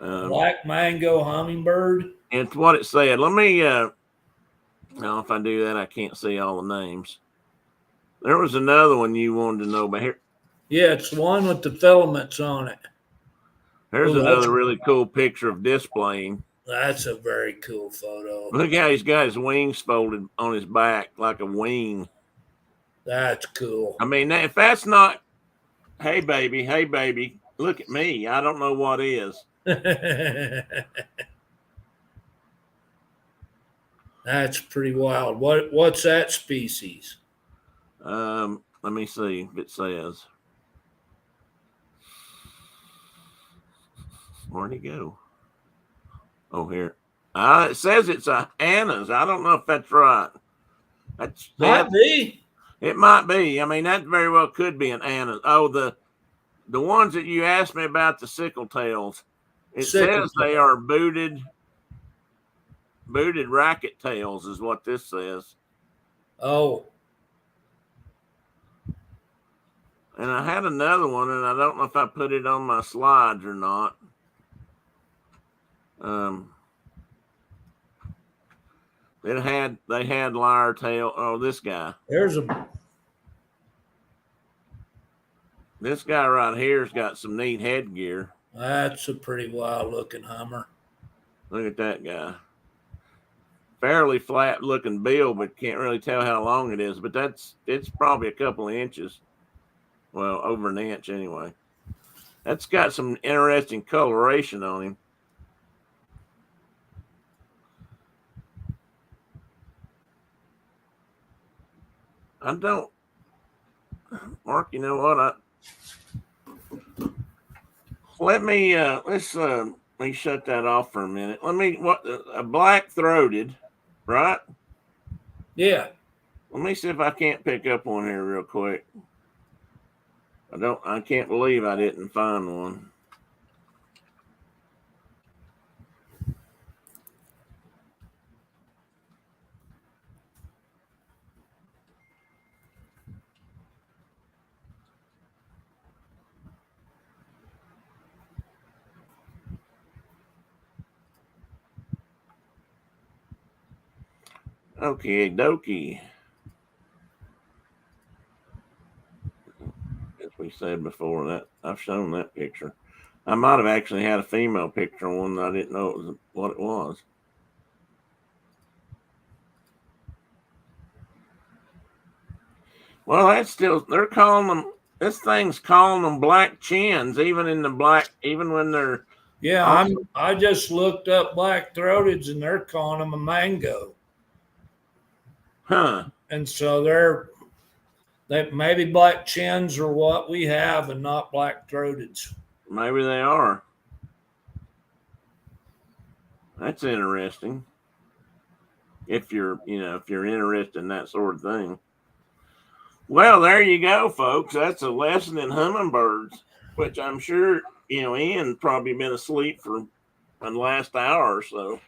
Black mango hummingbird. It's what it said. Let me. Now, if I do that, I can't see all the names. There was another one you wanted to know about here. Yeah, it's the one with the filaments on it. There's another really cool picture of displaying. That's a very cool photo. Look how he's got his wings folded on his back like a wing. That's cool. I mean, if that's not, hey baby, look at me. I don't know what is. That's pretty wild. What's that species? Let me see if it says. Where'd he go? Oh, here. It says it's a Anna's. I don't know if that's right. Might be. It might be. I mean, that very well could be an Anna's. Oh, the ones that you asked me about, the sickle tails. It says they are booted racket tails is what this says. Oh. And I had another one, and I don't know if I put it on my slides or not. They had lyre tail. Oh, this guy. This guy right here's got some neat headgear. That's a pretty wild looking Hummer. Look at that guy. Fairly flat looking bill, but can't really tell how long it is. But it's probably a couple of inches. Well, over an inch anyway. That's got some interesting coloration on him. Mark, you know what? Let me shut that off for a minute. A black throated, right? Yeah. Let me see if I can't pick up one here real quick. I can't believe I didn't find one. Okay, dokie. As we said before, that I've shown that picture. I might have actually had a female picture on one that I didn't know it was what it was. Well, they're calling them, this thing's calling them black chins, even when they're. Yeah, I just looked up black throateds and they're calling them a mango. Huh. And so they maybe black chins are what we have and not black throateds. Maybe they are. That's interesting. If you're interested in that sort of thing. Well, there you go, folks. That's a lesson in hummingbirds, which I'm sure, Ian probably been asleep for the last hour or so.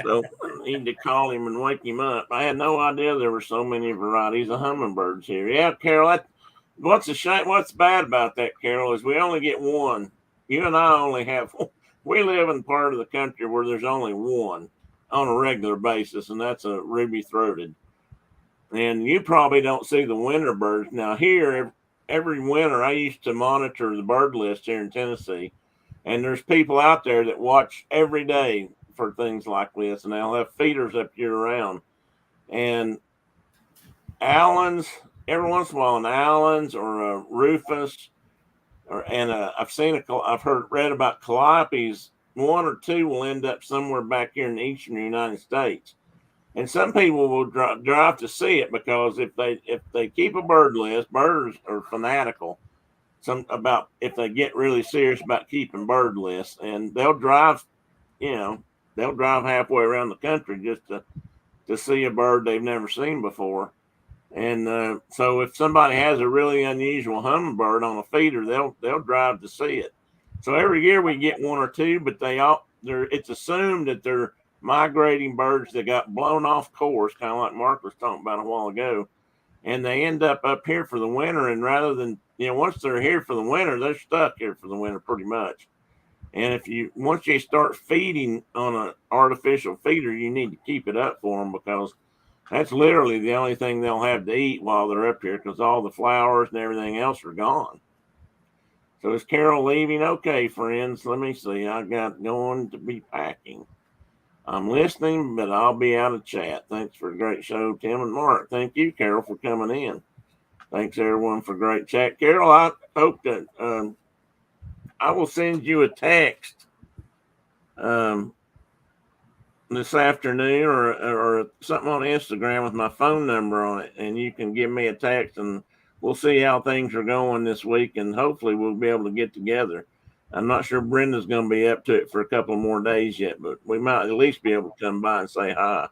So I need to call him and wake him up. I had no idea there were so many varieties of hummingbirds here. Yeah, Carol, what's a shame? What's bad about that, Carol, is we only get one. You and I only have, we live in part of the country where there's only one on a regular basis, and that's a ruby-throated. And you probably don't see the winter birds. Now here, every winter, I used to monitor the bird list here in Tennessee, and there's people out there that watch every day for things like this, and they'll have feeders up year round. And Allen's, every once in a while, an Allen's or a Rufus, I've read about Calliopes. One or two will end up somewhere back here in the eastern United States. And some people will drive to see it because if they keep a bird list, birds are fanatical. some about if they get really serious about keeping bird lists, and they'll drive, they'll drive halfway around the country just to see a bird they've never seen before. And so if somebody has a really unusual hummingbird on a feeder, they'll drive to see it. So every year we get one or two, but it's assumed that they're migrating birds that got blown off course, kind of like Mark was talking about a while ago, and they end up here for the winter. And rather than, once they're here for the winter, they're stuck here for the winter pretty much. And once you start feeding on an artificial feeder, you need to keep it up for them, because that's literally the only thing they'll have to eat while they're up here, because all the flowers and everything else are gone. So is Carol leaving? Okay, friends, let me see. I got going to be packing. I'm listening, but I'll be out of chat. Thanks for a great show, Tim and Mark. Thank you, Carol, for coming in. Thanks, everyone, for great chat. Carol, I hope that I will send you a text this afternoon or something on Instagram with my phone number on it, and you can give me a text, and we'll see how things are going this week, and hopefully we'll be able to get together. I'm not sure Brenda's going to be up to it for a couple more days yet, but we might at least be able to come by and say hi.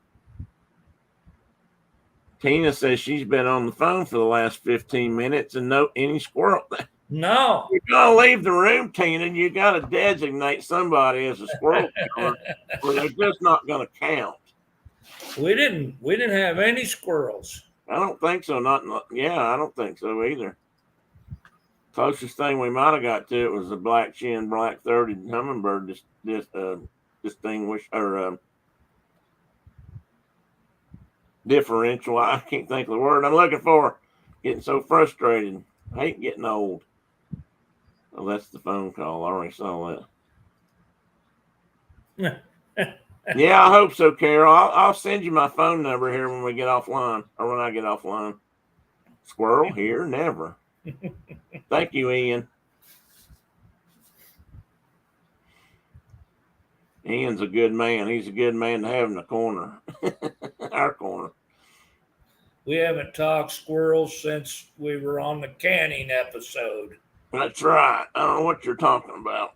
Tina says she's been on the phone for the last 15 minutes and no any squirrel. No. You're going to leave the room, Tina, and you got to designate somebody as a squirrel killer, or they're just not going to count. We didn't have any squirrels. I don't think so. I don't think so either. Closest thing we might have got to it was the black chin, black throated hummingbird distinguished or differential. I can't think of the word I'm looking for. Getting so frustrated. I hate getting old. Oh, that's the phone call. I already saw that. Yeah, I hope so, Carol. I'll send you my phone number here when we get offline, or when I get offline. Squirrel here, never. Thank you, Ian. Ian's a good man. He's a good man to have in the corner, our corner. We haven't talked squirrels since we were on the canning episode. That's right. I don't know what you're talking about.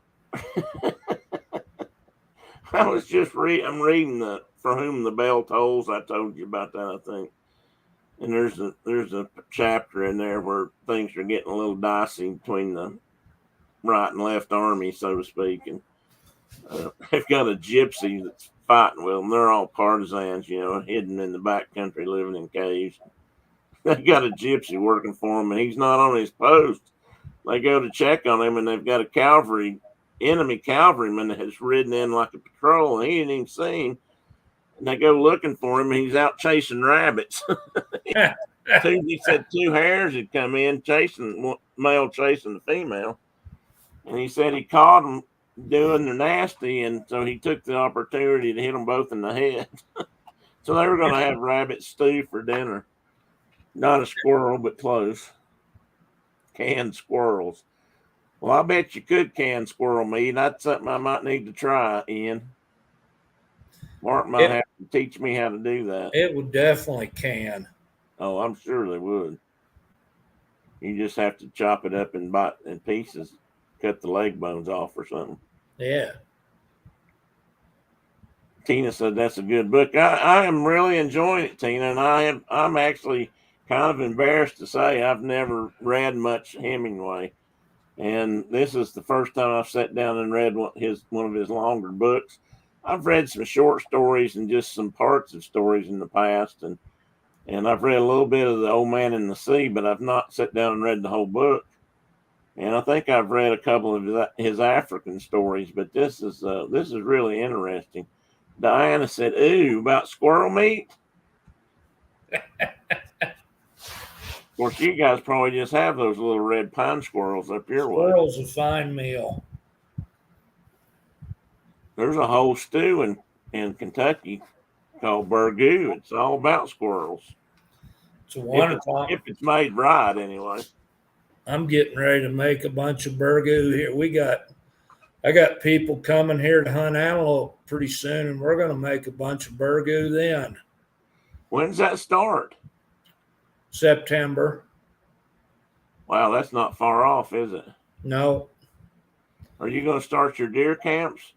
I was just I'm reading the For Whom the Bell Tolls. I told you about that, I think. And there's a chapter in there where things are getting a little dicey between the right and left army, so to speak. And they've got a gypsy that's fighting with them. They're all partisans, hidden in the back country, living in caves. They got a gypsy working for them, and he's not on his post. They go to check on him, and they've got a enemy cavalryman that has ridden in like a patrol, and he ain't even seen. And they go looking for him, and he's out chasing rabbits. He said 2 hares had come in male chasing the female. And he said he caught them doing the nasty, and so he took the opportunity to hit them both in the head. So they were going to have rabbit stew for dinner. Not a squirrel, but close. Canned squirrels. Well, I bet you could can squirrel meat. That's something I might need to try, Ian. Mark might have to teach me how to do that. It would definitely can. Oh, I'm sure they would. You just have to chop it up in pieces, cut the leg bones off or something. Yeah. Tina said that's a good book. I am really enjoying it, Tina, and I'm actually kind of embarrassed to say I've never read much Hemingway, and this is the first time I've sat down and read one of his longer books. I've read some short stories and just some parts of stories in the past, and I've read a little bit of The Old Man in the Sea, but I've not sat down and read the whole book. And I think I've read a couple of his African stories, but this is really interesting. Diana said, "Ooh, about squirrel meat." Of course, you guys probably just have those little red pine squirrels up your way. Squirrel's a fine meal. There's a whole stew in Kentucky called burgoo. It's all about squirrels. It's a wonderful. If it's made right, anyway. I'm getting ready to make a bunch of burgoo here. I got people coming here to hunt antelope pretty soon, and we're going to make a bunch of burgoo then. When's that start? September. Wow, that's not far off, is it? No, Are you going to start your deer camps?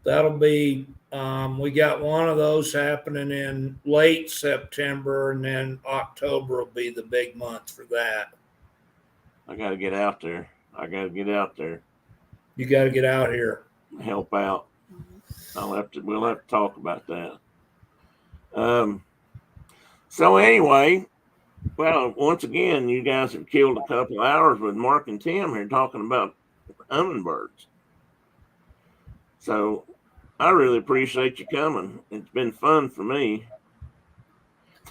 that'll be, we got one of those happening in late September, and then October will be the big month for that. I got to get out there. You got to get out here. Help out. We'll have to talk about that. So anyway, well, once again, you guys have killed a couple hours with Mark and Tim here talking about hummingbirds. So I really appreciate you coming. It's been fun for me.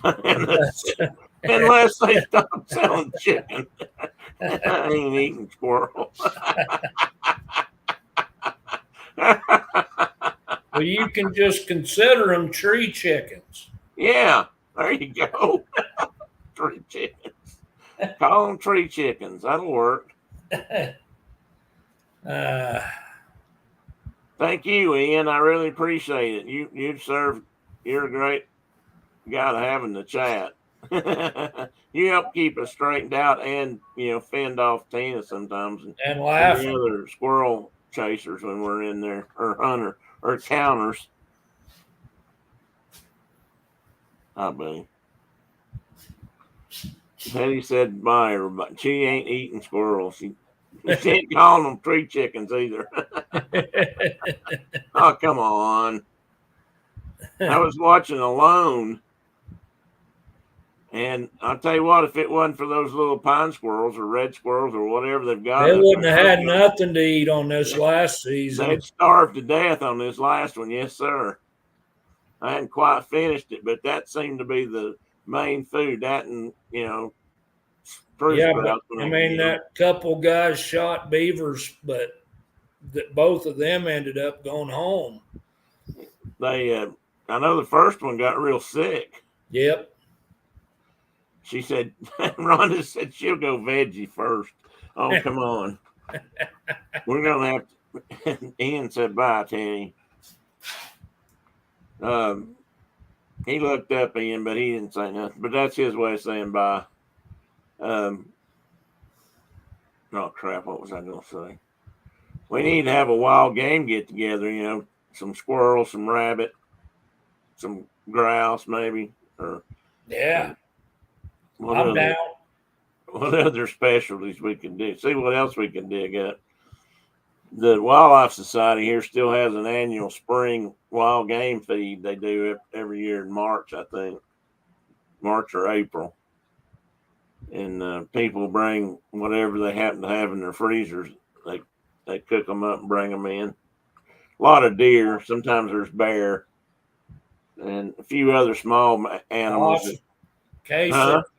Unless they stop selling chicken. I ain't eating squirrel. Well, you can just consider them tree chickens. Yeah, there you go. Tree chickens. Call them tree chickens. That'll work. Thank you, Ian. I really appreciate it. You're a great guy to have in the chat. You help keep us straightened out and fend off Tina sometimes and laughing. The other squirrel chasers when we're in there, or hunter or counters. I bet. Hetty said bye, everybody. She ain't eating squirrels. She ain't calling them tree chickens either. Oh, come on. I was watching Alone, and I'll tell you what, if it wasn't for those little pine squirrels or red squirrels or whatever they've got, they wouldn't have had nothing to eat on this last season. They'd starved to death on this last one. Yes, sir. I hadn't quite finished it, but that seemed to be the main food. That and, yeah, but I mean, that couple guys shot beavers, but both of them ended up going home. They, I know the first one got real sick. Yep. She said, Rhonda said she'll go veggie first. Oh, come on. We're going to have to. Ian said bye, Tanny. He looked up Ian, but he didn't say nothing. But that's his way of saying bye. Oh, crap. What was I going to say? We need to have a wild game get together, some squirrel, some rabbit, some grouse, maybe. Yeah. I'm down. What other specialties we can do? See what else we can dig up. The Wildlife Society here still has an annual spring wild game feed they do every year in March, I think. March or April. And people bring whatever they happen to have in their freezers. They cook them up and bring them in. A lot of deer. Sometimes there's bear. And a few other small animals. Awesome. Okay,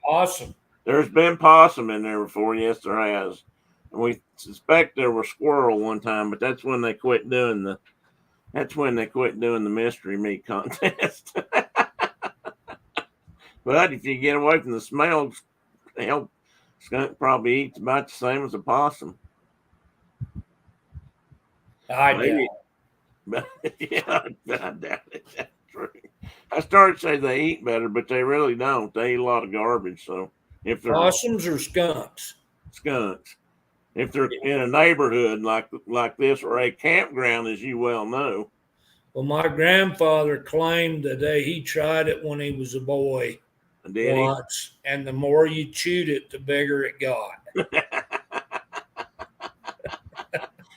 awesome. There's been possum in there before. Yes, there has. And we suspect there was squirrel one time, but that's when they quit doing the mystery meat contest. But if you get away from the smell, hell, skunk probably eats about the same as a possum. I doubt it. But yeah, I doubt it. That's true. I started to say they eat better, but they really don't. They eat a lot of garbage. So if they're possums or skunks, if they're in a neighborhood like this or a campground, as you well know. Well, my grandfather claimed that he tried it when he was a boy once, and the more you chewed it, the bigger it got.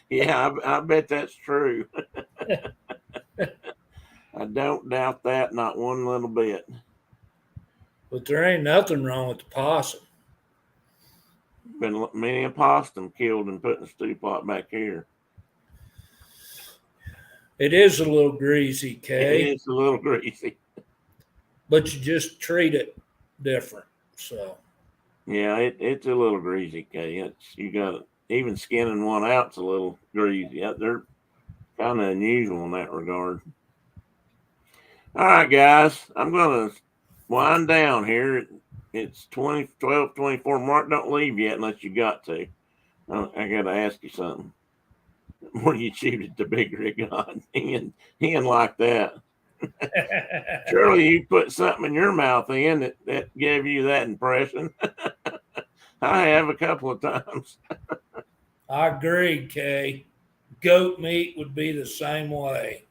Yeah, I bet that's true. I don't doubt that, not one little bit. But there ain't nothing wrong with the possum. Been many a possum killed and put in a stew pot back here. It is a little greasy, Kay. It is a little greasy. But you just treat it different. So yeah, it's a little greasy, Kay. You got even skinning one out's a little greasy. They're kind of unusual in that regard. All right, guys, I'm gonna wind down here. It's 12:24. Mark, don't leave yet unless you got to. I got to ask you something. The more you chewed it, the bigger it got. He didn't like that. Surely you put something in your mouth, Ian, that gave you that impression. I have a couple of times. I agree, Kay. Goat meat would be the same way.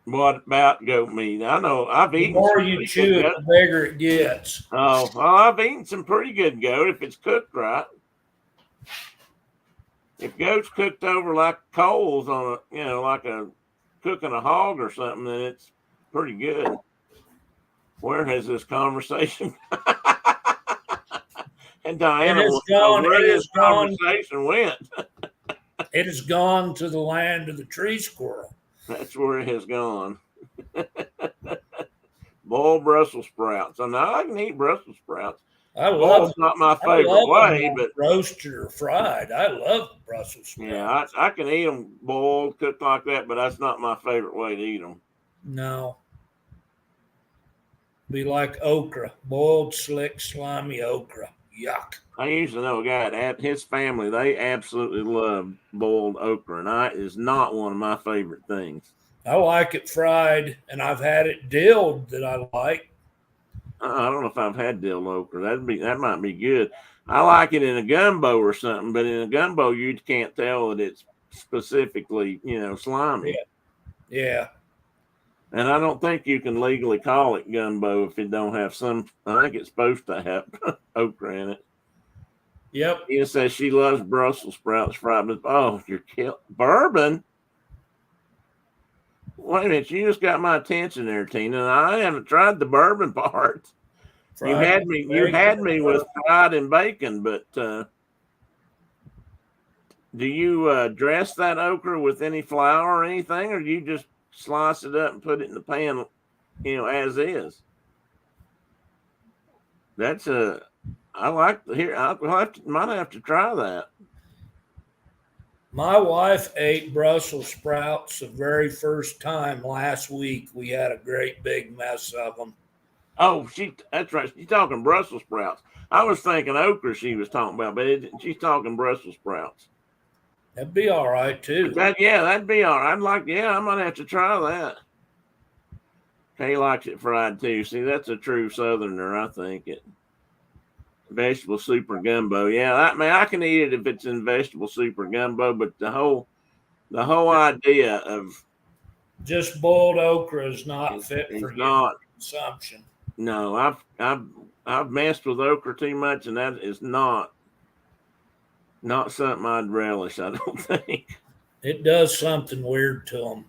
What about goat meat? I know I've The eaten more some you pretty chew good it, goat. the bigger it gets. Oh, well, I've eaten some pretty good goat if it's cooked right. If goat's cooked over like coals on a, like a cooking a hog or something, then it's pretty good. Where has this conversation? And Diana wants to know where this conversation went. It has gone to the land of the tree squirrel. That's where it has gone. Boiled Brussels sprouts. I know I can eat Brussels sprouts. I love Boiled's not my favorite way, but roasted or fried. I love Brussels sprouts. Yeah, I can eat them boiled, cooked like that, but that's not my favorite way to eat them. No. Be like okra, boiled, slick, slimy okra. Yuck. I used to know a guy at his family, they absolutely love boiled okra, and is not one of my favorite things. I like it fried, and I've had it dilled that I like. I don't know if I've had dilled okra. That might be good. I like it in a gumbo or something, but in a gumbo you can't tell that it's specifically, slimy. Yeah. And I don't think you can legally call it gumbo if it don't have some. I think it's supposed to have okra in it. Yep. Tina says she loves Brussels sprouts fried. Oh, you're killed. Bourbon. Wait a minute, you just got my attention there, Tina. I haven't tried the bourbon part. You had me with fried and bacon, but do you dress that okra with any flour or anything, or do you just slice it up and put it in the pan, as is? That's I like to hear. Might have to try that. My wife ate Brussels sprouts the very first time last week. We had a great big mess of them. Oh, that's right. She's talking Brussels sprouts. I was thinking okra she was talking about, but she's talking Brussels sprouts. That'd be all right too. That'd be all right. I might have to try that. Kay likes it fried too. See, that's a true Southerner, I think. Vegetable soup or gumbo. Yeah, I can eat it if it's in vegetable soup or gumbo, but the whole idea of just boiled okra is not fit for consumption. No, I've messed with okra too much, and that is not something I'd relish. I don't think it does something weird to them.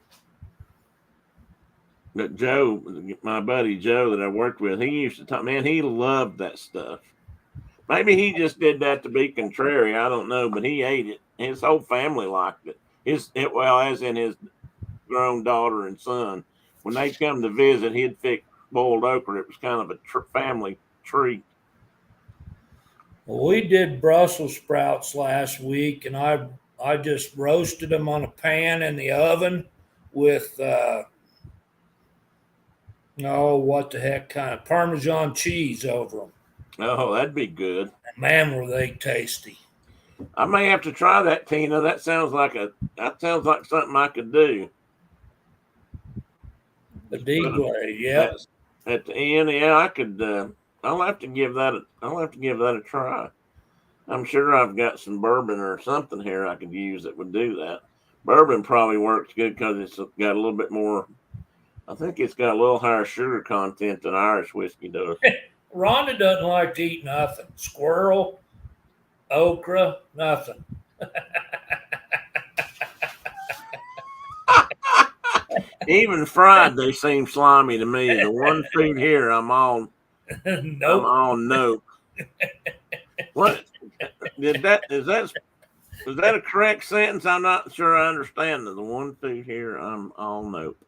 But Joe, my buddy Joe that I worked with, he used to talk. Man, he loved that stuff. Maybe he just did that to be contrary. I don't know, but he ate it. His whole family liked it. As in his grown daughter and son. When they come to visit, he'd fix boiled okra. It was kind of a family treat. Well, we did Brussels sprouts last week, and I just roasted them on a pan in the oven with what the heck kind of Parmesan cheese over them. Oh, that'd be good. Man, were they tasty. I may have to try that, Tina. That sounds like something I could do. The deglade, yeah. At the end, yeah, I could. I'll have to give that a try. I'm sure I've got some bourbon or something here I could use that would do that. Bourbon probably works good because it's got a little bit more. I think it's got a little higher sugar content than Irish whiskey does. Rhonda doesn't like to eat nothing. Squirrel, okra, nothing. Even fried, they seem slimy to me. The one food here, I'm all nope. I'm all nope. What was that a correct sentence? I'm not sure I understand the one food here, I'm all nope.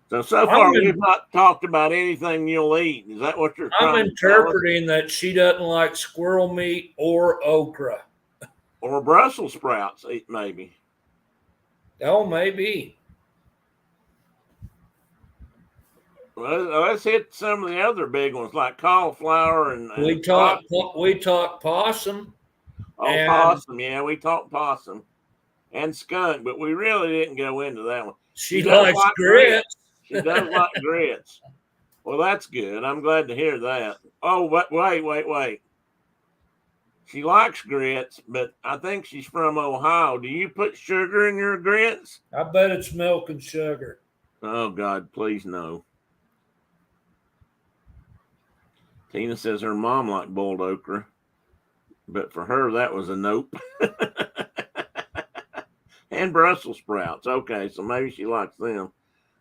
So far, we've not talked about anything you'll eat. Is that what you're trying to interpreting that she doesn't like squirrel meat or okra. Or Brussels sprouts, maybe. Oh, maybe. Well, let's hit some of the other big ones like cauliflower and we talked possum. Oh, possum, yeah, we talked possum and skunk, but we really didn't go into that one. She likes grits. She does like grits. Well, that's good. I'm glad to hear that. Oh, but wait. She likes grits, but I think she's from Ohio. Do you put sugar in your grits? I bet it's milk and sugar. Oh, God, please no. Tina says her mom liked boiled okra, but for her, that was a nope. And Brussels sprouts. Okay, so maybe she likes them.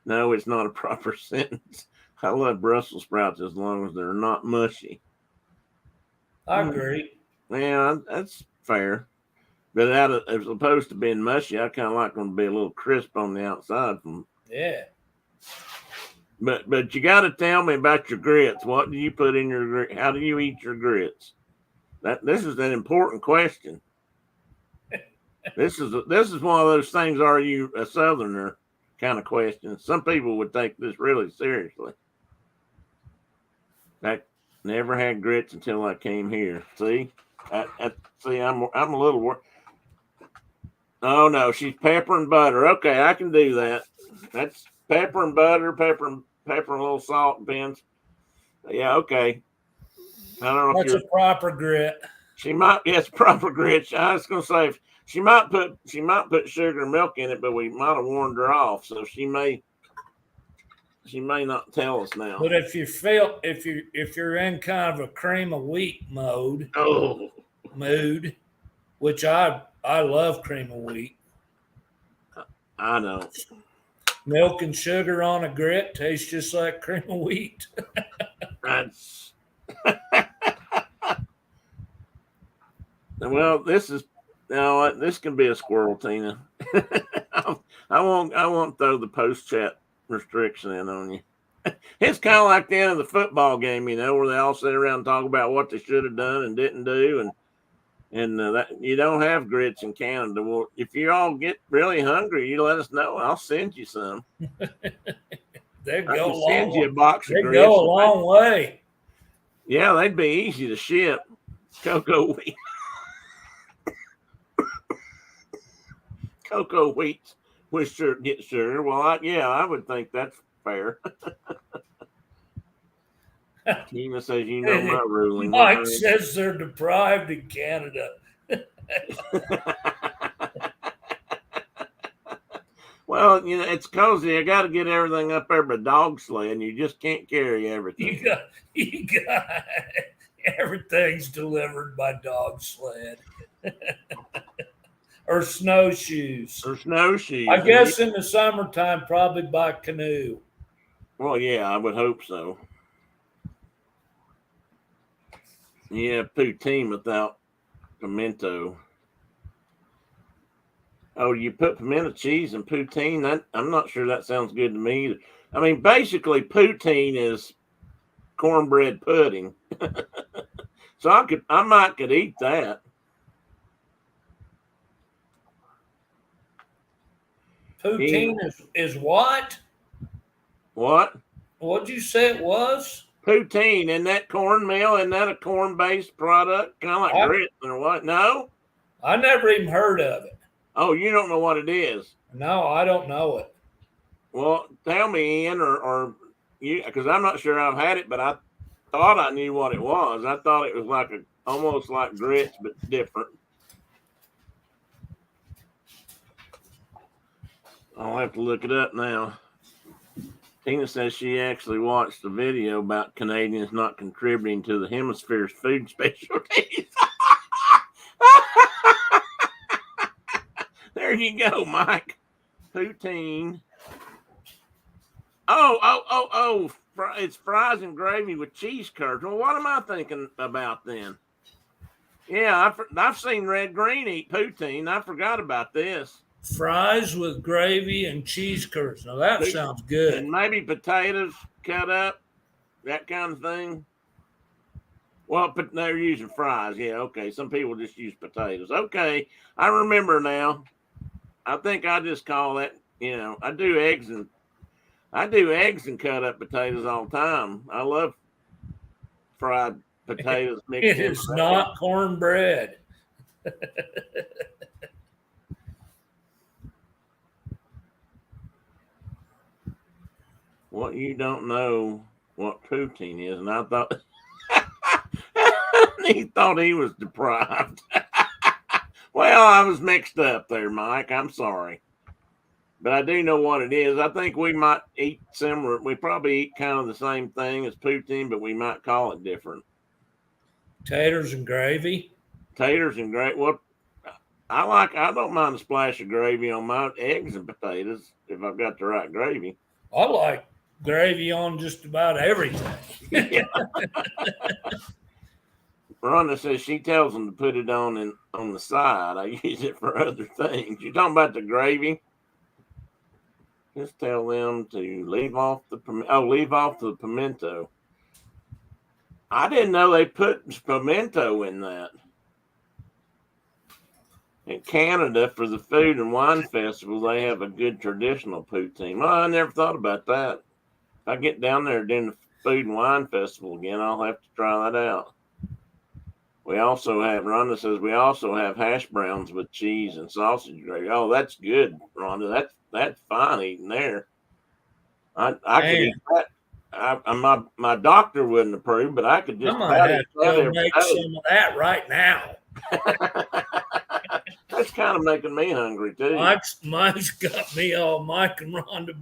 No, it's not a proper sentence. I love Brussels sprouts as long as they're not mushy. I agree. Yeah, that's fair. But as opposed to being mushy, I kind of like them to be a little crisp on the outside. Yeah. But you got to tell me about your grits. What do you put in your grits? How do you eat your grits? This is an important question. This is one of those things. Are you a Southerner kind of question? Some people would take this really seriously. I never had grits until I came here. See, see, I'm a little worried. Oh no, she's pepper and butter. Okay, I can do that. That's pepper and butter, pepper and a little salt and pins. Yeah, okay. I don't know. That's a proper grit. She might. Yes, proper grit. I was gonna say she might put sugar and milk in it, but we might have warned her off, so she may not tell us now. But if you're in kind of a cream of wheat mood, which I love cream of wheat. I know. Milk and sugar on a grit tastes just like cream of wheat. That's well. This can be a squirrel, Tina. I won't throw the post chat restriction in on you. It's kind of like the end of the football game, where they all sit around and talk about what they should have done and didn't do, and that you don't have grits in Canada. Well, if you all get really hungry, you let us know. I'll send you some. They go a send you a box of grits. They go a long way. Yeah, they'd be easy to ship. Cocoa wheat. Cocoa wheat with sugar. Well, I would think that's fair. Tina says, my ruling. Mike says they're deprived in Canada. Well, it's cozy. I got to get everything up there by dog sled, and you just can't carry everything. You got everything's delivered by dog sled. Or snowshoes. I guess in the summertime, probably by canoe. Well, yeah, I would hope so. Yeah, poutine without pimento. Oh, you put pimento cheese and poutine? I'm not sure that sounds good to me either. I mean, basically, poutine is cornbread pudding. So I might could eat that. Poutine is what? What? What'd you say it was? Poutine. Isn't that cornmeal? Isn't that a corn-based product? Kind of like grits or what? No? I never even heard of it. Oh, you don't know what it is? No, I don't know it. Well, tell me, Ian, or you, because I'm not sure I've had it, but I thought I knew what it was. I thought it was almost like grits, but different. I'll have to look it up now. Tina says she actually watched the video about Canadians not contributing to the hemisphere's food specialties. There you go, Mike. Poutine. Oh. It's fries and gravy with cheese curds. Well, what am I thinking about then? Yeah, I've seen Red Green eat poutine. I forgot about this. Fries with gravy and cheese curds. Now that sounds good. And maybe potatoes cut up, that kind of thing. Well, but they're using fries. Yeah, okay. Some people just use potatoes. Okay, I remember now. I think I just call that, I do eggs and cut up potatoes all the time. I love fried potatoes mixed in. It is not cornbread. What, you don't know what poutine is? And I thought He thought he was deprived. Well, I was mixed up there, Mike. I'm sorry. But I do know what it is. I think we might eat similar. We probably eat kind of the same thing as poutine, but we might call it different. Taters and gravy. Taters and gravy. Well, I don't mind a splash of gravy on my eggs and potatoes if I've got the right gravy. I like gravy on just about everything. Rhonda says she tells them to put it on the side. I use it for other things. You're talking about the gravy? Just tell them to leave off the pimento. I didn't know they put pimento in that. In Canada, for the Food and Wine Festival, they have a good traditional poutine. Well, I never thought about that. If I get down there during the Food and Wine Festival again, I'll have to try that out. We also have, Rhonda says, we also have hash browns with cheese and sausage gravy. Oh, that's good, Rhonda. That's fine eating there. I could eat that. My doctor wouldn't approve, but I could just I'm gonna have to go make some of that right now. That's kind of making me hungry too. Mike's got me all. Mike and Rhonda,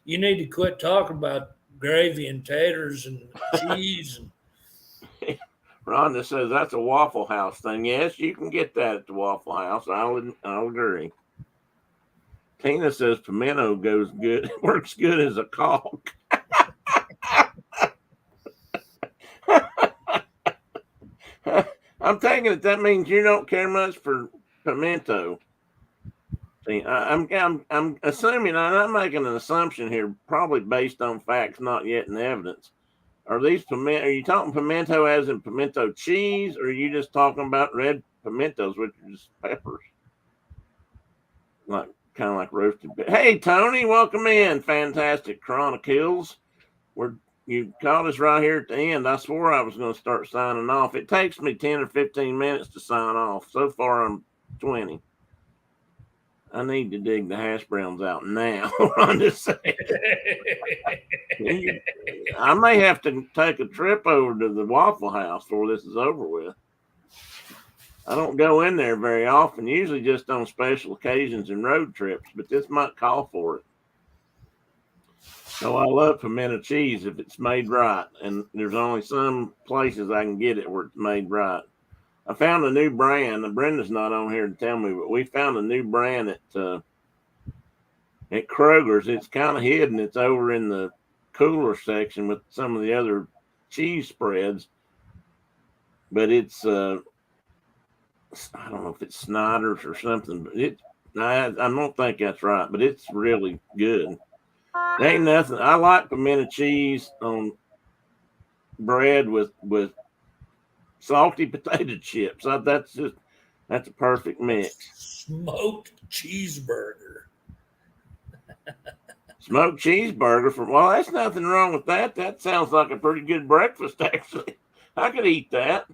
you need to quit talking about gravy and taters and cheese. Rhonda says that's a Waffle House thing. Yes, you can get that at the Waffle House. I'll agree. Tina says pimento goes good, works good as a caulk. I'm taking it that means you don't care much for pimento. See, I'm assuming, I'm making an assumption here, probably based on facts not yet in evidence. Are you talking pimento as in pimento cheese, or are you just talking about red pimentos, which are just peppers? Kind of like roasted. Hey, Tony, welcome in. Fantastic Chronicles. You caught us right here at the end. I swore I was going to start signing off. It takes me 10 or 15 minutes to sign off. So far, I'm 20. I need to dig the hash browns out now. I'm just saying. I may have to take a trip over to the Waffle House before this is over with. I don't go in there very often, usually just on special occasions and road trips, but this might call for it. So I love pimento cheese if it's made right, and there's only some places I can get it where it's made right. I found a new brand. Brenda's not on here to tell me, but we found a new brand at Kroger's. It's kind of hidden. It's over in the cooler section with some of the other cheese spreads, but it's I don't know if it's Snyder's or something, but I don't think that's right, but it's really good. There ain't nothing. I like pimento cheese on bread with salty potato chips. That's a perfect mix. Smoked cheeseburger. Smoked cheeseburger well, that's nothing wrong with that. That sounds like a pretty good breakfast, actually. I could eat that.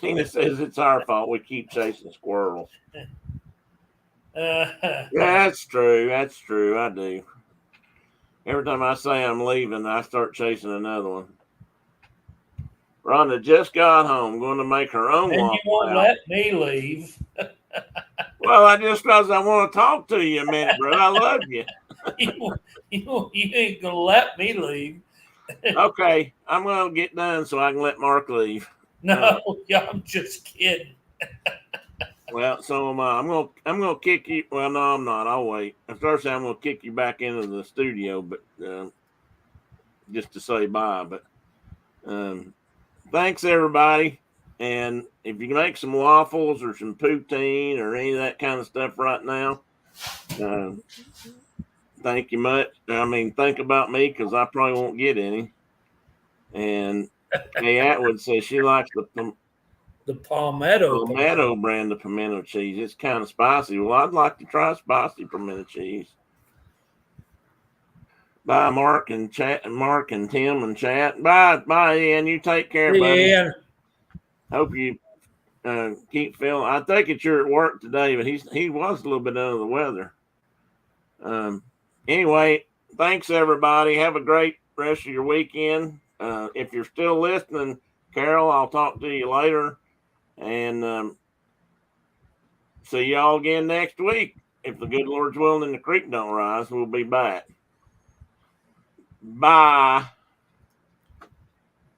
Tina says it's our fault. We keep chasing squirrels. Yeah, that's true. That's true. I do. Every time I say I'm leaving, I start chasing another one. Rhonda just got home, going to make her own waffle. And you won't let me leave. Well, because I want to talk to you a minute, bro. I love you. You ain't gonna let me leave. Okay, I'm gonna get done so I can let Mark leave. No, I'm just kidding. Well, so am I. I'm gonna kick you. Well, no, I'm not. I'll wait. First, I'm gonna kick you back into the studio, but just to say bye. But thanks everybody. And if you can make some waffles or some poutine or any of that kind of stuff right now, thank you much. I mean, think about me because I probably won't get any. And Kay Atwood says she likes the Palmetto brand of pimento cheese. It's kind of spicy. Well, I'd like to try spicy pimento cheese. Bye, Mark and Tim and chat. Bye, Ian. You take care, buddy. Yeah. Hope you keep feeling. I think it's you're at work today, but he was a little bit under the weather. Anyway, thanks everybody. Have a great rest of your weekend. if you're still listening, Carol, I'll talk to you later, and see y'all again next week. If the good Lord's willing and the creek don't rise, we'll be back. Bye.